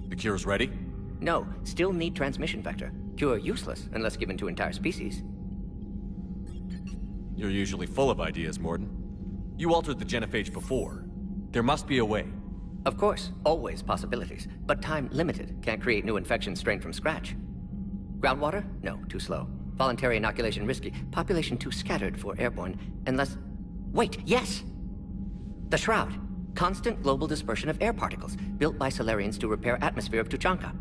Speaker 21: The cure's ready?
Speaker 15: No, still need transmission vector. Cure useless unless given to entire species.
Speaker 21: You're usually full of ideas, Mordin. You altered the genophage before. There must be a way.
Speaker 15: Of course, always possibilities. But time limited. Can't create new infections strained from scratch. Groundwater? No, too slow. Voluntary inoculation risky. Population too scattered for airborne. Unless... Wait, yes! The Shroud. Constant global dispersion of air particles, built by Salarians to repair atmosphere of Tuchanka.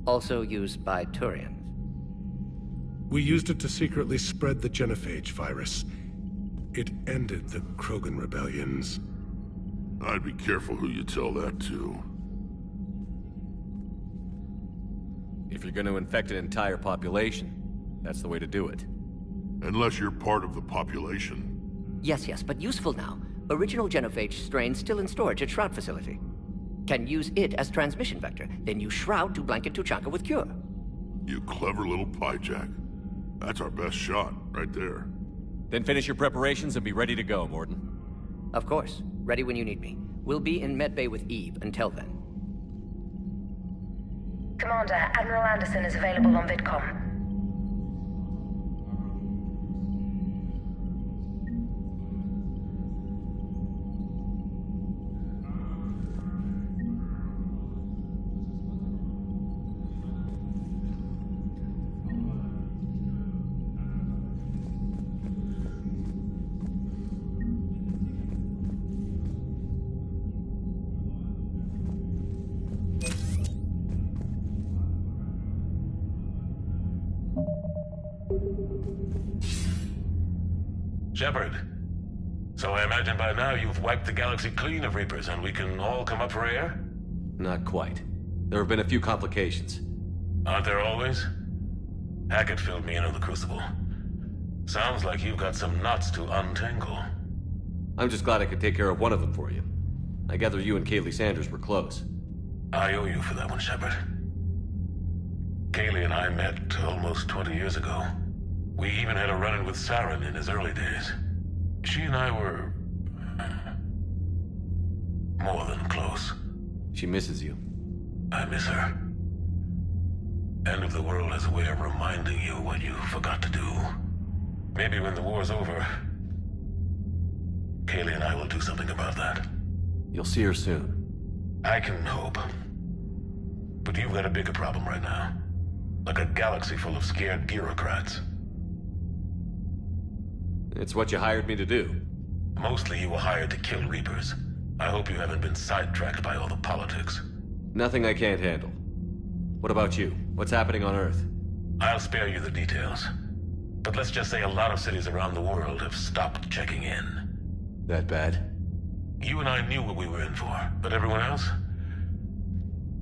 Speaker 15: Also used by Turians.
Speaker 11: We used it to secretly spread the genophage virus. It ended the Krogan rebellions.
Speaker 4: I'd be careful who you tell that to.
Speaker 21: If you're going to infect an entire population, that's the way to do it.
Speaker 4: Unless you're part of the population.
Speaker 15: Yes, but useful now. Original genophage strain still in storage at Shroud facility. Can use it as transmission vector, then use Shroud to blanket Tuchanka with cure.
Speaker 4: You clever little pyjak. That's our best shot, right there.
Speaker 21: Then finish your preparations and be ready to go, Mordin.
Speaker 15: Of course. Ready when you need me. We'll be in Medbay with Eve until then.
Speaker 19: Commander, Admiral Anderson is available on VidCom.
Speaker 12: Shepard, so I imagine by now you've wiped the galaxy clean of Reapers and we can all come up for air?
Speaker 21: Not quite. There have been a few complications.
Speaker 12: Aren't there always? Hackett filled me in on the Crucible. Sounds like you've got some knots to untangle.
Speaker 21: I'm just glad I could take care of one of them for you. I gather you and Kaylee Sanders were close.
Speaker 12: I owe you for that one, Shepard. Kaylee and I met almost 20 years ago. We even had a run-in with Saren in his early days. She and I were... more than close.
Speaker 21: She misses you.
Speaker 12: I miss her. End of the world has a way of reminding you what you forgot to do. Maybe when the war's over, Kaylee and I will do something about that.
Speaker 21: You'll see her soon.
Speaker 12: I can hope. But you've got a bigger problem right now. Like a galaxy full of scared bureaucrats.
Speaker 21: It's what you hired me to do.
Speaker 12: Mostly you were hired to kill Reapers. I hope you haven't been sidetracked by all the politics.
Speaker 21: Nothing I can't handle. What about you? What's happening on Earth?
Speaker 12: I'll spare you the details. But let's just say a lot of cities around the world have stopped checking in.
Speaker 21: That bad?
Speaker 12: You and I knew what we were in for, but everyone else?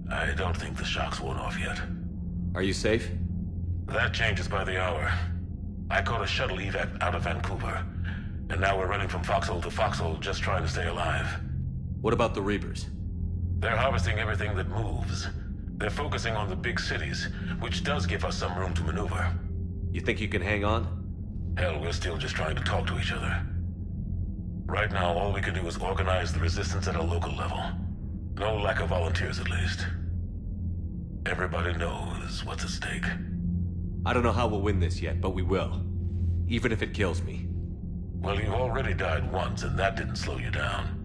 Speaker 12: I don't think the shock's worn off yet.
Speaker 21: Are you safe?
Speaker 12: That changes by the hour. I caught a shuttle evac out of Vancouver, and now we're running from foxhole to foxhole just trying to stay alive.
Speaker 21: What about the Reapers?
Speaker 12: They're harvesting everything that moves. They're focusing on the big cities, which does give us some room to maneuver.
Speaker 21: You think you can hang on?
Speaker 12: Hell, we're still just trying to talk to each other. Right now, all we can do is organize the resistance at a local level. No lack of volunteers, at least. Everybody knows what's at stake.
Speaker 21: I don't know how we'll win this yet, but we will. Even if it kills me.
Speaker 12: Well, you've already died once, and that didn't slow you down.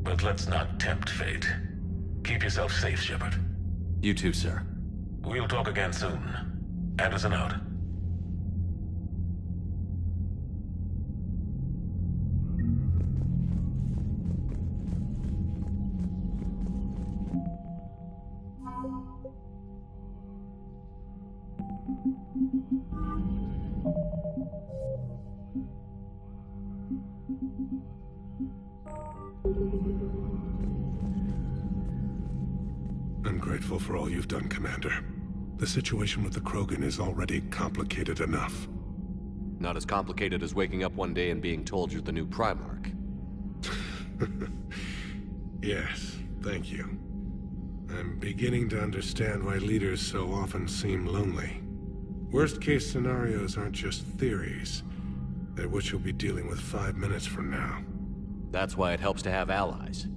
Speaker 12: But let's not tempt fate. Keep yourself safe, Shepard.
Speaker 21: You too, sir.
Speaker 12: We'll talk again soon. Anderson out.
Speaker 11: I'm grateful for all you've done, Commander. The situation with the Krogan is already complicated enough.
Speaker 21: Not as complicated as waking up one day and being told you're the new Primarch.
Speaker 11: Yes, thank you. I'm beginning to understand why leaders so often seem lonely. Worst-case scenarios aren't just theories. They're what you'll be dealing with 5 minutes from now.
Speaker 21: That's why it helps to have allies.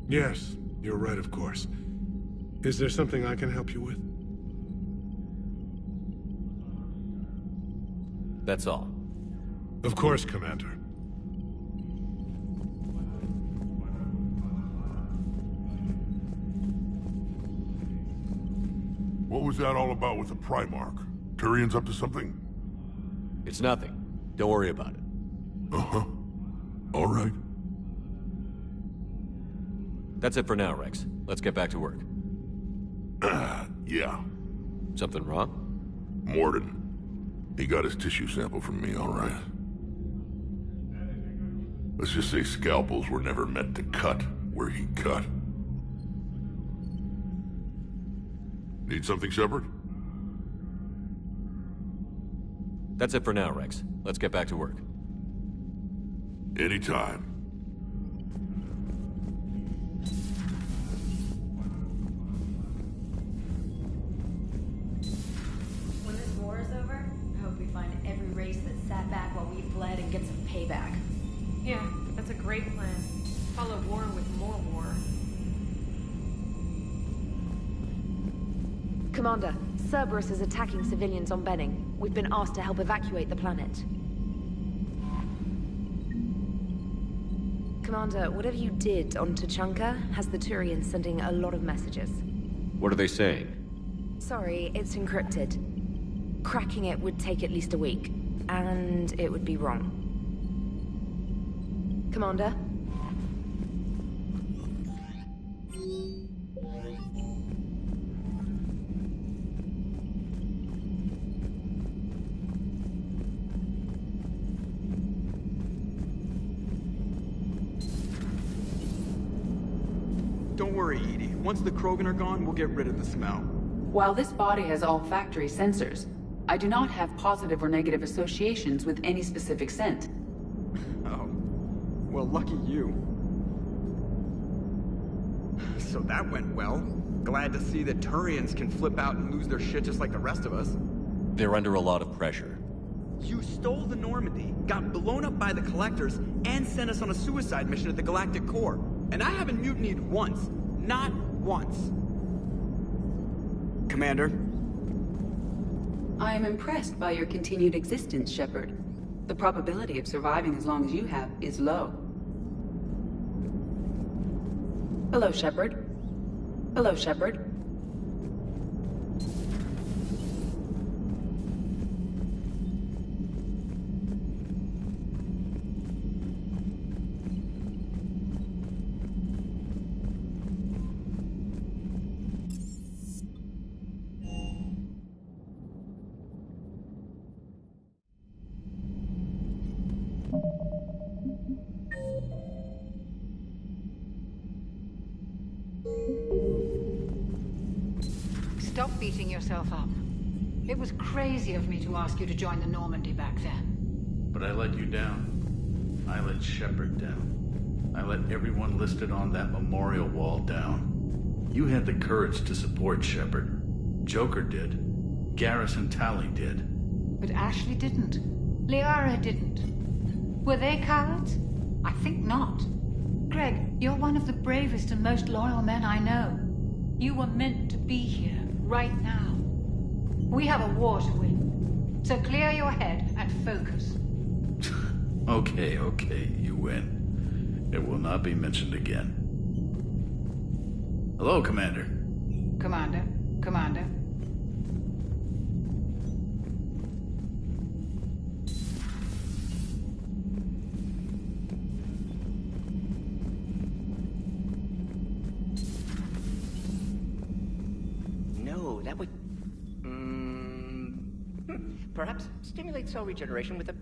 Speaker 11: Yes, you're right, of course. Is there something I can help you with?
Speaker 21: That's all.
Speaker 11: Of course, Commander.
Speaker 4: What was that all about with the Primarch? Turian's up to something?
Speaker 21: It's nothing. Don't worry about it.
Speaker 4: Uh-huh. All right.
Speaker 21: That's it for now, Rex. Let's get back to work.
Speaker 4: Yeah.
Speaker 21: Something wrong?
Speaker 4: Mordin. He got his tissue sample from me, all right. Let's just say scalpels were never meant to cut where he cut. Need something, Shepard?
Speaker 21: That's it for now, Rex. Let's get back to work.
Speaker 4: Anytime.
Speaker 7: When this war is over, I hope we find every race that sat back while we fled and get some payback.
Speaker 5: Yeah, that's a great plan. Follow war with more war.
Speaker 17: Commander, Cerberus is attacking civilians on Benning. We've been asked to help evacuate the planet. Commander, whatever you did on Tuchanka has the Turians sending a lot of messages.
Speaker 21: What are they saying?
Speaker 17: Sorry, it's encrypted. Cracking it would take at least a week, and it would be wrong. Commander?
Speaker 22: Don't worry, Edie.
Speaker 14: Once the Krogan are gone, we'll get rid of the smell.
Speaker 18: While this body has olfactory sensors, I do not have positive or negative associations with any specific scent.
Speaker 14: Oh. Well, lucky you. So that went well. Glad to see that Turians can flip out and lose their shit just like the rest of us.
Speaker 21: They're under a lot of pressure.
Speaker 14: You stole the Normandy, got blown up by the Collectors, and sent us on a suicide mission at the Galactic Core. And I haven't mutinied once. Not once. Commander?
Speaker 18: I am impressed by your continued existence, Shepard. The probability of surviving as long as you have is low. Hello, Shepard. Hello, Shepard.
Speaker 23: Stop beating yourself up. It was crazy of me to ask you to join the Normandy back then.
Speaker 24: But I let you down. I let Shepard down. I let everyone listed on that memorial wall down. You had the courage to support Shepard. Joker did. Garrus and Tali did.
Speaker 23: But Ashley didn't. Liara didn't. Were they cowards? I think not. Greg, you're one of the bravest and most loyal men I know. You were meant to be here, right now. We have a war to win. So clear your head and focus.
Speaker 24: Okay, you win. It will not be mentioned again. Hello, Commander.
Speaker 23: Commander.
Speaker 15: No, that would... perhaps stimulate cell regeneration with a...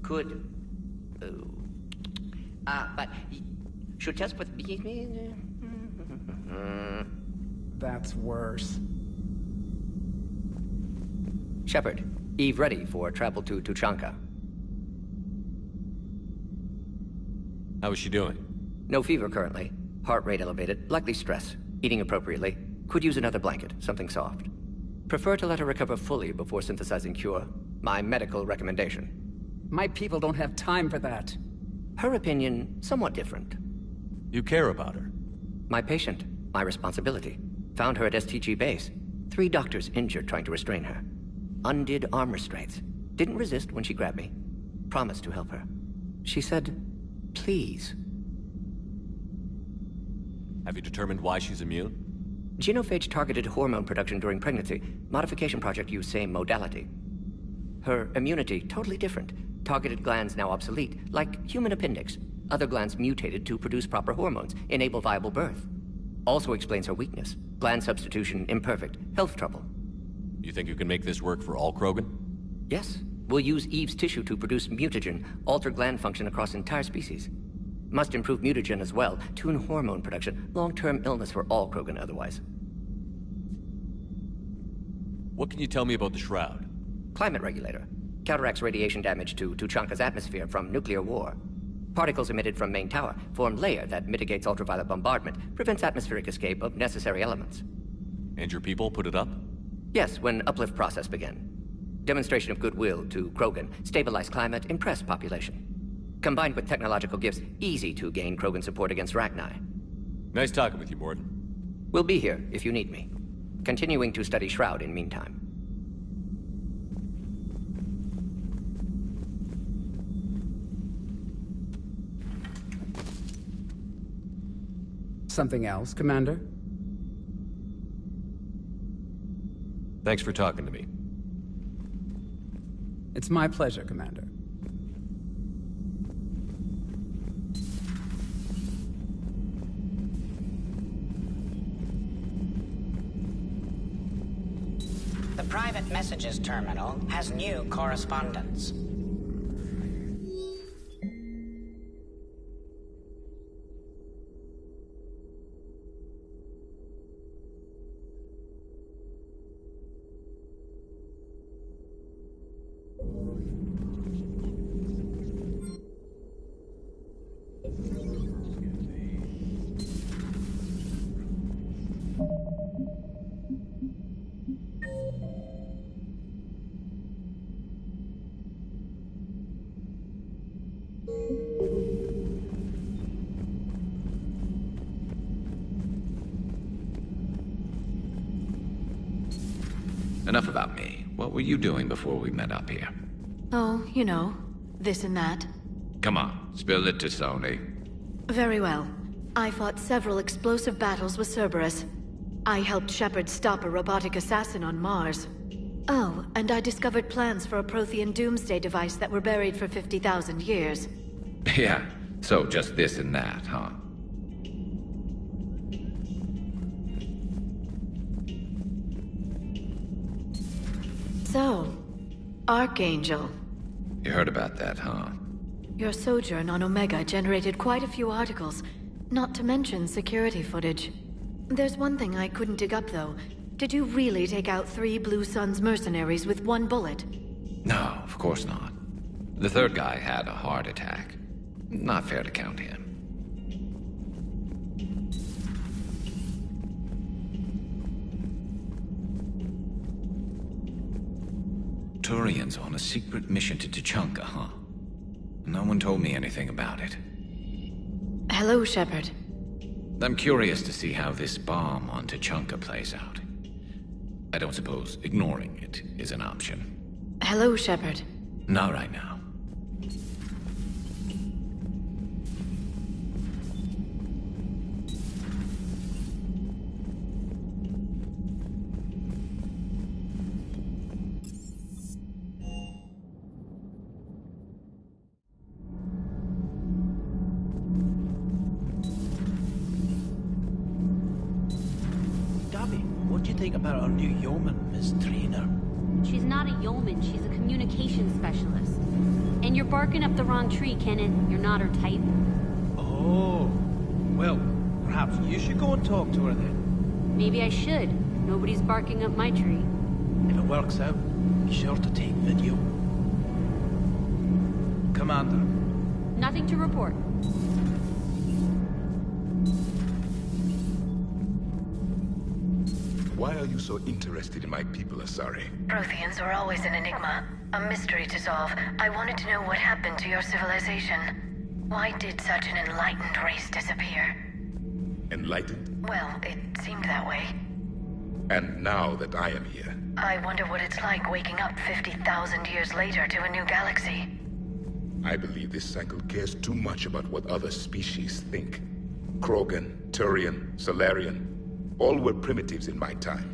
Speaker 15: Could. But should test with...
Speaker 25: That's worse.
Speaker 15: Shepard, Eve ready for travel to Tuchanka.
Speaker 21: How is she doing?
Speaker 15: No fever currently. Heart rate elevated, likely stress. Eating appropriately. Could use another blanket, something soft. Prefer to let her recover fully before synthesizing cure. My medical recommendation.
Speaker 25: My people don't have time for that.
Speaker 15: Her opinion, somewhat different.
Speaker 21: You care about her?
Speaker 15: My patient, my responsibility. Found her at STG base. 3 doctors injured trying to restrain her. Undid arm restraints. Didn't resist when she grabbed me. Promised to help her. She said, please.
Speaker 21: Have you determined why she's immune?
Speaker 15: Genophage targeted hormone production during pregnancy. Modification project used same modality. Her immunity, totally different. Targeted glands now obsolete, like human appendix. Other glands mutated to produce proper hormones, enable viable birth. Also explains her weakness. Gland substitution imperfect. Health trouble.
Speaker 21: You think you can make this work for all Krogan?
Speaker 15: Yes. We'll use Eve's tissue to produce mutagen, alter gland function across entire species. Must improve mutagen as well, tune hormone production, long-term illness for all Krogan otherwise.
Speaker 21: What can you tell me about the Shroud?
Speaker 15: Climate regulator. Counteracts radiation damage to Tuchanka's atmosphere from nuclear war. Particles emitted from main tower form layer that mitigates ultraviolet bombardment, prevents atmospheric escape of necessary elements.
Speaker 21: And your people put it up?
Speaker 15: Yes, when uplift process began. Demonstration of goodwill to Krogan, stabilize climate, impress population. Combined with technological gifts, easy to gain Krogan support against Rachni.
Speaker 21: Nice talking with you, Mordin.
Speaker 15: We'll be here if you need me. Continuing to study Shroud in meantime.
Speaker 25: Something else, Commander?
Speaker 21: Thanks for talking to me.
Speaker 25: It's my pleasure, Commander.
Speaker 26: The private messages terminal has new correspondence.
Speaker 1: enough about me. What were you doing before we met up here?
Speaker 19: Oh, you know, this and that.
Speaker 1: Come on, spill it to Sony.
Speaker 19: Very well. I fought several explosive battles with Cerberus. I helped Shepard stop a robotic assassin on Mars. Oh, and I discovered plans for a Prothean doomsday device that were buried for 50,000 years.
Speaker 1: Yeah, so just this and that, huh?
Speaker 19: So, Archangel.
Speaker 1: You heard about that, huh?
Speaker 19: Your sojourn on Omega generated quite a few articles, not to mention security footage. There's one thing I couldn't dig up, though. Did you really take out 3 Blue Suns mercenaries with 1 bullet?
Speaker 1: No, of course not. The third guy had a heart attack. Not fair to count him. Turian's on a secret mission to Tuchanka, huh? No one told me anything about it.
Speaker 19: Hello, Shepard.
Speaker 1: I'm curious to see how this bomb on Tuchanka plays out. I don't suppose ignoring it is an option.
Speaker 19: Hello, Shepard.
Speaker 1: Not right now.
Speaker 3: What do you think about our new yeoman, Miss Traynor?
Speaker 6: She's not a yeoman, she's a communications specialist. And you're barking up the wrong tree, Kenan. You're not her type.
Speaker 3: Oh, well, perhaps you should go and talk to her then.
Speaker 6: Maybe I should. Nobody's barking up my tree.
Speaker 3: If it works out, be sure to take video. Commander.
Speaker 6: Nothing to report.
Speaker 13: Why are you so interested in my people, Asari?
Speaker 19: Protheans were always an enigma, a mystery to solve. I wanted to know what happened to your civilization. Why did such an enlightened race disappear?
Speaker 13: Enlightened?
Speaker 19: Well, it seemed that way.
Speaker 13: And now that I am here...
Speaker 19: I wonder what it's like waking up 50,000 years later to a new galaxy.
Speaker 13: I believe this cycle cares too much about what other species think. Krogan, Turian, Salarian... all were primitives in my time.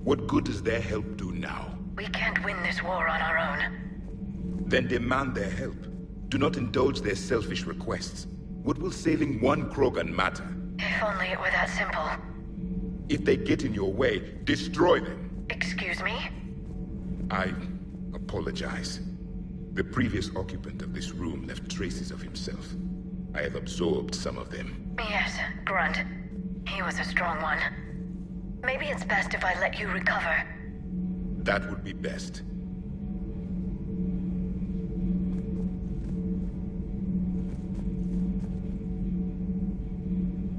Speaker 13: What good does their help do now?
Speaker 19: We can't win this war on our own.
Speaker 13: Then demand their help. Do not indulge their selfish requests. What will saving one Krogan matter?
Speaker 19: If only it were that simple.
Speaker 13: If they get in your way, destroy them.
Speaker 19: Excuse me?
Speaker 13: I apologize. The previous occupant of this room left traces of himself. I have absorbed some of them.
Speaker 19: Yes, Grunt. He was a strong one. Maybe it's best if I let you recover.
Speaker 13: That would be best.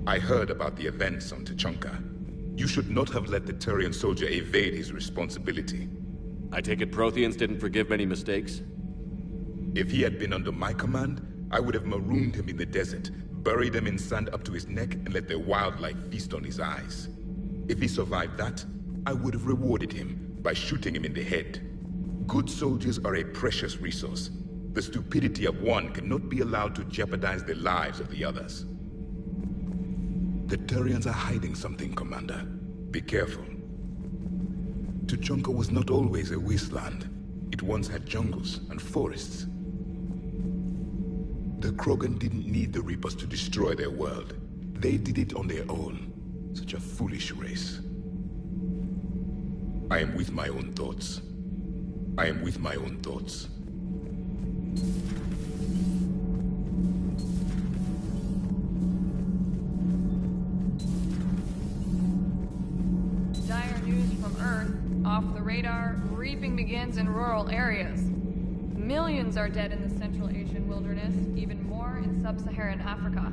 Speaker 13: I heard about the events on Tuchanka. You should not have let the Turian soldier evade his responsibility.
Speaker 2: I take it Protheans didn't forgive many mistakes?
Speaker 13: If he had been under my command, I would have marooned him in the desert, buried him in sand up to his neck, and let the wildlife feast on his eyes. If he survived that, I would have rewarded him by shooting him in the head. Good soldiers are a precious resource. The stupidity of one cannot be allowed to jeopardize the lives of the others. The Turians are hiding something, Commander. Be careful. Tuchanka was not always a wasteland. It once had jungles and forests. The Krogan didn't need the Reapers to destroy their world. They did it on their own. Such a foolish race. I am with my own thoughts. I am with my own thoughts.
Speaker 5: Dire news from Earth. Off the radar, reaping begins in rural areas. Millions are dead in the Central Asian wilderness, even more in sub-Saharan Africa.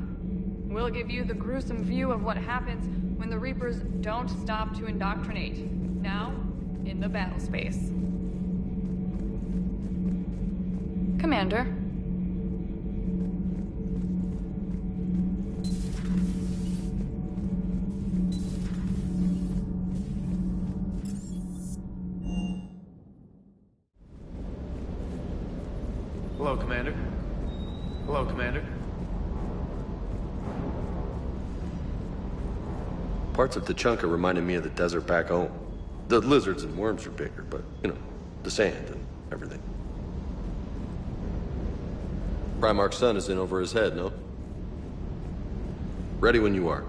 Speaker 5: We'll give you the gruesome view of what happens when the Reapers don't stop to indoctrinate. Now, in the battle space. Commander.
Speaker 3: Hello, Commander. Hello, Commander.
Speaker 8: Parts of Tachanka reminded me of the desert back home. The lizards and worms are bigger, but, you know, the sand and everything. Primarch's son is in over his head, no? Ready when you are.